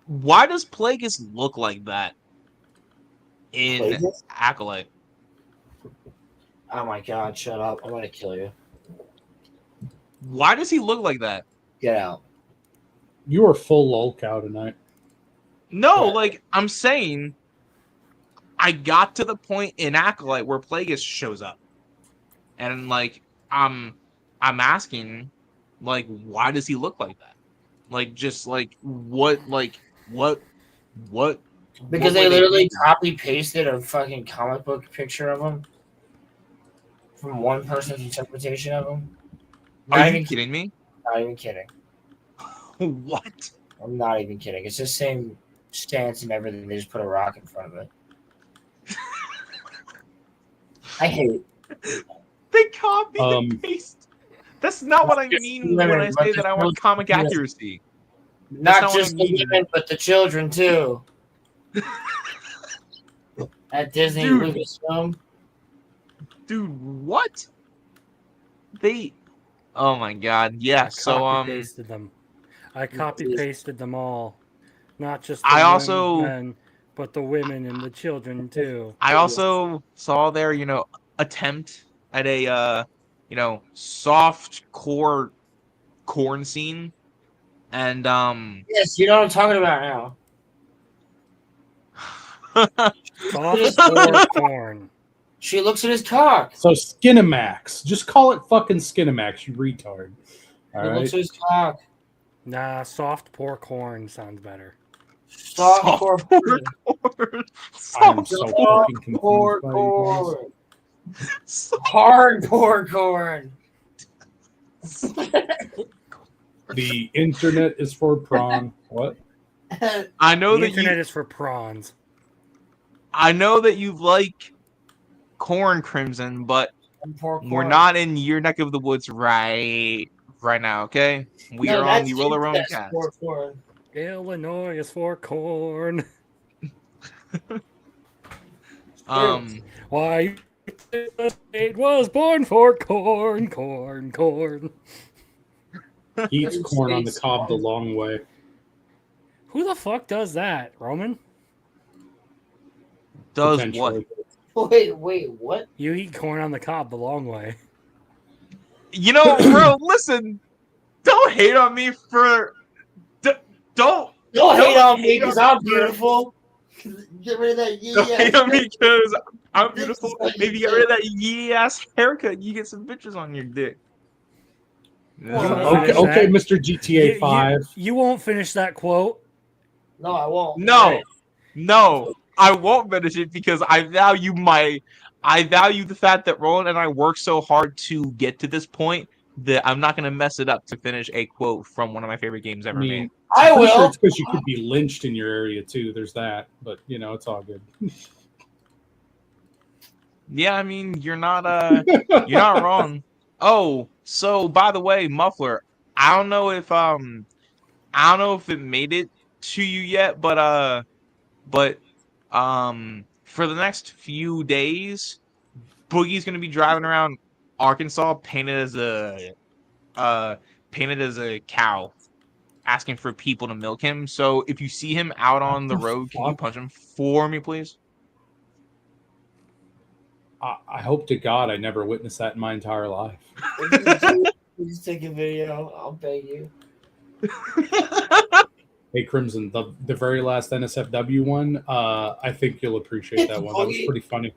Why does Plagueis look like that in Plagueis? Acolyte? Oh my god, shut up. I'm gonna kill you. Why does he look like that? Get out. You are full lol cow tonight. No, Yeah. like I'm saying, I got to the point in Acolyte where Plagueis shows up, and like I'm asking, like, why does he look like that? Like, just like what? Because were they literally thinking? copy pasted a fucking comic book picture of him from one person's interpretation of him. Are you kidding me? Not even kidding. What? I'm not even kidding. It's the same stance and everything. They just put a rock in front of it. I hate it. They copy and paste. That's not what I mean when I say that I want comic accuracy. Not just the women, but the children too. At Disney Lucasfilm. Dude, what? Oh my god, yeah. So Copy pasted them. I copy pasted them all, not just the I also men, but the women and the children too. I also saw their attempt at a soft core corn scene, and Yes, you know what I'm talking about now. Soft core corn. She looks at his cock. So Skinamax. Just call it fucking Skinamax, you retard. All He right. looks at his cock. Nah, soft poor corn sounds better. Soft core corn. I'm so fucking confused Core by you corn. Hardcore corn. The internet is for prawn. What? I know The that internet is for prawns. I know that you like corn, Crimson, but we're not in your neck of the woods right now, okay? We are on the RoloRome cast. Illinois is for corn. Why the state was born for corn, corn, corn. He eats corn on the cob the long way. Who the fuck does that, Roman? Does what? Wait, what? You eat corn on the cob the long way. You know, bro, listen. Don't hate on me for. Don't hate on me because I'm beautiful. Get rid of that yee Don't hate on me because I'm beautiful. Maybe get rid of that yee ass haircut. You get some bitches on your dick. Okay, Mr. GTA 5. You won't finish that quote. No, I won't. No, I won't finish it because I value the fact that Roland and I worked so hard to get to this point that I'm not going to mess it up to finish a quote from one of my favorite games ever made. I will. Sure it's because you could be lynched in your area too. There's that, but it's all good. Yeah, I mean you're not wrong. Oh, so by the way, Muffler, I don't know if it made it to you yet, but for the next few days, Boogie's gonna be driving around Arkansas painted as a cow, asking for people to milk him. So if you see him out on the road, can you punch him for me, please? I hope to God I never witnessed that in my entire life. Please take a video. I'll beg you. Hey, Crimson, the very last NSFW one, I think you'll appreciate that one. That was pretty funny.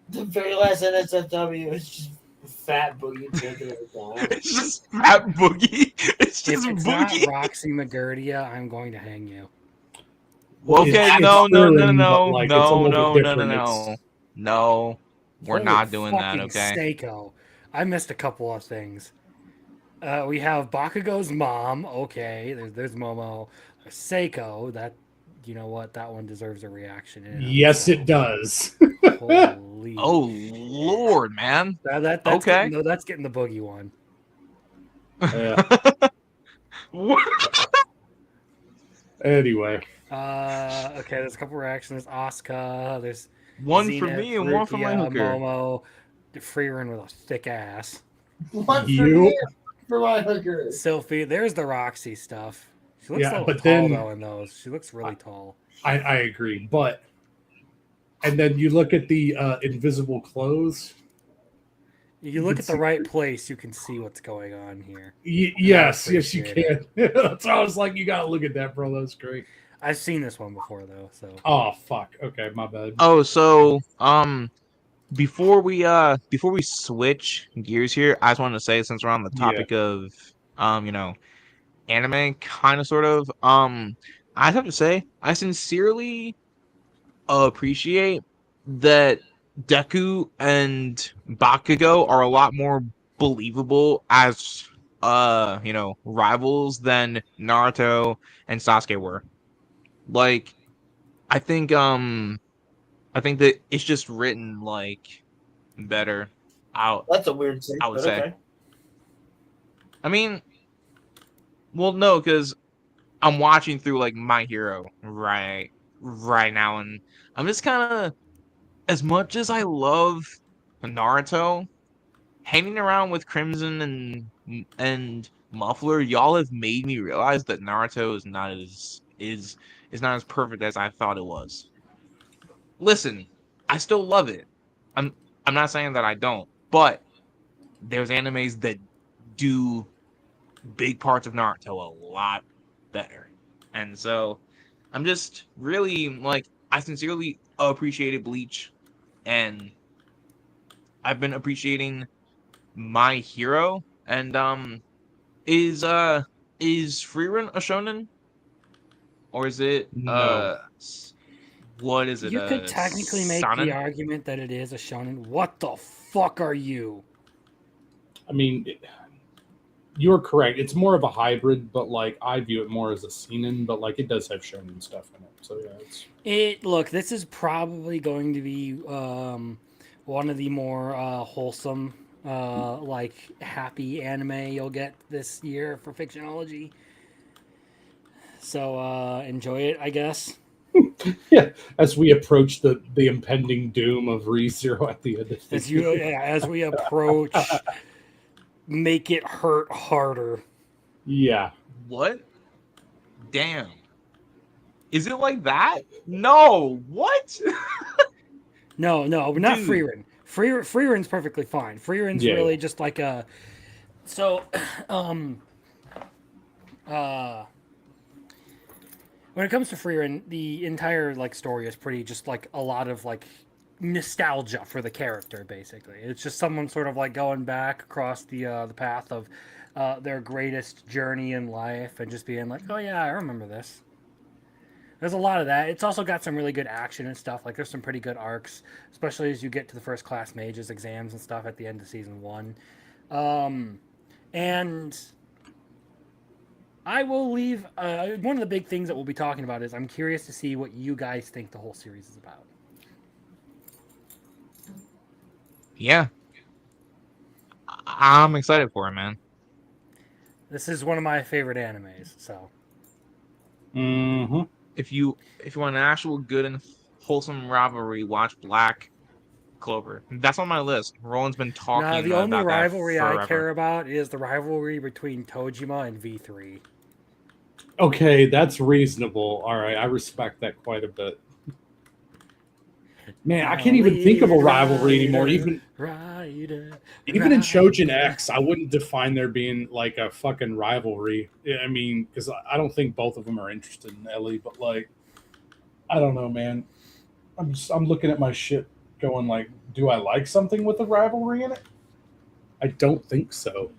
The very last NSFW is just fat Boogie taking it down. It's just fat Boogie. It's just if it's Boogie. Not Roxy McGurdia, I'm going to hang you. Okay, no. No, we're Holy not doing that, fucking okay? Seiko. I missed a couple of things. We have Bakugo's mom. Okay, there's Momo. Seiko. That, you know what? That one deserves a reaction. Yes, it does. Holy. Oh Lord, man. That's okay. That's getting the Boogie one. Yeah. Anyway. Okay, there's a couple reactions. There's Asuka. There's one Zenith, for me and one for my hooker. Momo. Freerun with a thick ass. What You- for my hooker? Sophie, there's the Roxy stuff. She looks Yeah, a little but tall then- though in those. She looks really tall. I agree, but and then you look at the invisible clothes. You look at the right place, you can see what's going on here. Yes, you appreciate can. That's why I was like, you gotta look at that, bro. That's great. I've seen this one before though, so. Oh fuck. Okay, my bad. Oh, so before we switch gears here, I just wanted to say, since we're on the topic of anime, kind of sort of, I have to say I sincerely appreciate that Deku and Bakugo are a lot more believable as rivals than Naruto and Sasuke were. Like, I think that it's just written like better out. That's a weird take, I would but say. okay. I mean, well, no, because I'm watching through like My Hero right now, and I'm just kind of, as much as I love Naruto, hanging around with Crimson and Muffler, y'all have made me realize that Naruto is not as perfect as I thought it was. Listen, I still love it. I'm not saying that I don't, but there's animes that do big parts of Naruto a lot better. And so I'm just really like, I sincerely appreciated Bleach, and I've been appreciating My Hero. And is Frieren a shonen? Or is it No. what is it? You could technically make the Shonen? argument that it is a shonen. What the fuck are you? I mean, you're correct. It's more of a hybrid, but like I view it more as a seinen, but like it does have shonen stuff in it. So yeah, Look, this is probably going to be one of the more wholesome, like happy anime you'll get this year for Fictionology. So enjoy it, I guess. yeah. As we approach the impending doom of ReZero at the end of the year. As we approach, make it hurt harder. Yeah. What? Damn. Is it like that? No. What? No, not Dude. Frieren. Frieren's perfectly fine. Frieren's Yeah, really yeah. just like a. So, when it comes to Frieren, the entire like story is pretty just like a lot of like nostalgia for the character. Basically, it's just someone sort of like going back across the path of their greatest journey in life and just being like, oh yeah, I remember this. There's a lot of that. It's also got some really good action and stuff. Like there's some pretty good arcs, especially as you get to the first class mages exams and stuff at the end of season 1. And I will leave. One of the big things that we'll be talking about is I'm curious to see what you guys think the whole series is about. Yeah. I'm excited for it, man. This is one of my favorite animes, so. Mm-hmm. If you want an actual good and wholesome rivalry, watch Black Clover. That's on my list. Roland's been talking Nah, the about only that rivalry I forever. care about is the rivalry between Tojima and V3. Okay, that's reasonable. All right, I respect that quite a bit. Man, I can't even think of a rivalry anymore. Even in Shojin X, I wouldn't define there being like a fucking rivalry. I mean, because I don't think both of them are interested in Ellie, but like, I don't know, man. I'm looking at my shit, going like, do I like something with a rivalry in it? I don't think so.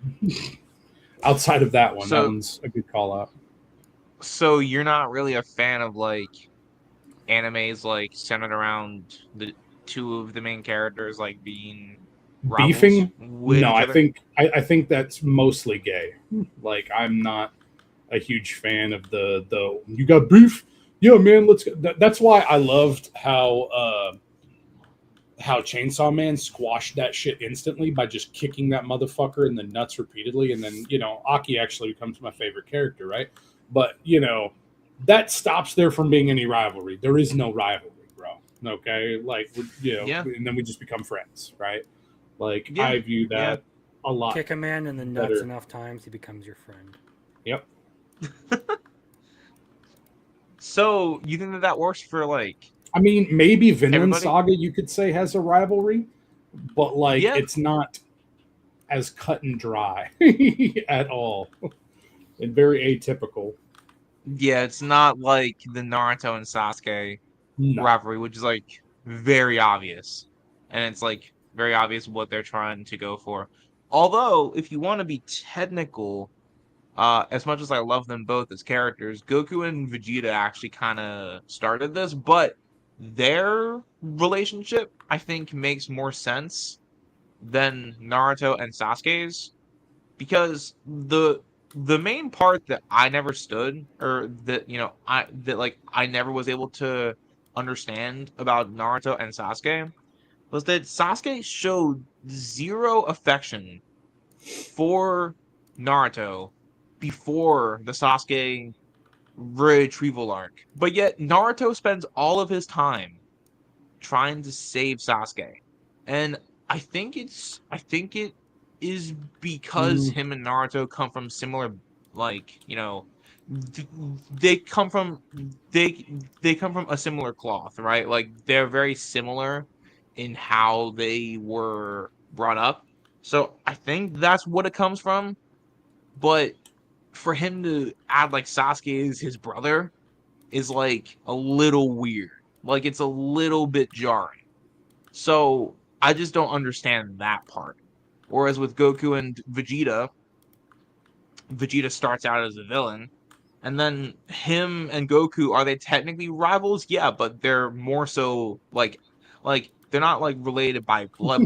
Outside of that one, that one's a good call out. So you're not really a fan of like animes like centered around the two of the main characters like being Beefing? with No, each I other? think that's mostly gay. Like I'm not a huge fan of the you got beef? Yeah, man, let's go. That's why I loved how Chainsaw Man squashed that shit instantly by just kicking that motherfucker in the nuts repeatedly, and then Aki actually becomes my favorite character, right? But that stops there from being any rivalry. There is no rivalry, bro. Okay, like and then we just become friends, right? Like I view that a lot. Kick a man in the nuts better. enough times, he becomes your friend. Yep. So you think that works for like I mean, maybe Vinland everybody? Saga you could say has a rivalry, but like Yeah. it's not as cut and dry at all, and very atypical. Yeah, it's not like the Naruto and Sasuke No. rivalry, which is like very obvious. And it's like very obvious what they're trying to go for. Although, if you want to be technical, as much as I love them both as characters, Goku and Vegeta actually kind of started this, but their relationship, I think, makes more sense than Naruto and Sasuke's because the main part that I never stood or that I never was able to understand about Naruto and Sasuke was that Sasuke showed zero affection for Naruto before the Sasuke retrieval arc. But yet Naruto spends all of his time trying to save Sasuke. And I think it is because him and Naruto come from similar they come from they come from a similar cloth, right? Like they're very similar in how they were brought up. So I think that's what it comes from. But for him to add like Sasuke is his brother is like a little weird. Like it's a little bit jarring. So I just don't understand that part. Whereas with Goku and Vegeta, Vegeta starts out as a villain, and then him and Goku, are they technically rivals? Yeah, but they're more so like they're not like related by blood,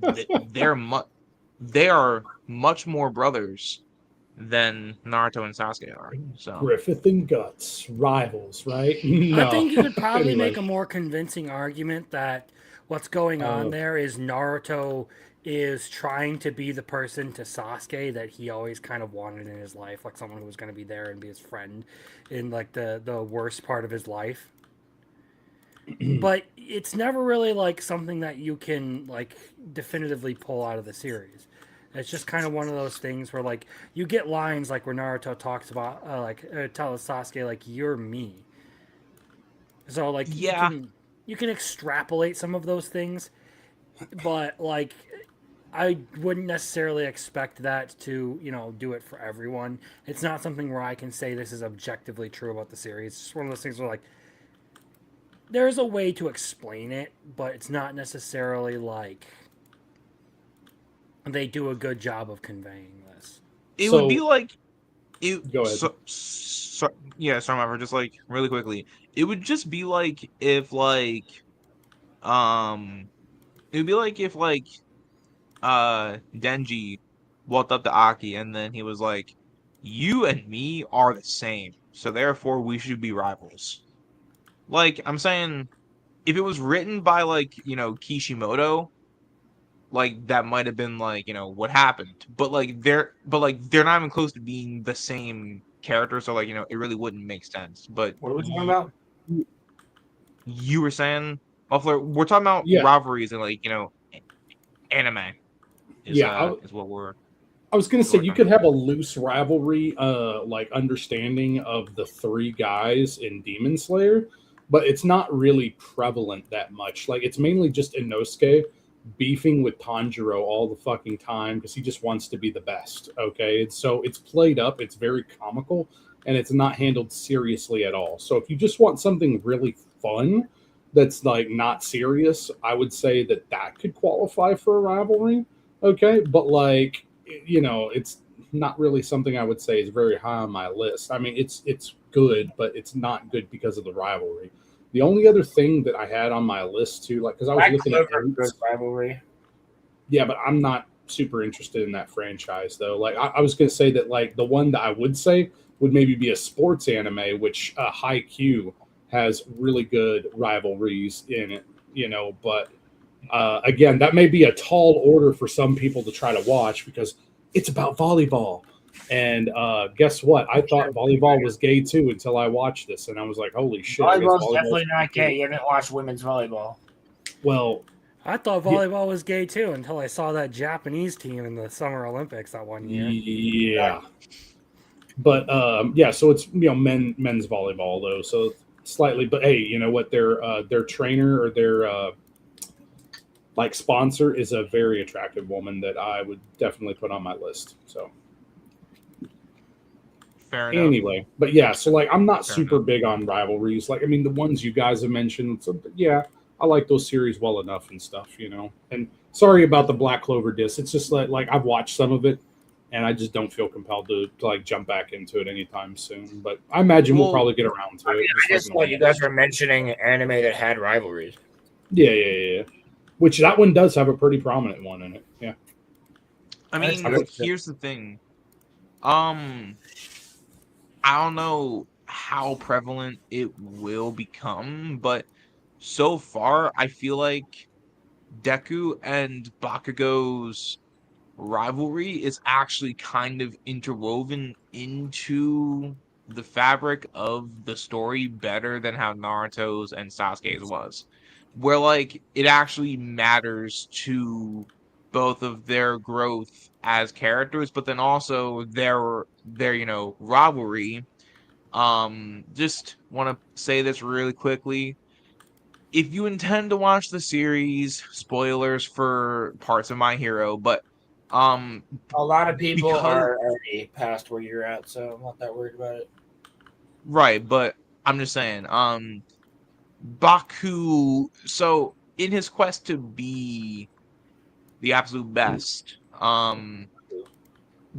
but they are much more brothers than Naruto and Sasuke are. So Griffith and Guts, rivals, right? No. I think you could probably Anyway. make a more convincing argument that what's going on there is Naruto is trying to be the person to Sasuke that he always kind of wanted in his life, like someone who was going to be there and be his friend in like the worst part of his life. But it's never really like something that you can like definitively pull out of the series. It's just kind of one of those things where like you get lines like where Naruto talks about tells Sasuke like you're me. So like yeah, you can extrapolate some of those things, but like I wouldn't necessarily expect that to, do it for everyone. It's not something where I can say this is objectively true about the series. It's just one of those things where like there's a way to explain it, but it's not necessarily like they do a good job of conveying this. it would be like Go ahead. Sorry, just like really quickly. It would just be like if Denji walked up to Aki and then he was like, "You and me are the same, so therefore we should be rivals." Like I'm saying, if it was written by Kishimoto, like that might have been like what happened, but they're not even close to being the same character, so it really wouldn't make sense. But What are we talking about? you were saying, Buffalo, we're talking about rivalries and anime. Is what we're. I was gonna say you could have a loose rivalry, like understanding of the three guys in Demon Slayer, but it's not really prevalent that much. Like it's mainly just Inosuke beefing with Tanjiro all the fucking time because he just wants to be the best. Okay, so it's played up, it's very comical, and it's not handled seriously at all. So if you just want something really fun that's like not serious, I would say that could qualify for a rivalry. Okay, but it's not really something I would say is very high on my list. I mean, it's good, but it's not good because of the rivalry. The only other thing that I had on my list too, because I was looking at good rivalry. Yeah, but I'm not super interested in that franchise though. Like I was going to say that the one that I would say would maybe be a sports anime, which Haikyuu has really good rivalries in it. But again, that may be a tall order for some people to try to watch because it's about volleyball. And guess what? I thought volleyball was gay too until I watched this, and I was like, "Holy shit!" Volleyball's definitely not gay. You haven't watched women's volleyball. Well, I thought volleyball was gay too until I saw that Japanese team in the Summer Olympics that one year. Yeah. But yeah, so it's men's volleyball though, so slightly. But hey, you know what? Their trainer or their like sponsor is a very attractive woman that I would definitely put on my list. So Fair enough. anyway, but yeah, so like I'm not Fair super enough. big on rivalries. Like I mean, the ones you guys have mentioned, so yeah, I like those series well enough and stuff, you know. And sorry about the Black Clover disc. It's just like I've watched some of it, and I just don't feel compelled to like jump back into it anytime soon. But I imagine we'll Well, probably get around to I it. mean, I just like thought you normal. guys were mentioning anime that had rivalries. Yeah. Which that one does have a pretty prominent one in it. Yeah. I That's mean, good. here's the thing. I don't know how prevalent it will become, but so far I feel like Deku and Bakugo's rivalry is actually kind of interwoven into the fabric of the story better than how Naruto's and Sasuke's was. Where like it actually matters to both of their growth as characters, but then also their rivalry. Just want to say this really quickly. If you intend to watch the series, spoilers for parts of My Hero, but um A lot of people because are already past where you're at, so I'm not that worried about it. right, but I'm just saying, Baku, so in his quest to be the absolute best, the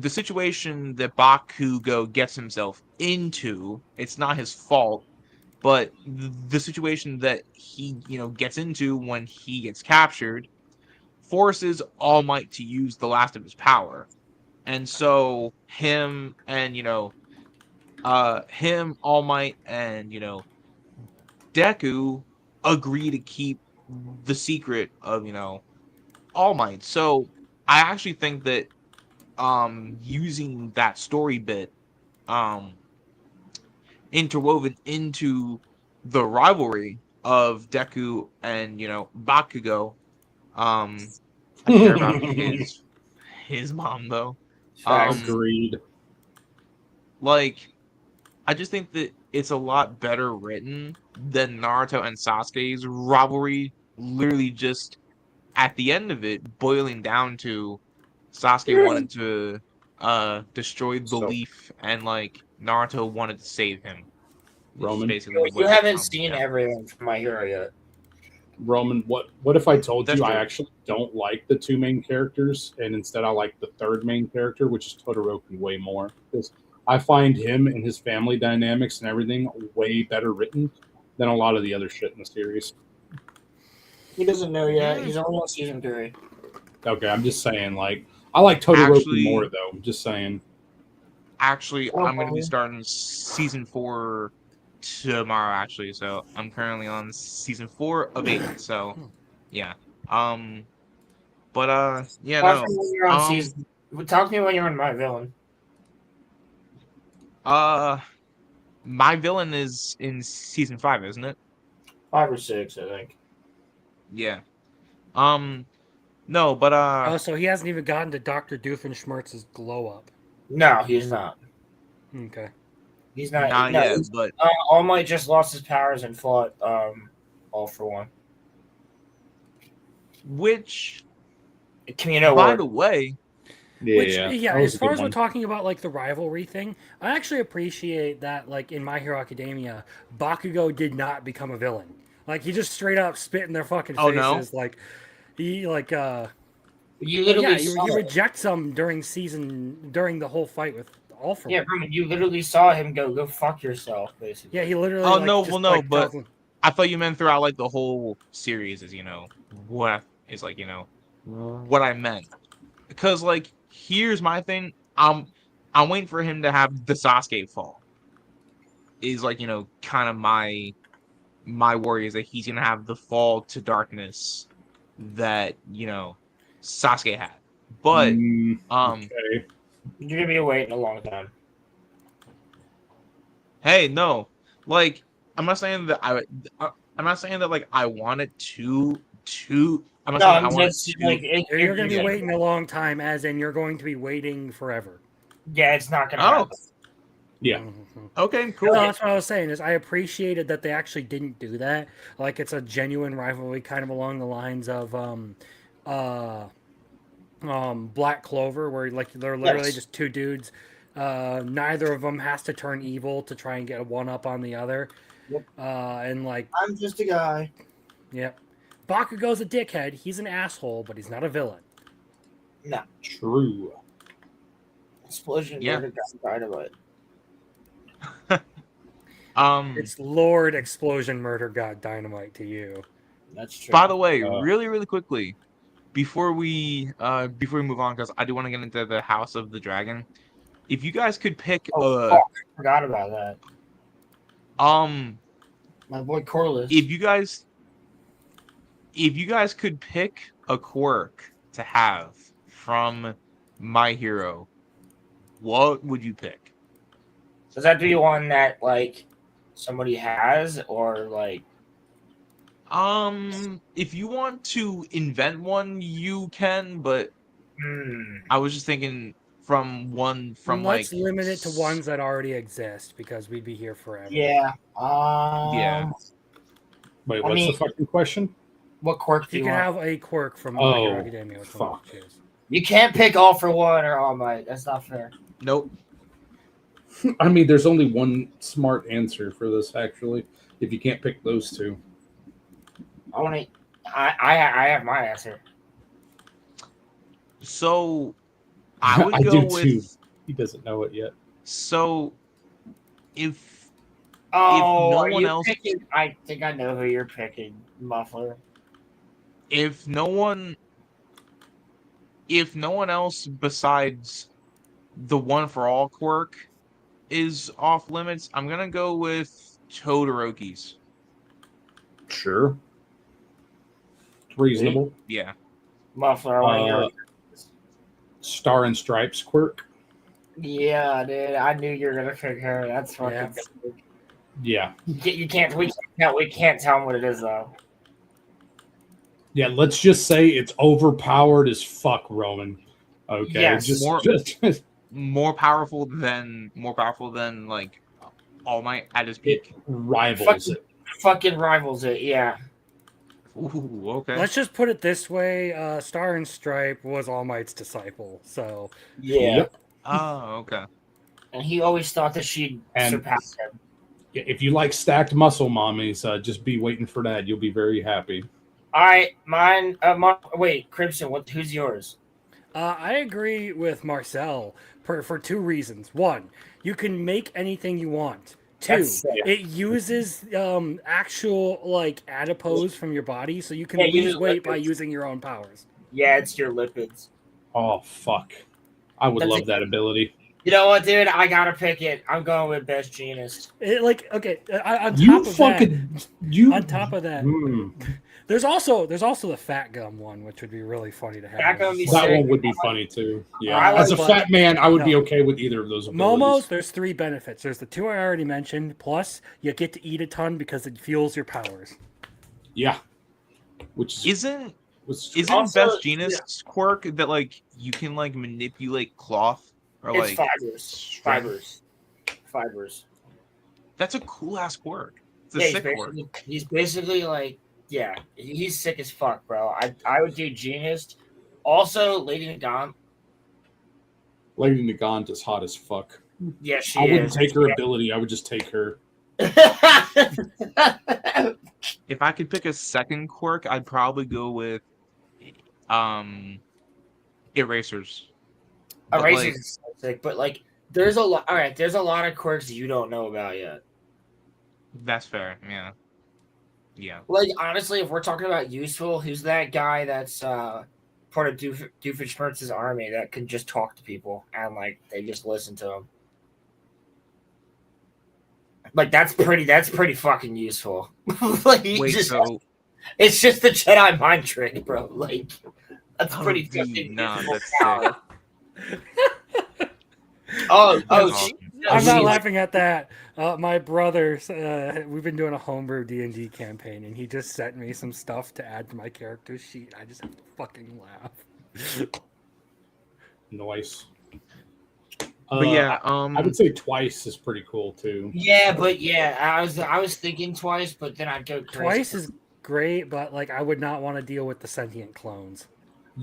situation that Bakugo gets himself into, it's not his fault, but the situation that he gets into when he gets captured forces All Might to use the last of his power. And so him, All Might, and Deku agree to keep the secret of All Might. So I actually think that using that story bit um interwoven into the rivalry of Deku and Bakugo. I care about his mom though. Facts. Um Agreed. like I just think that it's a lot better written than Naruto and Sasuke's rivalry. Literally, just at the end of it, boiling down to Sasuke wanted to destroy the So leaf, and like Naruto wanted to save him. Is Roman, basically You what it haven't comes seen down. everything from My Hero yet. Roman, what if I told That's you I true. actually don't like the two main characters, and instead I like the third main character, which is Todoroki, way more because I find him and his family dynamics and everything way better written than a lot of the other shit in the series. He doesn't know yet. Mm, He's only on season 3. Okay, I'm just saying, like I like Todoroki more actually, though. I'm just saying. I'm going to be Oh, starting season 4 tomorrow. Actually, so I'm currently on season 4 of 8. So yeah. Um. But yeah, talk to no. me when you're on Um. season. Talk to me when you're on My Villain. Uh. My villain is in season 5, isn't it? 5 or 6, I think. Yeah. Um. No, but Oh, so he hasn't even gotten to Dr. Doofenshmirtz's glow up. No, he's not. Okay. He's not. not No, yet. But All Might just lost his powers and fought All for One. which, Camino by War. the way, Which, Yeah, yeah, that was as a far good as we're one. talking about like the rivalry thing, I actually appreciate that, like in My Hero Academia, Bakugo did not become a villain. Like he just straight up spit in their fucking oh no, faces. Like he like You well, yeah, literally saw he it. rejects them during the whole fight with All for Yeah, One. Roman, you literally saw him go fuck yourself, basically. Yeah, he literally oh like no, just well no, like but tells them. I thought you meant throughout like the whole series is what is like what I meant, because like here's my thing. I'm waiting for him to have the Sasuke fall. Is like kind of my worry is that he's gonna have the fall to darkness that Sasuke had. But um Okay. You're gonna be waiting a long time. hey, no. Like I'm not saying that I'm not saying that like I want it to I'm not No, saying I I'm want just to. like You're going to be yeah. waiting a long time, as in you're going to be waiting forever. Yeah, it's not gonna Oh. happen. Yeah. Mhm. Okay, cool. No, that's what I was saying. Is I appreciated that they actually didn't do that. Like it's a genuine rivalry, kind of along the lines of Black Clover, where like they're literally Yes. just two dudes. Neither of them has to turn evil to try and get one up on the other. Yep. And like, I'm just a guy. yep, Bakugo's a dickhead. He's an asshole, but he's not a villain. No. True. Explosion Yeah. murder dynamite. It's Lord Explosion Murder God Dynamite to you. That's true. By the way, really quickly, before we move on, because I do want to get into the House of the Dragon. If you guys could pick fuck. Forgot about that. My boy Corliss. if you guys could pick a quirk to have from My Hero, what would you pick? Does that be one that like somebody has, or like If you want to invent one, you can, but I was just thinking from Let's limit it to ones that already exist because we'd be here forever. yeah. Yeah. Wait, what's the fucking question? What quirk If do you you can want? have a quirk from My Hero Oh, Academia, which one would fuck. you choose? You can't pick All for One or All Might. That's not fair. Nope. I mean, there's only one smart answer for this, actually. If you can't pick those two, I have my answer. So I would I go do with too. He doesn't know it yet. so if Oh, no are one you else picking? I think I know who you're picking, Muffler. if no one else besides the one for all quirk is off limits, I'm gonna go with Todoroki's. Sure. Reasonable. Yeah. Muffler, I want to hear. Star and Stripes quirk. Yeah, dude, I knew you were gonna pick her. That's fucking. Yeah. You can't. We can't tell him what it is though. Yeah, let's just say it's overpowered as fuck, Roman. Okay. Yes. Just More powerful than like All Might at his peak. Rivals it. Fucking rivals it. Yeah. Ooh, okay. Let's just put it this way: Star and Stripe was All Might's disciple, so Yeah. Yep. Oh, okay. And he always thought that she'd surpass him. If you like stacked muscle mommies, just be waiting for that. You'll be very happy. All right, mine. Wait, Crimson. Who's yours? I agree with Marcel for two reasons. One, you can make anything you want. Two, That's sick. it uses actual like adipose from your body, so you can Yeah, it lose uses weight by lipids. using your own powers. Yeah, it's your lipids. Oh, fuck. I would That's love it. that ability. You know what, dude? I gotta pick it. I'm going with Best Genist. On You top of fucking- that, you- on top of that, there's also the Fat Gum one, which would be really funny to have. Fat Gum is That sick. one would be funny too. Yeah. I As a like- fat man, I would be No. okay with either of those abilities. Momos, there's three benefits. There's the two I already mentioned, plus you get to eat a ton because it fuels your powers. Yeah. Which Isn't Also, Best Genus quirk that like you can like manipulate cloth or It's like fibers. That's a cool ass quirk. It's a Yeah, sick quirk. he's basically like, yeah, he's sick as fuck, bro. I would do Genist. Also, Lady Nagant. Lady Nagant is hot as fuck. Yeah, she I wouldn't is. take her Yeah. ability. I would just take her. If I could pick a second quirk, I'd probably go with erasers. But, Erasers like, is so sick, but like, there's a lot. All right, there's a lot of quirks you don't know about yet. that's fair. Yeah. Yeah. Like, honestly, if we're talking about useful, who's that guy that's part of Doofenshmirtz's army that can just talk to people and like they just listen to him? Like that's pretty fucking useful. Like, Wait, it's just the Jedi mind trick, bro. Like that's Oh, pretty dude, fucking nah, useful that's power. sick. Oh, That's awesome. I'm not she's- laughing at that. My brother, we've been doing a homebrew D&D campaign, and he just sent me some stuff to add to my character sheet. I just have to fucking laugh. Nice. But yeah, I would say twice is pretty cool too. Yeah, but yeah, I was thinking twice, but then I'd go crazy. Twice is great, but like I would not want to deal with the sentient clones.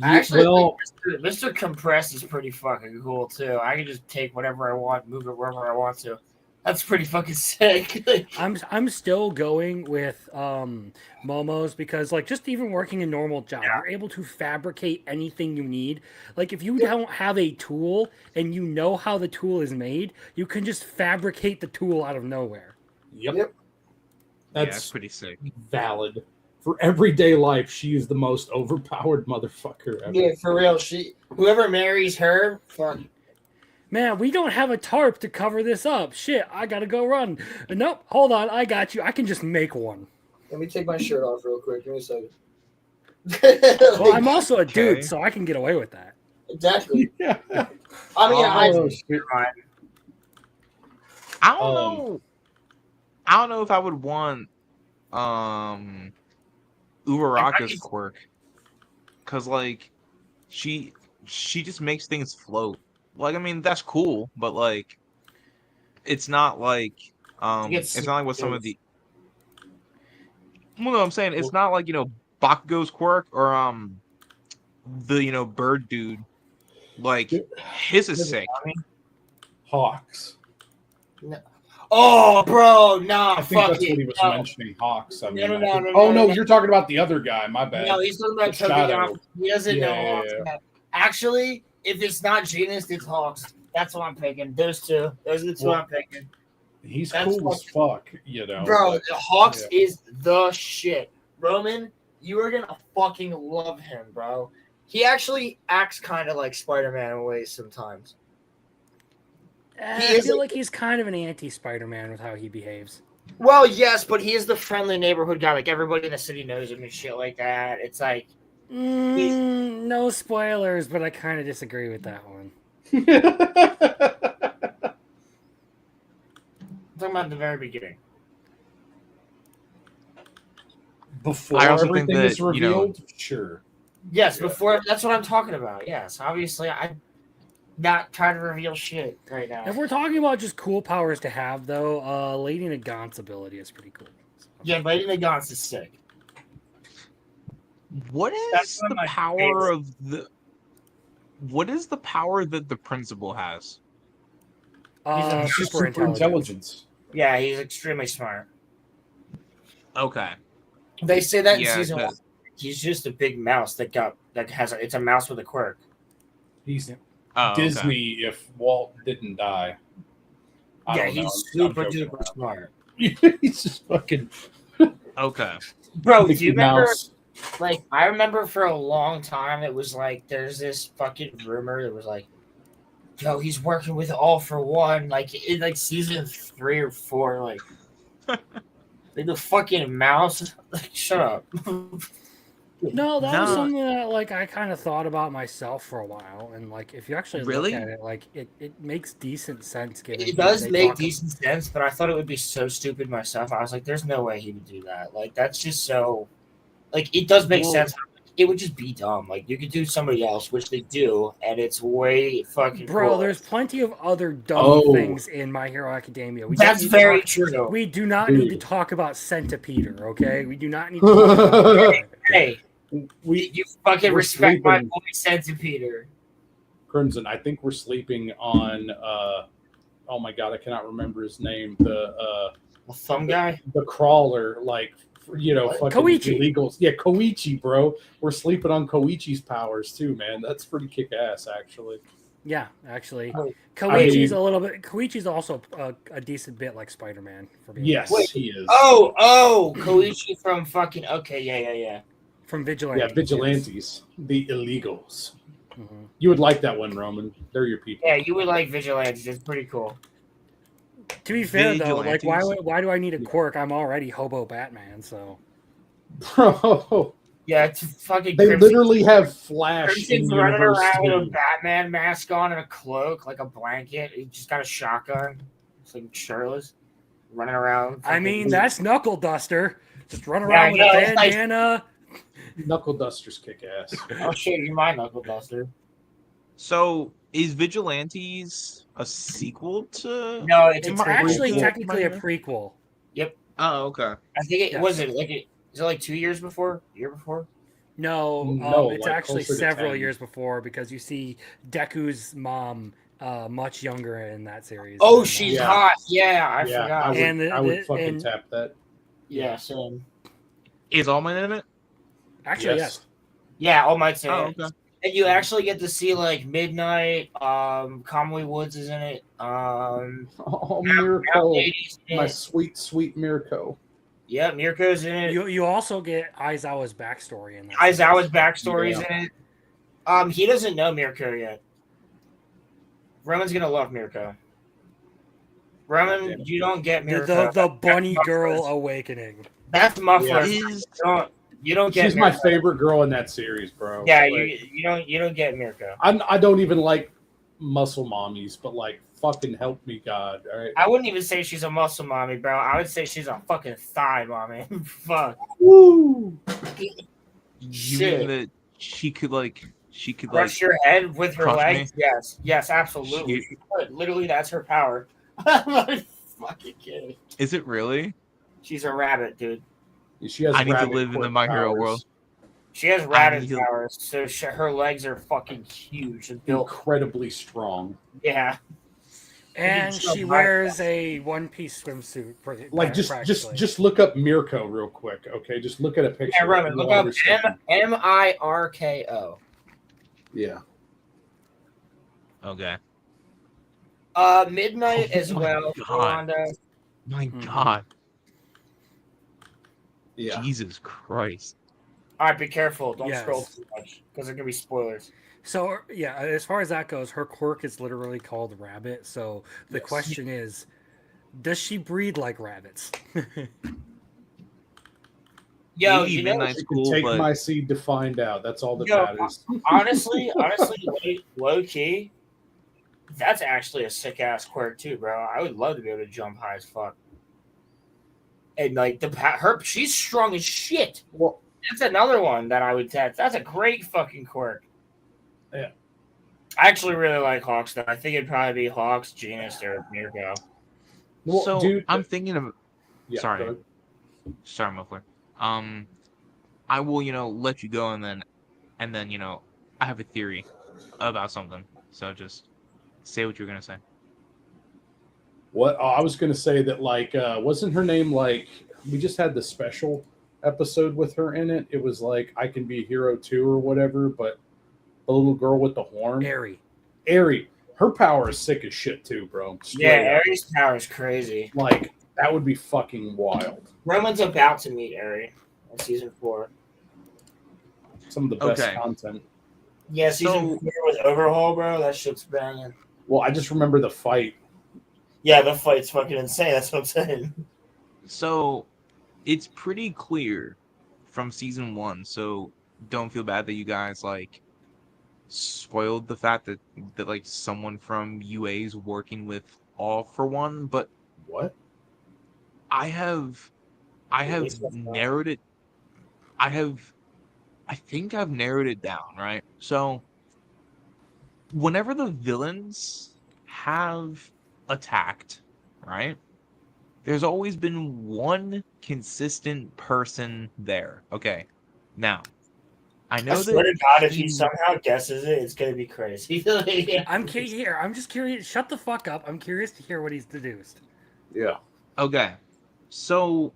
I actually well, think Mr. Compress is pretty fucking cool too. I can just take whatever I want, move it wherever I want to. That's pretty fucking sick. I'm still going with Momos because like just even working a normal job, you're able to fabricate anything you need. Like if you don't have a tool and you know how the tool is made, you can just fabricate the tool out of nowhere. Yep. That's pretty sick. Valid. For everyday life, she is the most overpowered motherfucker ever. Yeah, for real. Whoever marries her, fuck. Man, we don't have a tarp to cover this up. Shit, I gotta go run. Nope, hold on, I got you. I can just make one. Let me take my shirt off real quick. Give me a second. Well, I'm also a dude, so I can get away with that. Exactly. Yeah. I mean, I don't know. I don't know if I would want Uraraka's quirk, cause like she just makes things float. Like I mean that's cool, but like it's not like it's not like what some of the well no I'm saying it's not like Bakugo's quirk or the bird dude. Like his is sick. Hawks. No. Oh, bro, nah, I think fuck that's it. what he was No. mentioning. Hawks. I mean, No, oh no, no. you're talking about the other guy. My bad. No, he's talking about The Shadow. Tokuyama. He doesn't know Yeah, Hawks. yeah. Actually, if it's not Genus, it's Hawks. That's what I'm picking. Those two. Those are the two Well, I'm picking. He's That's cool as fuck, Bro, but- Hawks yeah. is the shit. Roman, you are gonna fucking love him, bro. He actually acts kind of like Spider-Man in ways sometimes. I feel like he's kind of an anti-Spider-Man with how he behaves. Well, yes, but he is the friendly neighborhood guy. Like everybody in the city knows him and shit like that. It's like No spoilers, but I kind of disagree with that one. I'm talking about the very beginning. Before I also think everything that, is revealed, sure. Yes, before that's what I'm talking about. Yes, obviously I'm not trying to reveal shit right now. If we're talking about just cool powers to have, though, Lady Nagant's ability is pretty cool. Yeah, Lady Nagant's is sick. What is the power of the? What is the power that the principal has? He's Super intelligence. Yeah, he's extremely smart. Okay. They say that in Yeah, season one. He's just a big mouse that has it's a mouse with a quirk. He's Oh, okay. Disney if Walt didn't die. I Yeah, don't know. he's I'm super joking duper around. smart. He's just fucking Okay. Bro, do Mickey you remember? Mouse. Like, I remember for a long time, it was like there's this fucking rumor that was like, "Yo, he's working with All for One." Like in like season 3 or 4, like the fucking mouse. Like, shut up. No, that was No. something that like I kind of thought about myself for a while, and like if you actually Really? look at it, like it makes decent sense. Given It does they make talk- decent sense, but I thought it would be so stupid myself. I was like, "There's no way he would do that." Like, that's just so. Like, it does make Well- sense. It would just be dumb. Like, you could do somebody else, which they do, and it's way fucking. Bro, cool. there's plenty of other dumb Oh. things in My Hero Academia. We don't That's need to very talk- true. We do not Dude. need to talk about Centipeter, okay? We do not need to talk about Hey, you fucking We're respect my sleeping. boy Centipeter. Crimson. I think we're sleeping on oh my god, I cannot remember his name. The Thumb guy. the crawler, like fucking Koichi. illegals. Yeah, Koichi, bro. We're sleeping on Koichi's powers too, man. That's pretty kick ass, actually. Yeah, actually, Oh, Koichi's mean- a little bit. Koichi's also a decent bit like Spider-Man for being Yes, Wait. he is. Oh, Koichi from fucking. Okay, yeah. from Vigilante. Yeah, vigilantes, the illegals. Mhm. You would like that one, Roman. They're your people. Yeah, you would like Vigilantes. It's pretty cool. To be fair though, like Vigilantes. why do I need a quirk? I'm already Hobo Batman, so Bro, Yeah, it's fucking. They Crimson. literally have Flash in Crimson's running universe around with a too. Batman mask on and a cloak, like a blanket. He just got a shotgun. It's like shirtless, running around. I mean, that's Knuckle Duster. Just run Yeah, around I with know, a it's like- bandana. Knuckle Dusters kick ass. Oh shit, you're my Knuckle Duster. So is Vigilantes a sequel to? No, it's It's a prequel. actually prequel. technically a prequel. Yep. Oh, okay. I think it Yes. was it like it. Is it like 2 years before? Year before? No, No, it's like actually closer to several 10. years before because you see Deku's mom much younger in that series. Oh, than, she's Yeah. hot. Yeah, I Yeah, forgot. I would fucking and- tap that. Yeah, same. Is Allman in it? Actually, yes. Yeah, All Might's in Oh, it. okay. And you actually get to see like Midnight. Conway Woods is in it. Oh, Mount Mirko, Lady's in my it. sweet, sweet Mirko. Yeah, Mirko's in it. You also get Aizawa's backstory in that. Aizawa's series. backstory's in it. He doesn't know Mirko yet. Roman's gonna love Mirko. Roman, you don't get Mirko. The bunny girl awakening. That's Muffler. Yeah. You don't get She's my Mirko. favorite girl in that series, bro. Yeah, Like, you don't get Mirko. I don't even like muscle mommies, but like fucking help me God. All right. I wouldn't even say she's a muscle mommy, bro. I would say she's a fucking thigh mommy. Fuck. Woo! You Shit. mean that she could Crush your head with her crush legs? me? Yes, absolutely. She- She could. Literally, that's her power. I'm fucking kidding. Is it really? She's a rabbit, dude. She has I need to rabbit live in the quick My Hero powers. world. She has rabbit need to- powers, so her legs are fucking huge and built. Incredibly strong. Yeah. And She's she so wears a one-piece swimsuit. Like just practically. look up Mirko real quick, okay? Just look at a picture. Yeah, Roman, and look you'll up understand. Mirko. Yeah. Okay. Midnight Oh as my well. God. Rhonda. My Mhm. God. Yeah. Jesus Christ. All right, be careful. Don't Yes. scroll too much because there can be spoilers. So yeah, as far as that goes, her quirk is literally called Rabbit. So the Yes. question is, does she breed like rabbits? Yo, Maybe you know, Midnight's You can cool, take but my seed to find out. That's all that Yo, matters. honestly, low key, that's actually a sick ass quirk too, bro. I would love to be able to jump high as fuck. And like she's strong as shit. Well, That's another one that I would test. That's a great fucking quirk. Yeah. I actually really like Hawks though. I think it'd probably be Hawks, Genus, or Mirko. well, so dude, I'm thinking of yeah, sorry. go ahead. Sorry, Muffler. I will, let you go and then I have a theory about something. So just say what you're gonna say. What I was going to say that like wasn't her name like we just had the special episode with her in it. It was like I Can Be a Hero too or whatever, but the little girl with the horn, Airy. her power is sick as shit too, bro. Straight Yeah, up. Ares' power is crazy. Like that would be fucking wild. Roman's about to meet Ares in season 4. Some of the best Okay. content. Yeah, season 4 with Overhaul, bro. That shit's banging. Well, I just remember the fight. Yeah, the fight's fucking insane. That's what I'm saying. So it's pretty clear from season 1. So don't feel bad that you guys spoiled the fact that like someone from UA is working with All for One, but What? I have narrowed it. I think I've narrowed it down, right? So whenever the villains have attacked, right? There's always been one consistent person there. Okay. Now, I know I that swear to God, if he he- somehow guesses it, it's gonna be crazy. I'm here. I'm just curious. Shut the fuck up. I'm curious to hear what he's deduced. Yeah. Okay. So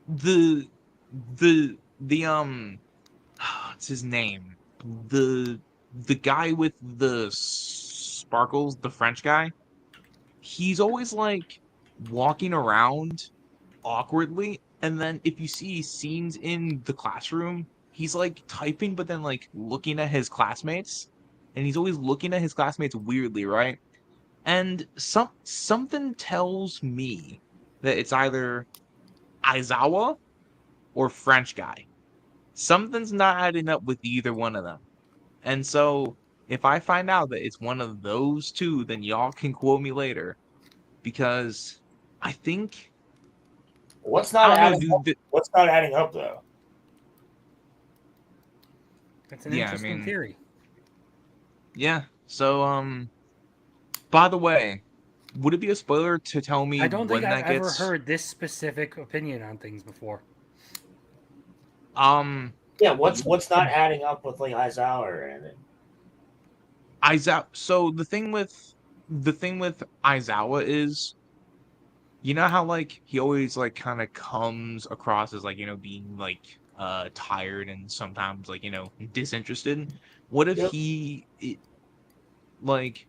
the what's his name? The guy with the sparkles, the French guy. He's always like walking around awkwardly, and then if you see scenes in the classroom, he's like typing but then like looking at his classmates, and he's always looking at his classmates weirdly, right? And something tells me that it's either Aizawa or French guy. something's not adding up with either one of them. And so if I find out that it's one of those two, then y'all can quote me later, because I think What's I not don't know, adding up? dude. What's not adding up though? That's an Yeah, I interesting mean, theory. yeah. So by the way, would it be a spoiler to tell me I don't think when I've that ever gets heard this specific opinion on things before. Yeah, what's not adding up with like Aizawa or anything? Aizawa? So the thing with Aizawa is, you know how like he always like kind of comes across as like, being like tired and sometimes like, disinterested. What if Yep. like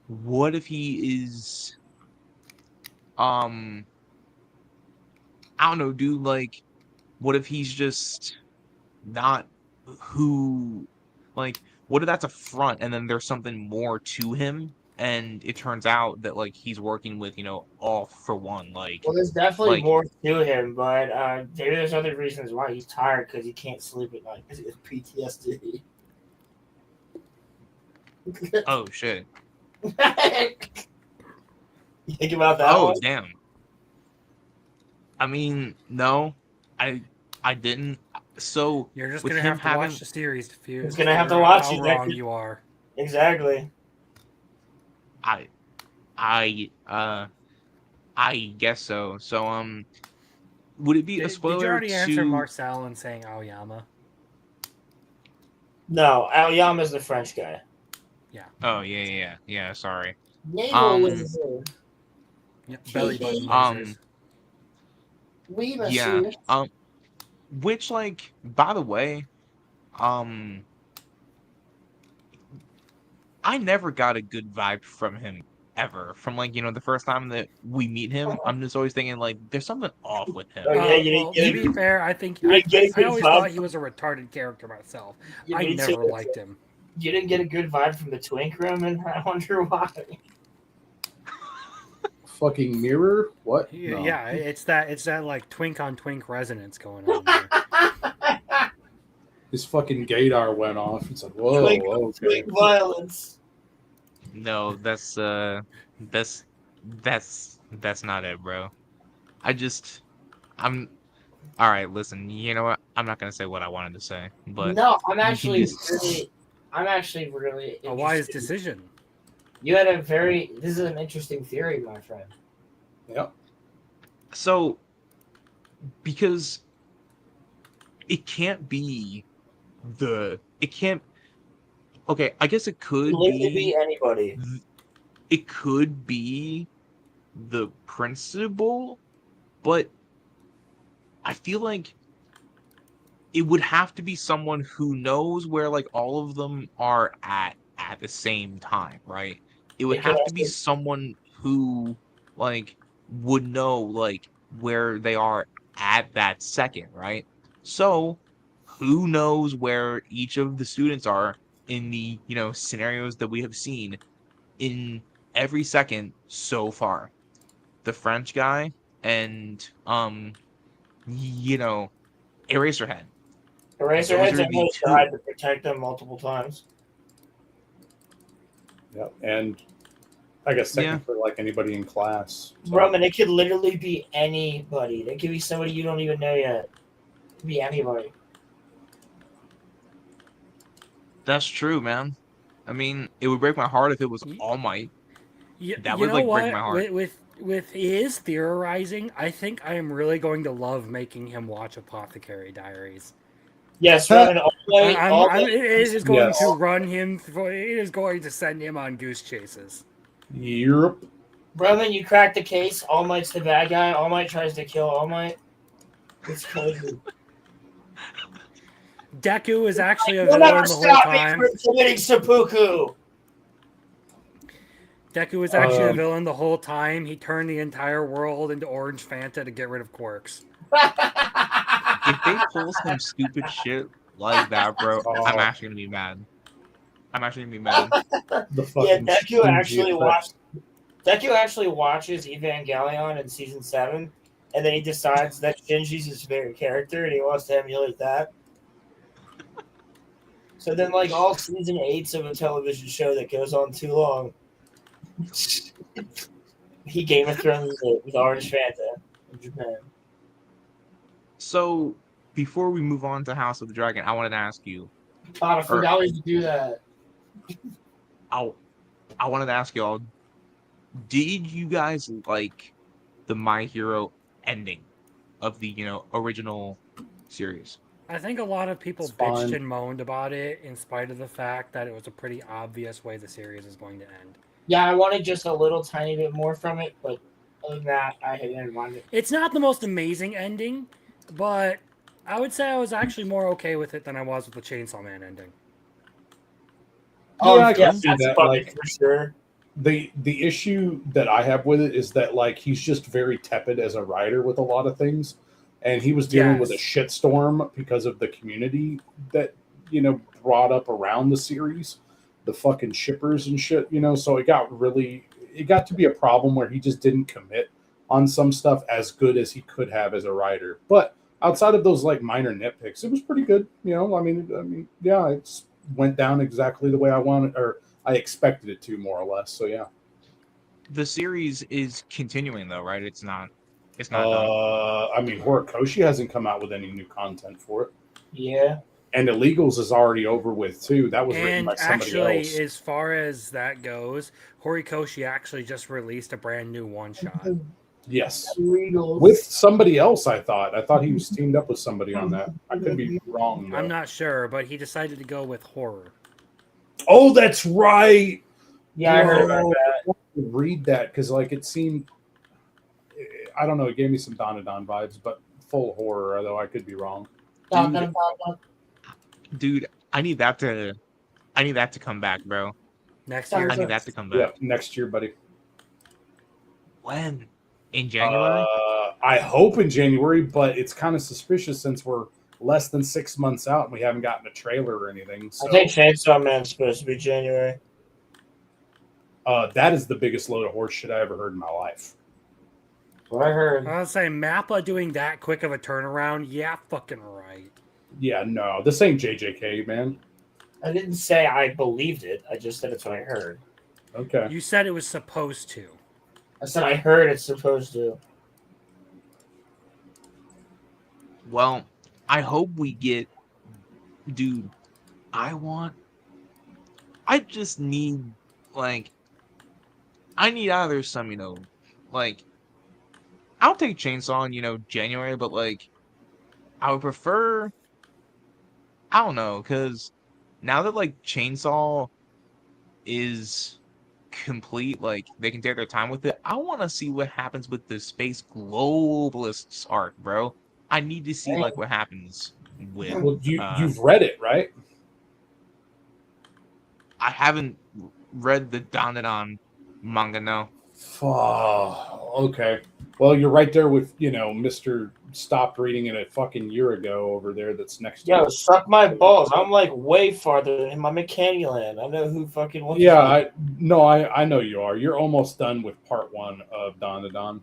what if he is um I don't know, dude, like what if he's just not who, like, what if that's a front and then there's something more to him, and it turns out that like he's working with, all for one, Well, there's definitely like more to him, but maybe there's other reasons why he's tired because he can't sleep at night because he has PTSD. oh shit. You think about that Oh one? damn. I mean, no, I didn't. So You're just with gonna him have to having, watch the series to He's gonna have to figure out watch how it. wrong you are. Exactly. I I guess so. So would it be a Did you spoiler already answer to? Marcel and saying Aoyama? No, Aoyama's the French guy. Yeah. Oh yeah. Sorry. Naval Wizard. Yep. Belly button Um, lasers. Oui, yeah. monsieur. Which, like, by the way, um, I never got a good vibe from him ever. From like, the first time that we meet him, I'm just always thinking like there's something off with him. Oh, yeah, you Well, didn't to get be fair, I think you didn't get a I good always vibe thought he from- was a retarded character myself. Yeah, I me never too. liked him. You didn't get a good vibe from the Twink Room, and I wonder why. Fucking mirror? What? No. Yeah, it's that like twink on twink resonance going on there. His fucking gaydar went off. It's like, whoa, Twink, okay. twink violence. No, that's not it, bro. I'm all right. Listen, you know what? I'm not gonna say what I wanted to say, but No, I'm you can actually just- really A wise interested. decision. You had a very. This is an interesting theory, my friend. Yep. So, because it can't be it can't. Okay, I guess it could Literally be. be anybody. It could be the principal, but I feel like it would have to be someone who knows where like all of them are at the same time, right? It would It could have to be also- someone who like would know like where they are at that second, right? So who knows where each of the students are in the, scenarios that we have seen in every second so far? The French guy and Eraserhead. Eraserhead's Those are the almost two. died to protect them multiple times. Yep. And I guess Yeah. technically, like anybody in class. So, Roman, it could literally be anybody. It could be somebody you don't even know yet. It could be anybody. That's true, man. I mean, it would break my heart if it was All Might. That would You know like what? break my heart. With his theorizing, I think I am really going to love making him watch Apothecary Diaries. Yes, Roman. It is going Yes. to run him. It is going to send him on goose chases. Europe. Roman, you cracked the case. All Might's the bad guy. All Might tries to kill All Might. It's crazy. Deku is actually a You'll villain never the whole stop me time. from committing seppuku. Deku is actually a villain the whole time. He turned the entire world into orange Fanta to get rid of quirks. If they pull some stupid shit like that, bro, I'm actually gonna be mad. I'm actually gonna be mad. The Yeah, fucking Deku actually watches Evangelion in season 7, and then he decides that Shinji's his favorite character, and he wants to emulate that. So then, like, all season 8s of a television show that goes on too long, he Game of Thrones it with Orange Fanta in Japan. So before we move on to House of the Dragon, I wanted to ask you. God, I forgot we used to do that. I wanted to ask y'all, did you guys like the My Hero ending of the original series? I think a lot of people It's bitched fine. and moaned about it in spite of the fact that it was a pretty obvious way the series is going to end. Yeah, I wanted just a little tiny bit more from it, but other than that, I didn't mind it. It's not the most amazing ending, but I would say I was actually more okay with it than I was with the Chainsaw Man ending. Yeah, I can see that's that. fucking Like, for sure. the issue that I have with it is that like he's just very tepid as a writer with a lot of things, and he was dealing with a Yes. shitstorm because of the community that brought up around the series, the fucking shippers and shit. So it got to be a problem where he just didn't commit on some stuff as good as he could have as a writer. But outside of those like minor nitpicks, it was pretty good. I mean, yeah, it's went down exactly the way I wanted or I expected it to, more or less. So yeah. The series is continuing though, right? It's not done. I mean, Horikoshi hasn't come out with any new content for it, Yeah. and Illegals is already over with too. That was written And by somebody actually, else. as far as that goes, Horikoshi actually just released a brand new one-shot. Yes, Illegals. with somebody else. I thought he was teamed up with somebody on that. I could be wrong. Though. I'm not sure, but he decided to go with horror. Oh, that's right. Yeah, I heard about that. I wanted to read that because like it seemed. I don't know. It gave me some Dandadan vibes, but full horror. Though I could be wrong. Dude, I need that to come back, bro. Next I year. need that to come Yeah, back. next year, buddy. When? In January? I hope in January, but it's kind of suspicious since we're less than 6 months out and we haven't gotten a trailer or anything. So I think Chainsaw Man's supposed to be January. that is the biggest load of horse shit I ever heard in my life. What I heard. I was saying, Mappa doing that quick of a turnaround, yeah, fucking right. Yeah, no, this ain't JJK, man. I didn't say I believed it. I just said it's what I heard. Okay. You said it was supposed to. I said I heard it's supposed to. Well, I hope we get, dude. I just need like, I need either some, like, I'll take Chainsaw in, January, but like, I would prefer, I don't know, because now that like Chainsaw is complete, like they can take their time with it. I want to see what happens with the Space Globalists arc, bro. I need to see like what happens with. Well, you've read it, right? I haven't read the Dandadan manga, no. Okay. Well, you're right there with Mr. Stopped reading it a fucking year ago over there. That's next to Yo, you. suck my balls. I'm like way farther than him. I'm in Candyland. I know who fucking wants Yeah, I know you are. You're almost done with part 1 of Dandadan.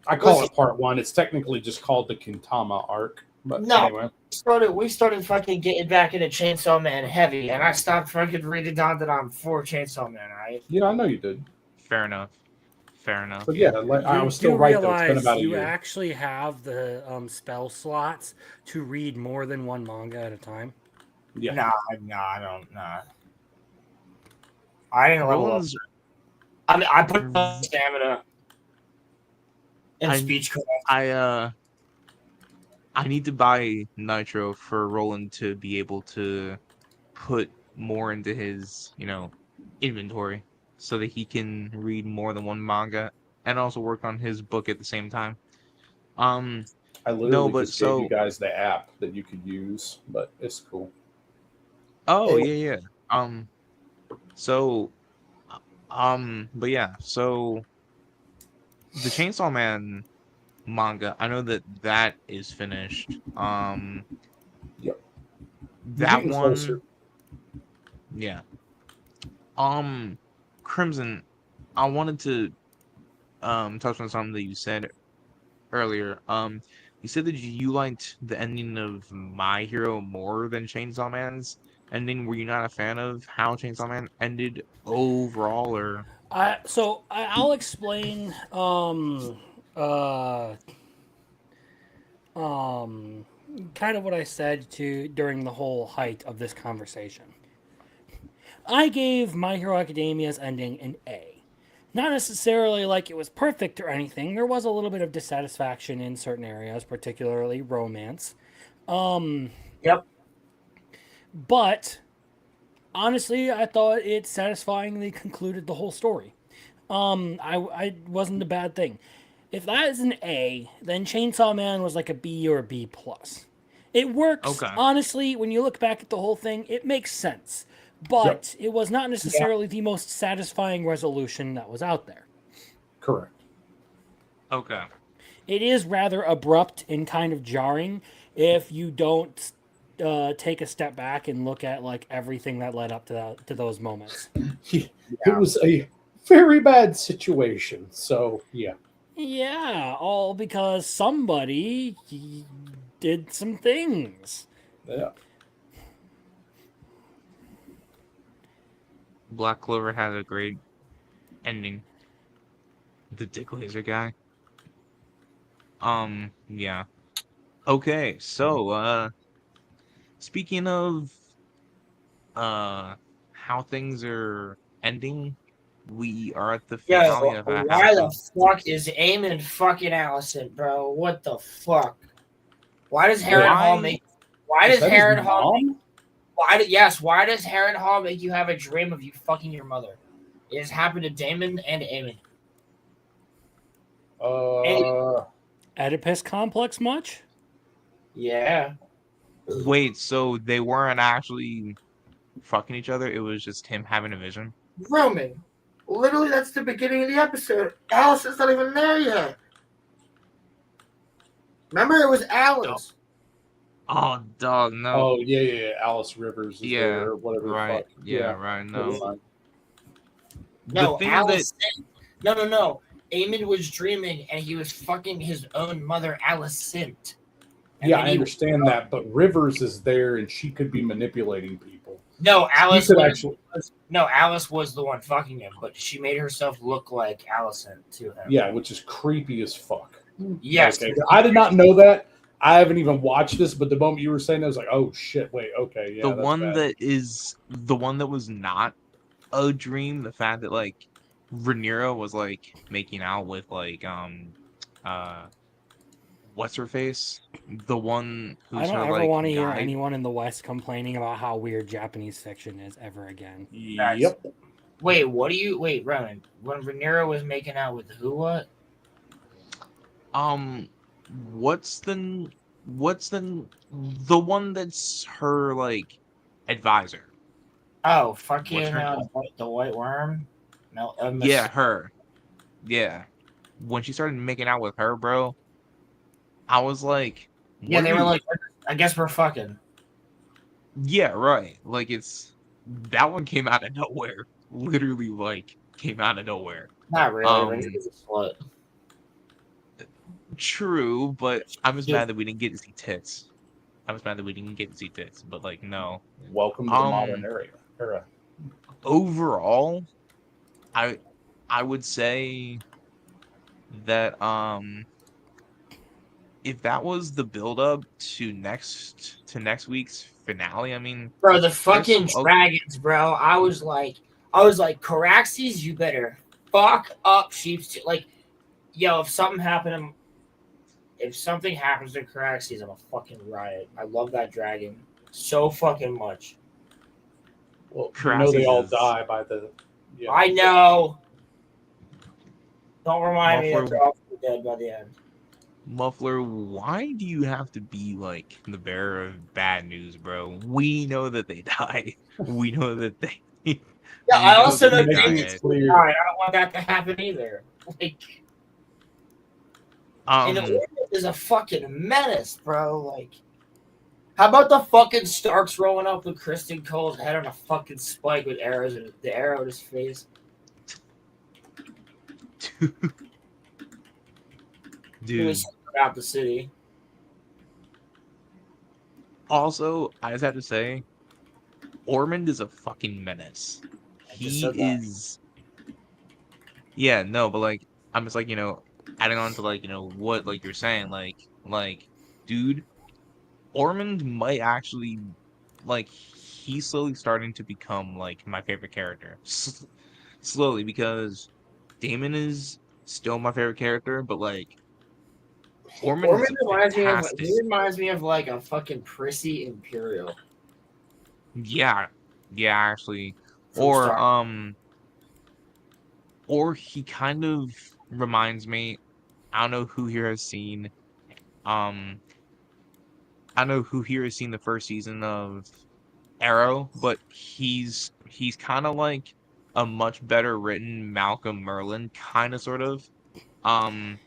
I call it part 1. It's technically just called the Kintama arc. But No. anyway. We started fucking getting back into Chainsaw Man heavy, and I stopped fucking reading Dandadan for Chainsaw Man, right? Yeah, I know you did. Fair enough. But yeah, like, I was still You right though. It's been realize about a you year. actually have the spell slots to read more than one manga at a time. Yeah. Nah, I don't. Nah. I didn't level up. Roland's- I mean, I put stamina and I- speechcraft. I need to buy Nitro for Roland to be able to put more into his, inventory so that he can read more than one manga and also work on his book at the same time. I literally no, but just gave you guys the app that you could use, but it's cool. Oh, yeah. But yeah, so the Chainsaw Man manga, I know that is finished. Yep. That Getting one, closer. yeah. Crimson, I wanted to touch on something that you said earlier. You said that you liked the ending of My Hero more than Chainsaw Man's ending. Were you not a fan of how Chainsaw Man ended overall, or? I'll explain. Kind of what I said to during the whole height of this conversation. I gave My Hero Academia's ending an A. Not necessarily like it was perfect or anything. There was a little bit of dissatisfaction in certain areas, particularly romance. Yep. But honestly, I thought it satisfyingly concluded the whole story. I wasn't a bad thing. If that is an A, then Chainsaw Man was like a B or a B plus. It works, Okay. honestly, when you look back at the whole thing, it makes sense. But it was not necessarily the most satisfying resolution that was out there. Correct. Okay. It is rather abrupt and kind of jarring if you don't take a step back and look at like everything that led up to those moments. It was a very bad situation. So yeah. Yeah, all because somebody did some things. Yeah. Black Clover had a great ending. The Dick Laser guy. Yeah. Okay, so speaking of how things are ending, we are at the finale Yo, of why the fuck is Eamon fucking Allison, bro? What the fuck? Why does Harrenhal make? Why does Harrenhal? Why does Harrenhal make you have a dream of you fucking your mother? It has happened to Damon and Eamon. Oedipus complex much? Yeah. Wait, so they weren't actually fucking each other? It was just him having a vision? Roman. Literally, that's the beginning of the episode. Allison's not even there yet. Remember, it was Alice. Oh, dog, no. Oh, yeah. Alice Rivers is there, or whatever right. the fuck. Yeah, right, no. No, Alice. No. Eamon was dreaming, and he was fucking his own mother, Alicent. Yeah, I understand that, but Rivers is there, and she could be manipulating people. No, Alice was Alice was the one fucking him, but she made herself look like Alicent to him. Yeah, which is creepy as fuck. Yes. Okay. I did not know that. I haven't even watched this, but the moment you were saying it, I was like, oh shit, wait, okay, yeah. The one that was not a dream, the fact that like Rhaenyra was like making out with like what's her face? The one who's I don't her, ever like, want to hear guide. anyone in the West complaining about how weird Japanese fiction is ever again. Yep. Wait, Ronan? When Rhaenyra was making out with who? What? What's the one that's her like advisor? Oh, fucking the White Worm. No, Yeah, her. Yeah, when she started making out with her, bro, I was like, yeah, they were like, I guess we're fucking. Yeah, right. Like that one came out of nowhere. Literally, like came out of nowhere. Not really. Rhaenyra's a slut. True, but I was mad that we didn't get to see tits. But like, no. Welcome to the modern era. Overall, I would say that if that was the build up to next week's finale, I mean, bro, the fucking dragons, bro. I was like, Caraxes, you better fuck up Sheep's like, yo, if something happens to Caraxes, I'm a fucking riot. I love that dragon so fucking much. Well, you know they all die by the. Yeah. I know. Don't remind me that they're all dead by the end. Muffler, why do you have to be like the bearer of bad news, bro? We know that they die. We know that they. Yeah, I also know it's clear. I don't want that to happen either. Like, and the Order is a fucking menace, bro. Like, how about the fucking Starks rolling up with Kristen Cole's head on a fucking spike with arrows in the arrow in his face? Dude. Out the city. Also, I just have to say, Ormond is a fucking menace. I just He said that. is. Yeah, no, but like, I'm just like, adding on to like, what like you're saying, dude, Ormond might actually, like, he's slowly starting to become like my favorite character. Slowly, because Damon is still my favorite character, but like, Ormond is Ormond a reminds me of fantastic. he reminds me of like a fucking prissy Imperial Yeah, yeah, actually, from Star. or he kind of reminds me. I don't know who here has seen. Um, I don't know who here has seen the first season of Arrow, but he's kind of like a much better written Malcolm Merlin, kind of sort of. Um,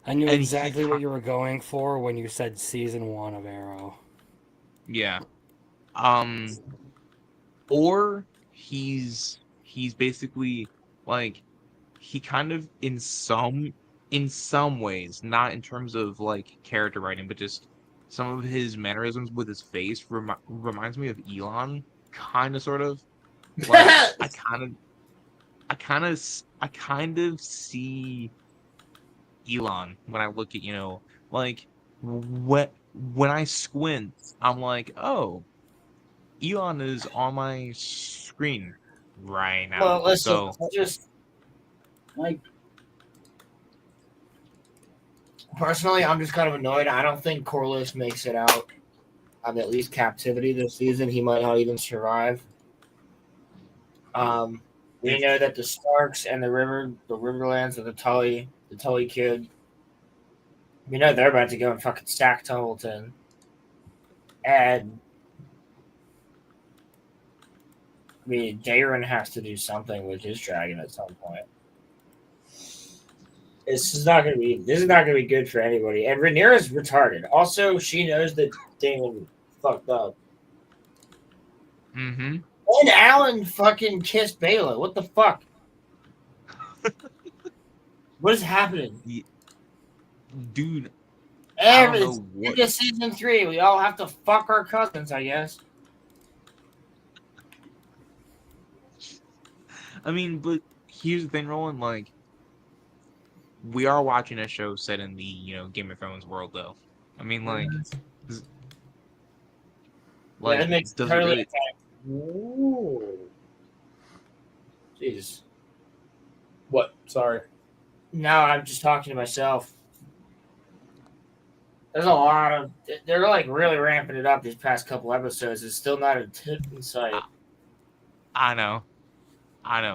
I knew and he, exactly what you were going for when you said season 1 of Arrow. yeah. Um, or he's basically like he kind of in some ways, not in terms of like character writing, but just some of his mannerisms with his face reminds me of Elon, kind of sort of. Like I kind of see Elon when I look at, like when I squint, I'm like, oh, Elon is on my screen right now. Well, listen, So I just like personally, I'm just kind of annoyed. I don't think Corliss makes it out of at least captivity this season. He might not even survive. We know that the Starks and the Riverlands, and the Tully kid, we know they're about to go and fucking sack Tumbleton. And I mean, Daeron has to do something with his dragon at some point. This is not gonna be good for anybody. And Rhaenyra's retarded. Also, she knows that Daemon fucked up. mm-hmm. And Alan fucking kissed Bela. What the fuck? What is happening? Dude, I don't Every know what. It's season 3. We all have to fuck our cousins, I guess. I mean, but here's the thing, Roland. Like, we are watching a show set in the Game of Thrones world, though. I mean, does- Yeah, that makes does it totally. really? Ooh. Jesus. What? Sorry. No, I'm just talking to myself. There's a lot of. They're like really ramping it up these past couple episodes. It's still not a tip in sight. I know,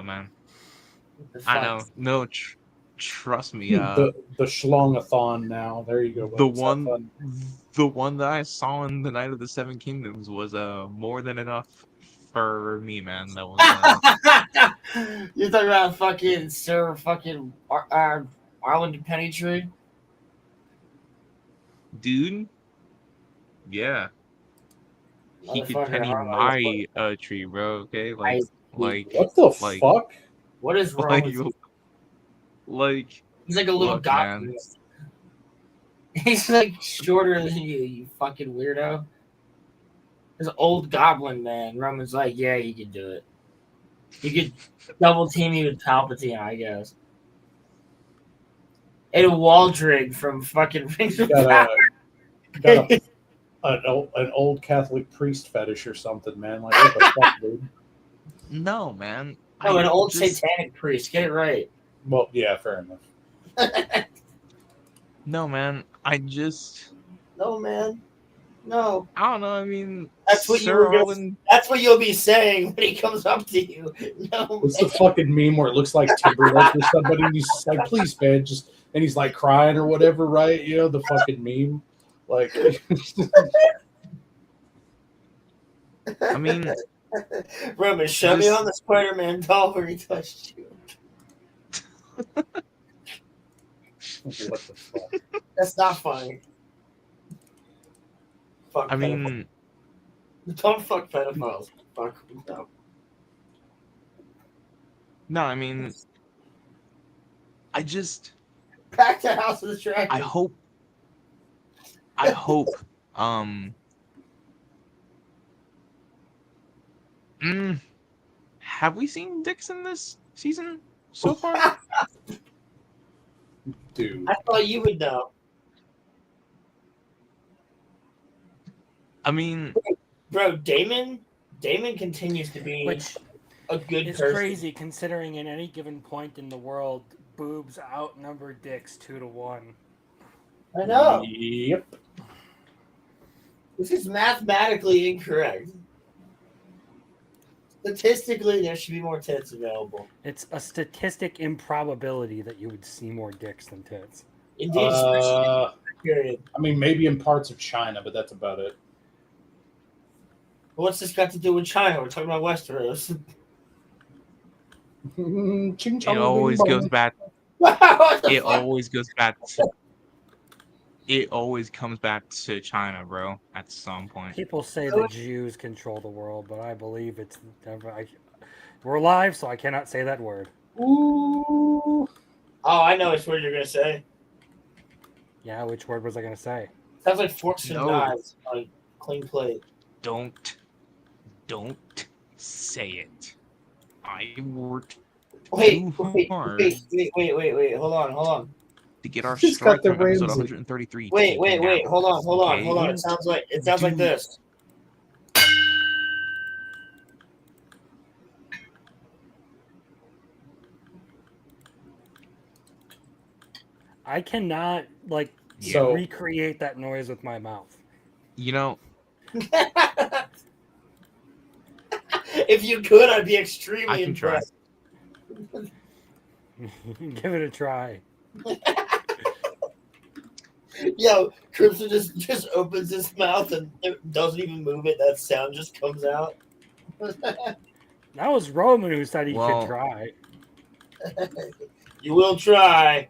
man. What the I fuck? know. No, trust me. The Schlongathon now. There you go. The Willis. Have fun. one that I saw in the Night of the Seven Kingdoms was more than enough for me, man. That was You're talking about fucking Sir fucking Arlen Pennytree? dude. Yeah, he could Motherfucker, penny my tree, bro. Okay, What the like, fuck? What is wrong like, with you? like. He's like a little Look, goblin. man. He's like shorter than you fucking weirdo. There's an old goblin man. Roman's like, yeah, he could do it. He could double team you with Palpatine, I guess. And Waldrig from fucking Rings of Power. Got an old Catholic priest fetish or something, man. Like, what the fuck, dude? No, man. Oh, an old satanic priest. Get it right. Well, yeah, fair enough. No, man. No, man. No. I don't know. I mean, That's what That's what you'll be saying when he comes up to you. No. It's the fucking meme where it looks like Timberlake or somebody, and he's just like, "Please, man," and he's like crying or whatever, right? You know, the fucking meme. Like, I mean, Roman, show me on the Spider-Man doll where he touched you. what the fuck? That's not funny. Fuck I mean, don't fuck pedophiles. Fuck no. No, I mean, Back to House of the Dragon. I hope, Have we seen dicks in this season so far? Dude. I thought you would know. I mean, Bro, Damon continues to be Which a good is person. crazy considering in any given point in the world, boobs outnumber dicks 2-1. I know. Yep. This is mathematically incorrect. Statistically, there should be more tits available. It's a statistic improbability that you would see more dicks than tits. Indeed, especially period. I mean, maybe in parts of China, but that's about it. What's this got to do with China? We're talking about Westeros. it always goes back. It always goes back. It always comes back to China, bro. At some point. People say the Jews control the world, but I believe it's never. We're live, so I cannot say that word. Ooh. Oh, I know which word you're gonna say. Yeah, which word was I gonna say? Sounds like forks and No. knives, like clean plate. Don't say it. I worked Wait, too hard hold on. to get our He's strike got the from episode Ramsey. 133. Wait, taken down. hold on. Okay? It sounds like this. I cannot So- recreate that noise with my mouth. You know, If you could, I'd be extremely I can try. impressed. Give it a try. Yo, Crimson just opens his mouth and it doesn't even move it. That sound just comes out. That was Roman who said he Well- could try. You will try.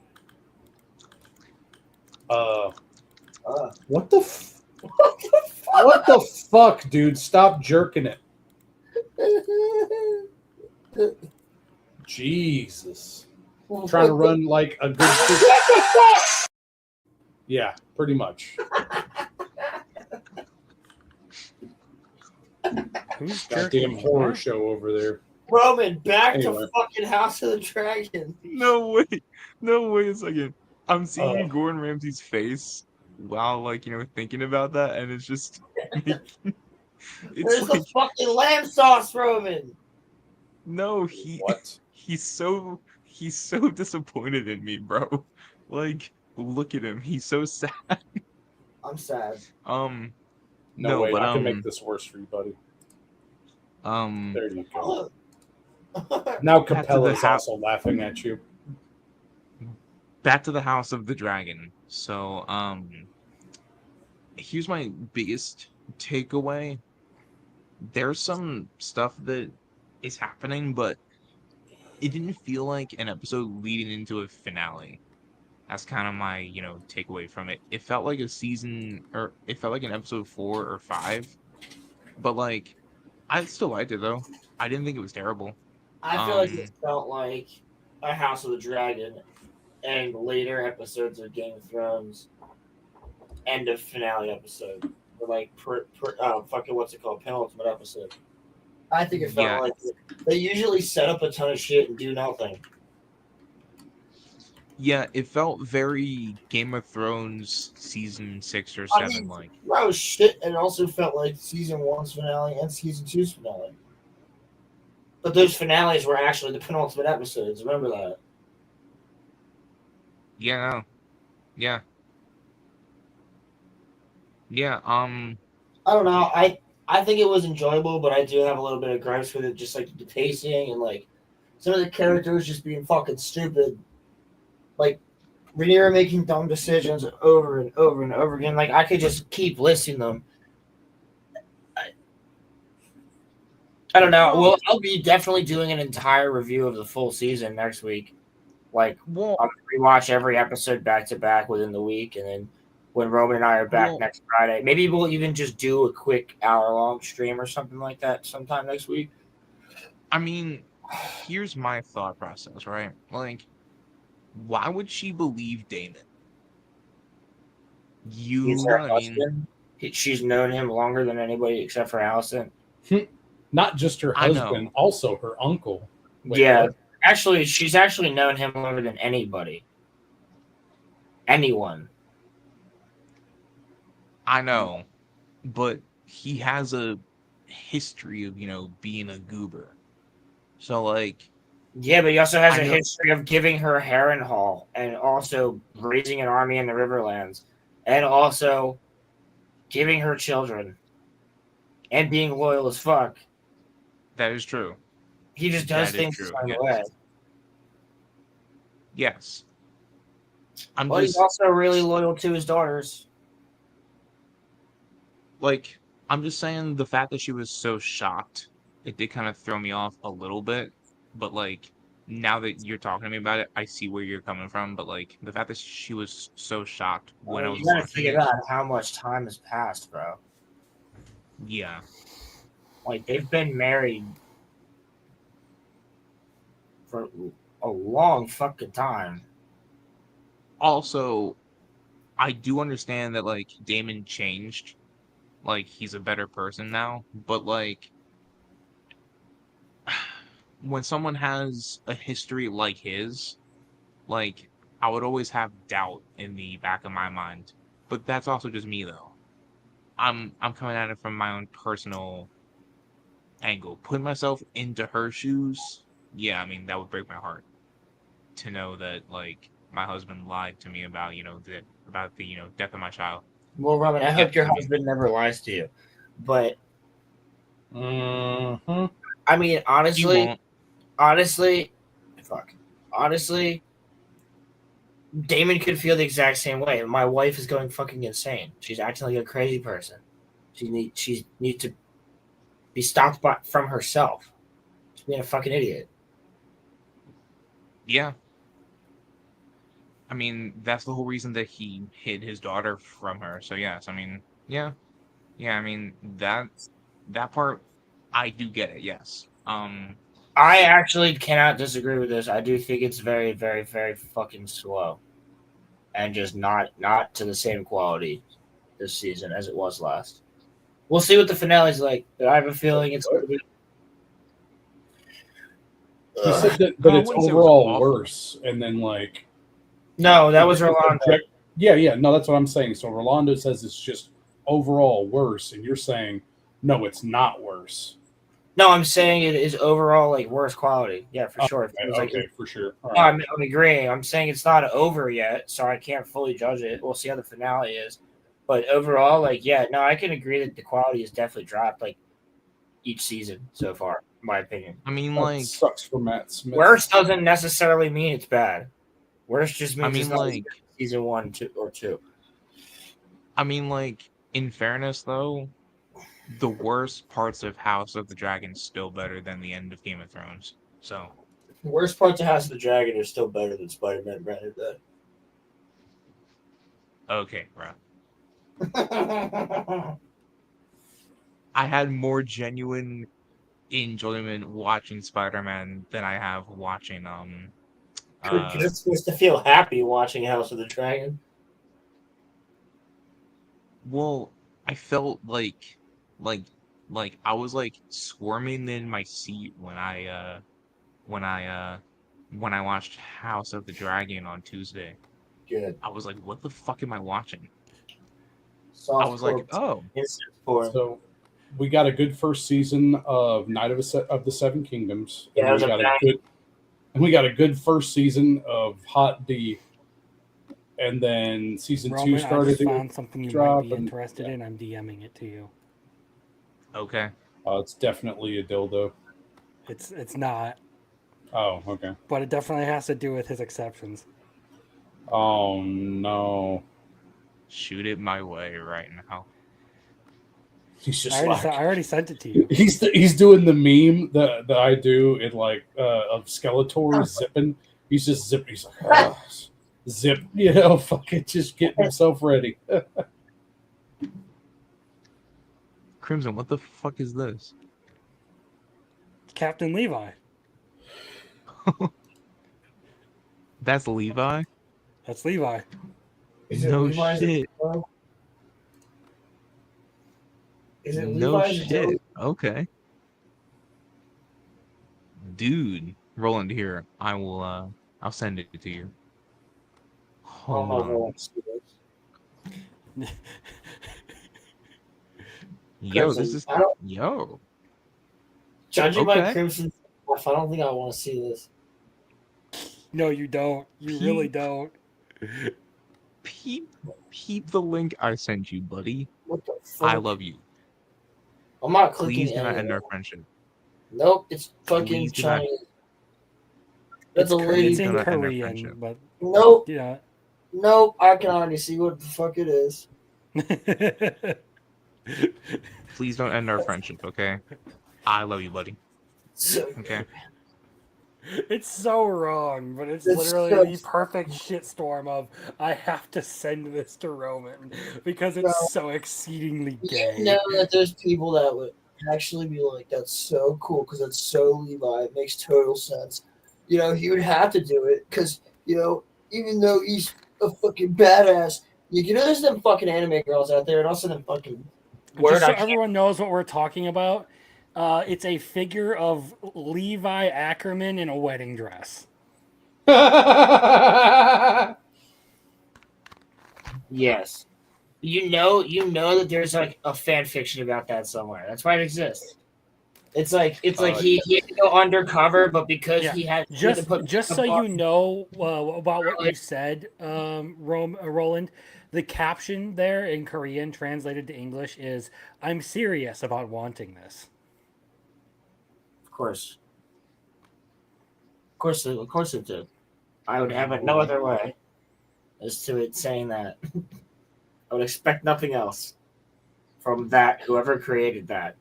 What the what the fuck, dude? Stop jerking it. Jesus. Trying to run like a good. Yeah, pretty much. Who's Goddamn jerking? horror What? show over there. Roman, back Anyway. to fucking House of the Dragon. no way a second. I'm seeing Oh. Gordon Ramsay's face while thinking about that, and it's just Where's it's the like fucking lamb sauce, Roman? no, What? he's so disappointed in me, bro. Like, look at him. He's so sad. I'm sad. No, wait, but I can make this worse for you, buddy. There you go. Now Back to the Capella's house. also laughing at you. Back to the House of the Dragon. So, here's my biggest takeaway. There's some stuff that is happening, but it didn't feel like an episode leading into a finale. That's kind of my, takeaway from it. It felt like a season, or it felt like an episode 4 or 5. But, I still liked it, though. I didn't think it was terrible. I feel like it felt like a House of the Dragon and later episodes of Game of Thrones end of finale episode. Or fucking what's it called? Penultimate episode. I think it felt like they usually set up a ton of shit and do nothing. Yeah, it felt very Game of Thrones season 6 or 7 like. Bro, shit, and it also felt like season 1's finale and season 2's finale. But those finales were actually the penultimate episodes. Remember that? Yeah, no. Yeah. Yeah, I don't know. I think it was enjoyable, but I do have a little bit of gripes with it, just like the pacing and like some of the characters just being fucking stupid. Like Rhaenyra making dumb decisions over and over and over again. Like I could just keep listing them. I don't know. Well, I'll be definitely doing an entire review of the full season next week. Like well, I'll rewatch every episode back to back within the week, and then when Roman and I are back next Friday, maybe we'll even just do a quick hour-long stream or something like that sometime next week. I mean, here's my thought process, right? Like, why would she believe Damon? You He's know her what I mean? husband. She's known him longer than anybody except for Allison. Not just her I husband, know. also her uncle. Wait, yeah, what? actually, she's actually known him longer than anybody. Anyone. I know. But he has a history of, being a goober. So, like, Yeah, but he also has I a know. history of giving her Harrenhal and also raising an army in the Riverlands and also giving her children and being loyal as fuck. That is true. He just does That is things his true. own Yes. way. Yes. I'm But he's just also really loyal to his daughters. like I'm just saying the fact that she was so shocked, it did kind of throw me off a little bit. But like now that you're talking to me about it, I see where you're coming from. But like the fact that she was so shocked when I was You gotta watching think it, about how much time has passed, bro. yeah. Like, they've been married for a long fucking time. Also, I do understand that like Damon changed, like he's a better person now. But like when someone has a history like his, like I would always have doubt in the back of my mind. But that's also just me though. I'm coming at it from my own personal angle. Putting myself into her shoes, yeah, I mean that would break my heart to know that like my husband lied to me about, the death of my child. Well, Roman, I Yeah, hope your I mean husband never lies to you. But, Mm-hmm. I mean, he won't. honestly, fuck. Honestly, Damon could feel the exact same way. My wife is going fucking insane. She's acting like a crazy person. She needs to be stopped from herself. She's being a fucking idiot. Yeah. I mean, that's the whole reason that he hid his daughter from her. So yes, I mean, yeah. Yeah, I mean that part I do get it, yes. I actually cannot disagree with this. I do think it's very, very, very fucking slow, and just not to the same quality this season as it was last. We'll see what the finale's like, but I have a feeling it's going to be. He said that I it's wouldn't say it was overall awful. worse, and then like No, that was Rolando. Yeah, no, that's what I'm saying. So Rolando says it's just overall worse, and you're saying no, it's not worse. No, I'm saying it is overall like worse quality. Yeah, for sure. It feels like Okay, for sure. All no, right. I'm agreeing. I'm saying it's not over yet, so I can't fully judge it. We'll see how the finale is. But overall, like, yeah, no, I can agree that the quality has definitely dropped like each season so far, in my opinion. I mean, That like, sucks for Matt Smith. Worse doesn't necessarily mean it's bad. Worse just I means it's mean, not as like, good as season 1, 2, or 2. in fairness though, the worst parts of House of the Dragon still better than the end of Game of Thrones. So, The worst parts of House of the Dragon are still better than Spider-Man Branded Dead. okay, bro. I had more genuine enjoyment watching Spider-Man than I have watching You're supposed to feel happy watching House of the Dragon. well, I felt like I was like squirming in my seat when I watched House of the Dragon on Tuesday. Good. I was like, what the fuck am I watching? I was like, Softcore. oh, Instant porn. So we got a good first season of Night of the Seven Kingdoms. Yeah, And we got a good first season of Hot D. And then season Roman, 2 started I just to found something you drop. might be interested in. I'm DMing it to you. okay. It's definitely a dildo. It's not, Oh, okay. but it definitely has to do with his exceptions. Oh no. Shoot it my way right now. He's just I already sent it to you. he's doing the meme that I do in like of Skeletor zipping. He's just zipping. He's like, "Ugh, zip, fucking just getting himself ready. Crimson, what the fuck is this? Captain Levi. That's Levi? That's Levi. Is it No Levi's shit. Is it No Levi's shit. Okay. dude, Roland, here. I will. I'll send it to you. Hold on. Yo, this Crimson, is I don't, yo. judging by Okay. Crimson stuff, I don't think I want to see this. No, you don't. You really don't. Peep the link I sent you, buddy. What the I fuck? love you. I'm not clicking Please do not any of end our it. friendship. Nope, it's fucking Please do not. Chinese. That's a Please It's lady. do in not end our Korean, friendship. but Nope, yeah. nope. I can already see what the fuck it is. Please don't end our friendship, okay? I love you, buddy. So Okay. It's so wrong, but it's It's literally the so- perfect shitstorm of I have to send this to Roman because it's Bro, so exceedingly you gay. know that there's people that would actually be like, "That's so cool because that's so Levi. It makes total sense." You know, he would have to do it because even though he's a fucking badass, you know, there's them fucking anime girls out there, and also them fucking word. Just so I can't- everyone knows what we're talking about, it's a figure of Levi Ackerman in a wedding dress. Yes. You know that there's like a fan fiction about that somewhere. That's why it exists. It's like he had to go undercover, but because Yeah, he had to put just so you know about what you said, Roland, the caption there in Korean translated to English is "I'm serious about wanting this." Of course it did. I would have it no other way as to it saying that. I would expect nothing else from that, whoever created that.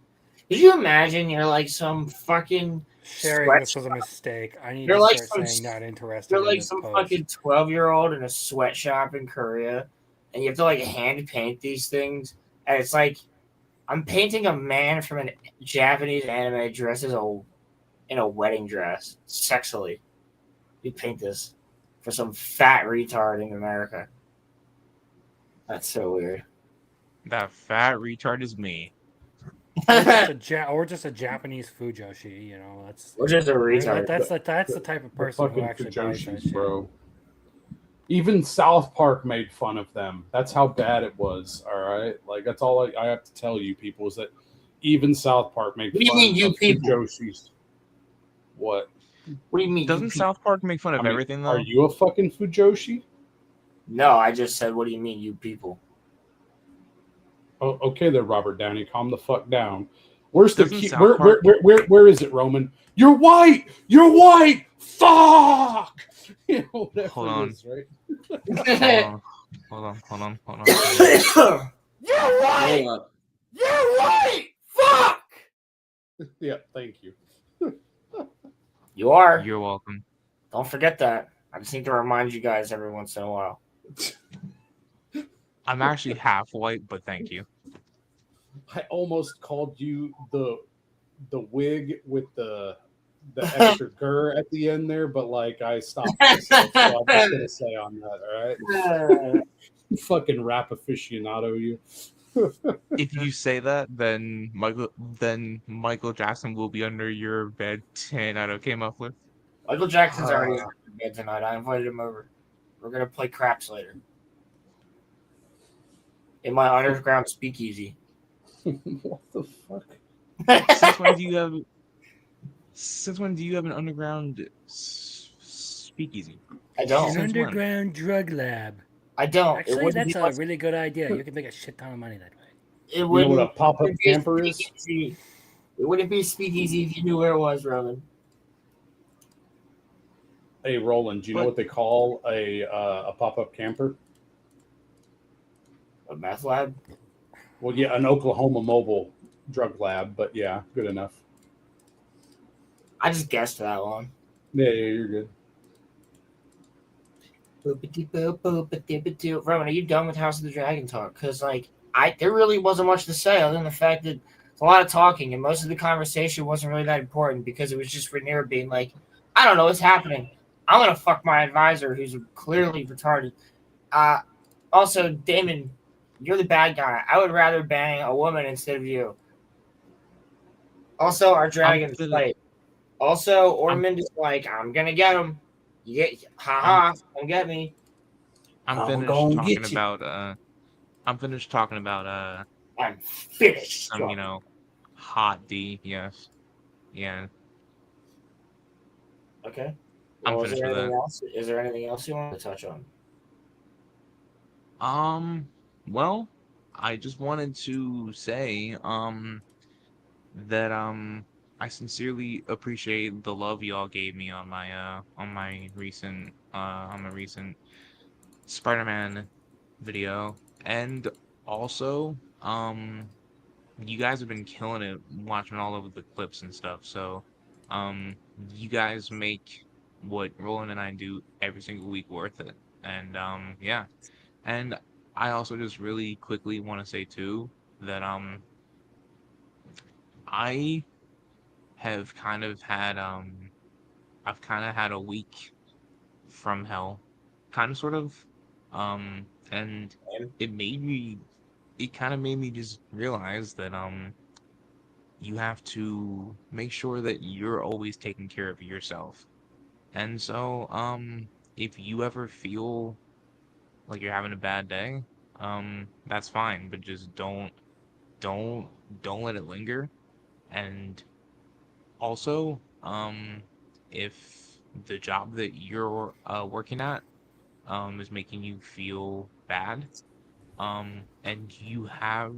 Did you imagine you're like some fucking Sharing this was a mistake. I need You're to like start some- saying not interested. You're in like this some post. fucking 12-year-old in a sweatshop in Korea, and you have to like hand paint these things. And it's like, I'm painting a man from a Japanese anime dressed in a wedding dress, sexily. You paint this for some fat retard in America. That's so weird. That fat retard is me. or just a Japanese fujoshi, you know. That's Or just a retard. That's the type of person who Fucking actually buys that Fujoshis, shit. bro. Even South Park made fun of them. That's how bad it was. All right, like that's all I have to tell you, people, is that even South Park made What do you fun mean, you of people? Fujoshis. What? What do you mean? Doesn't South Park make fun of everything though? Are you a fucking Fujoshi? No, I just said, what do you mean, you people? Oh, okay, there, Robert Downey. Calm the fuck down. Where's the Doesn't key? South Where Park- is it, Roman? You're white. You're white. Fuck. You know, whatever Hold it on. is, right? Hold on. You're white! You're white! Fuck! Yeah, thank you. You are. You're welcome. Don't forget that. I just need to remind you guys every once in a while. I'm actually half white, but thank you. I almost called you the wig with the extra gur at the end there, but like I stopped myself, so I'm just gonna say on that, all right? Fucking rap aficionado, you. If you say that, then Michael Jackson will be under your bed tonight. Okay, Muffler? Michael Jackson's already in bed tonight. I invited him over. We're gonna play craps later. In my underground speakeasy. What the fuck? Since when do you have an underground speakeasy? I don't. An underground drug lab. I don't. Actually, that's a really good idea. You can make a shit ton of money that way. It You know wouldn't. what a pop-up be a camper is? speakeasy. It wouldn't be a speakeasy if you knew where it was, Roman. Hey, Roland, do you know what they call a pop-up camper? A meth lab? Well, yeah, an Oklahoma mobile drug lab, but yeah, good enough. I just guessed that one. Yeah, you're good. Roman, are you done with House of the Dragon talk? Because there really wasn't much to say other than the fact that it's a lot of talking, and most of the conversation wasn't really that important because it was just Rhaenyra being like, I don't know what's happening. I'm gonna fuck my advisor who's clearly retarded. Also, Damon, you're the bad guy. I would rather bang a woman instead of you. Also, our dragons fight. Also, Ormond is like, I'm gonna get him. You get, haha, come get me. I'm I'm finished gonna talking get you. about I'm finished talking about I'm finished. some hot D. Yes, yeah. Okay. I'm Well, is finished there with anything that. else? Is there anything else you want to touch on? Well, I just wanted to say that I sincerely appreciate the love y'all gave me on my recent Spider-Man video, and also you guys have been killing it watching all over the clips and stuff. So you guys make what Roland and I do every single week worth it. And yeah. And I also just really quickly want to say too that I have kind of had I've kind of had a week from hell, kind of sort of, and it made me it kind of made me just realize that you have to make sure that you're always taking care of yourself. And so if you ever feel like you're having a bad day, that's fine, but just don't don't let it linger. And also, if the job that you're working at is making you feel bad, and you have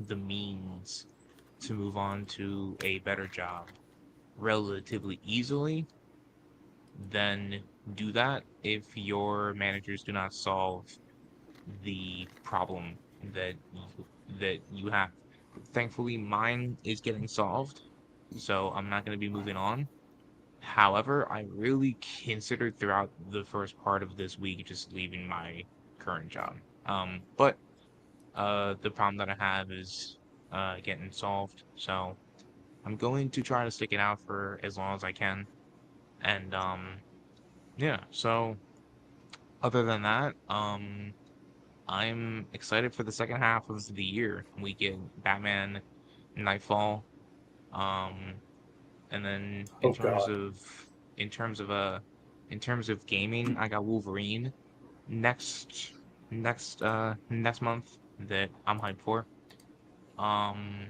the means to move on to a better job relatively easily, then do that if your managers do not solve the problem that you have. Thankfully, mine is getting solved, so I'm not going to be moving on. However, I really considered throughout the first part of this week just leaving my current job. But the problem that I have is getting solved, so I'm going to try to stick it out for as long as I can. And yeah, so other than that, I'm excited for the second half of the year. We get Batman, Nightfall, um, and then Oh God. in terms of in terms of gaming, I got Wolverine next next month that I'm hyped for. Um,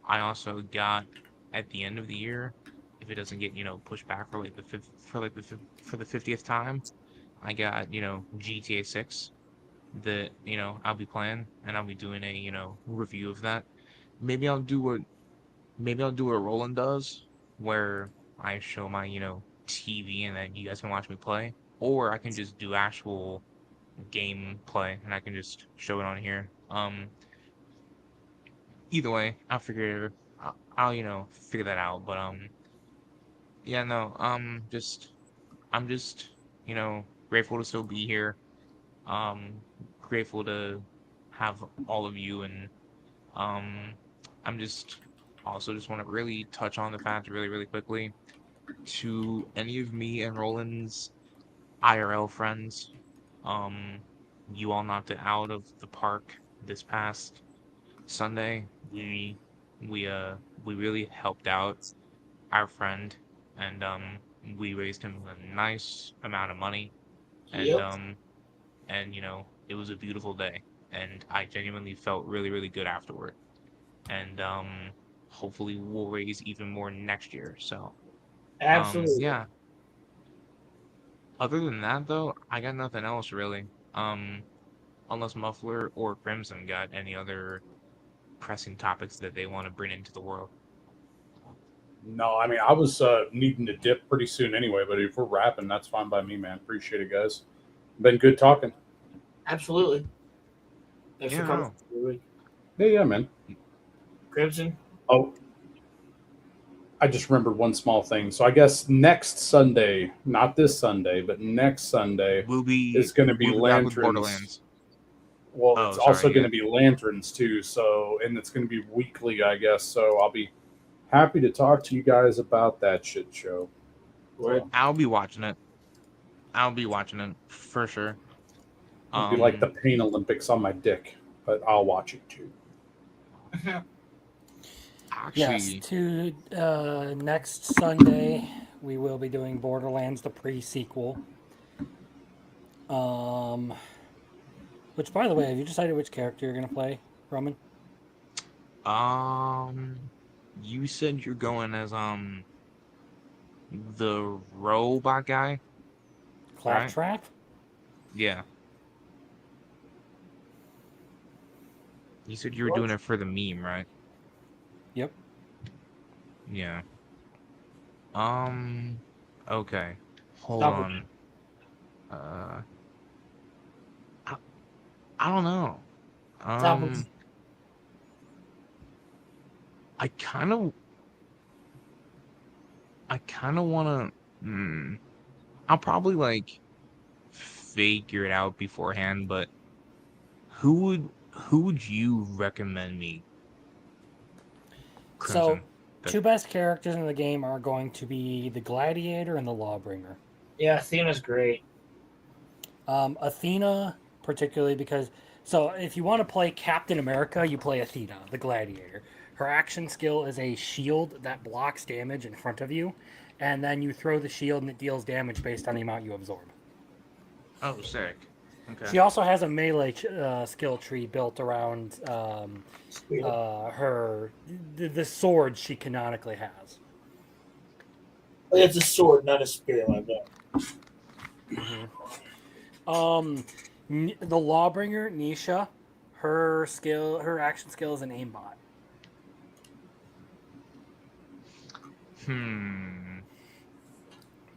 I also got at the end of the year, if it doesn't get pushed back for like for the 50th time, I got GTA 6 that I'll be playing, and I'll be doing a review of that. Maybe I'll do what maybe I'll do what Roland does, where I show my TV and then you guys can watch me play, or I can just do actual gameplay and I can just show it on here. Either way, I'll figure that out. But yeah, no, I'm just grateful to still be here. Um, grateful to have all of you, and um, I'm just also just want to really touch on the fact really really quickly to any of me and Roland's IRL friends. Um, you all knocked it out of the park this past Sunday. We really helped out our friend, and we raised him a nice amount of money, and Yep. it was a beautiful day, and I genuinely felt really really good afterward, and hopefully we'll raise even more next year. So Absolutely. yeah. Other than that though, I got nothing else really. Um, unless Muffler or Crimson got any other pressing topics that they want to bring into the world. No, I mean I was needing to dip pretty soon anyway, but if we're wrapping, that's fine by me, man. Appreciate it, guys. Been good talking. Absolutely. Thanks for Yeah, coming. no. Yeah, man. Crimson. Oh, I just remembered one small thing. So I guess next Sunday, not this Sunday, but next Sunday is going to be We'll be back with Lanterns. Borderlands. Well, Oh, it's also sorry, going yeah. to be Lanterns too. So, and it's going to be weekly, I guess. So I'll be happy to talk to you guys about that shit show. Right. I'll be watching it. I'll be watching it for sure. It'll be like the Um, Pain Olympics on my dick, but I'll watch it too. Yes, Actually, to next Sunday we will be doing Borderlands the pre-sequel. Um, which, by the way, have you decided which character you're gonna play, Roman? you said you're going as the robot guy, right? Claptrap? Yeah. You said you were doing it for the meme, right? Yep. Yeah. Um, okay. Hold Double. on. Uh, I, I don't know. Double. Um, I kind of, I kind of want to. I'll probably like figure it out beforehand, but who would you recommend me, So, Crimson? That two best characters in the game are going to be the Gladiator and the Lawbringer. Yeah, Athena's great. Athena, particularly because, so if you want to play Captain America, you play Athena, the Gladiator. Her action skill is a shield that blocks damage in front of you, and then you throw the shield and it deals damage based on the amount you absorb. Oh, sick. Okay. She also has a melee skill tree built around her the sword she canonically has. It's a sword, not a spear, like that. The Lawbringer, Nisha, her action skill is an aimbot.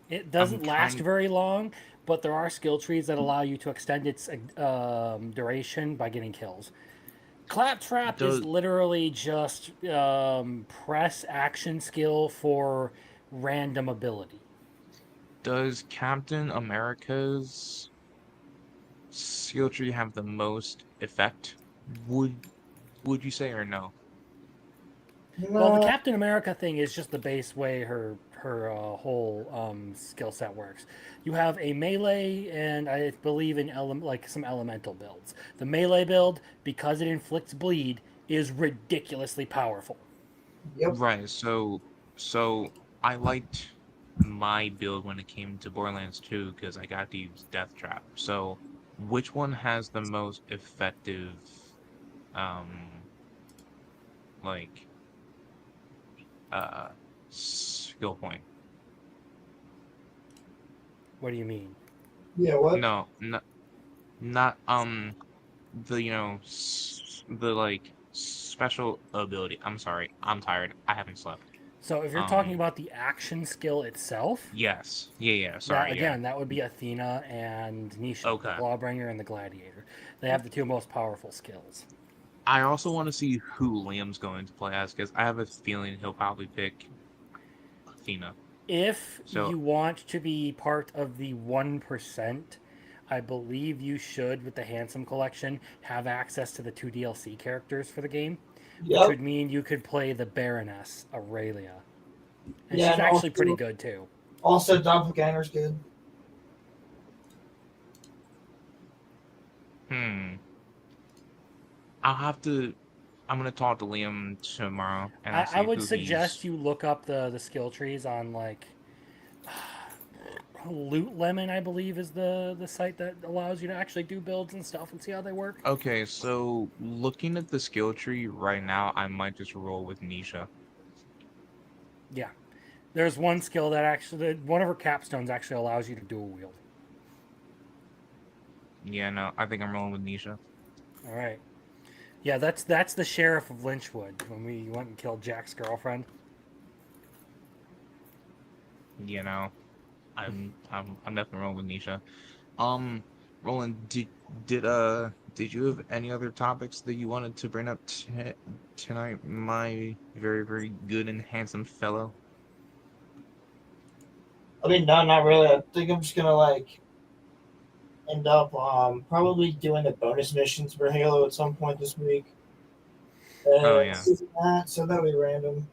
It doesn't last very long, but there are skill trees that allow you to extend its duration by getting kills. Claptrap is literally just press action skill for random ability. Does Captain America's skill tree have the most effect? Would you say or no? Well, the Captain America thing is just the base way her whole skill set works. You have a melee and I believe in some elemental builds. The melee build, because it inflicts bleed, is ridiculously powerful. Yep. Right. So I liked my build when it came to Borderlands 2 because I got to use Death Trap. So which one has the most effective like skill point? What do you mean? Yeah, what? No, not the the like special ability. I'm sorry. I'm tired. I haven't slept. So if you're talking about the action skill itself, Yes. Yeah, that sorry, yeah. again, that would be Athena and Nisha, Okay. the Lawbringer and the Gladiator. They have the two most powerful skills. I also want to see who Liam's going to play as because I have a feeling he'll probably pick Athena. If you want to be part of the 1%, I believe you should, with the Handsome Collection, have access to the 2 DLC characters for the game. Which would mean you could play the Baroness, Aurelia. And she's actually pretty good, too. Also, Doppelganger's good. I'm gonna talk to Liam tomorrow and I would suggest you look up the skill trees on, like, Loot Lemon, I believe, is the site that allows you to actually do builds and stuff and see how they work. Okay, so looking at the skill tree right now, I might just roll with Nisha. Yeah. There's one skill that actually, one of her capstones actually allows you to dual wield. Yeah, no, I think I'm rolling with Nisha. All right. Yeah, that's the sheriff of Lynchwood when we went and killed Jack's girlfriend. You know, I'm definitely rolling with Nisha. Roland, did you have any other topics that you wanted to bring up tonight, my very, very good and handsome fellow? I mean, no, not really. I think I'm just gonna end up probably doing the bonus missions for Halo at some point this week. Oh yeah. So that'll be random.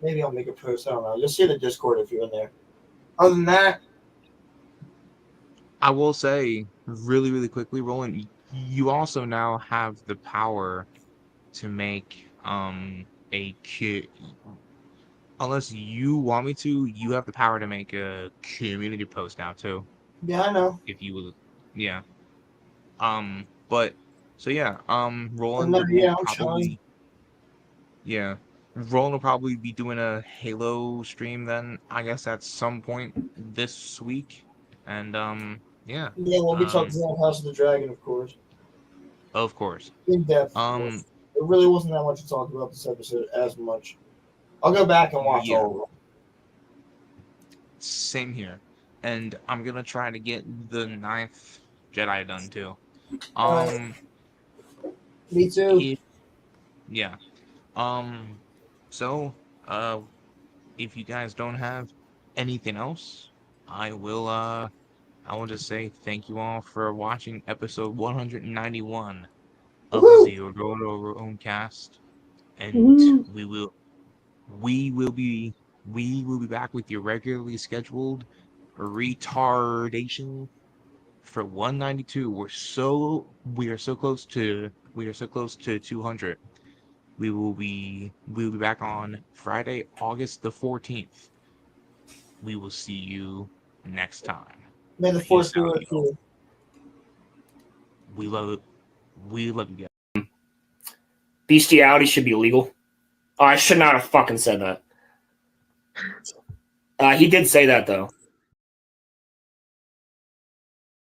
Maybe I'll make a post. I don't know. You'll see the Discord if you're in there. Other than that, I will say really, really quickly, Roland, you also now have the power to make a unless you want me to, you have the power to make a community post now too. Yeah, I know. If you would, yeah. But so yeah, And Roland then, will yeah, I'm trying. probably, yeah, Roland will probably be doing a Halo stream then, I guess at some point this week. And yeah, Yeah, we'll be talking about House of the Dragon, of course. of course. In depth, of course. It really wasn't that much to talk about this episode as much. I'll go back and watch Yeah, all of them. same here. And I'm gonna try to get the 9th Jedi done too. Me too. Yeah. Um, so, if you guys don't have anything else, I will just say thank you all for watching episode 191 of the RoloRome cast, and we will be back with your regularly scheduled retardation for 192. We are so close to 200. We will be back on Friday, August the 14th. We will see you next time. May the Force be with you. We love you guys. Bestiality should be illegal. Oh, I should not have fucking said that. He did say that though.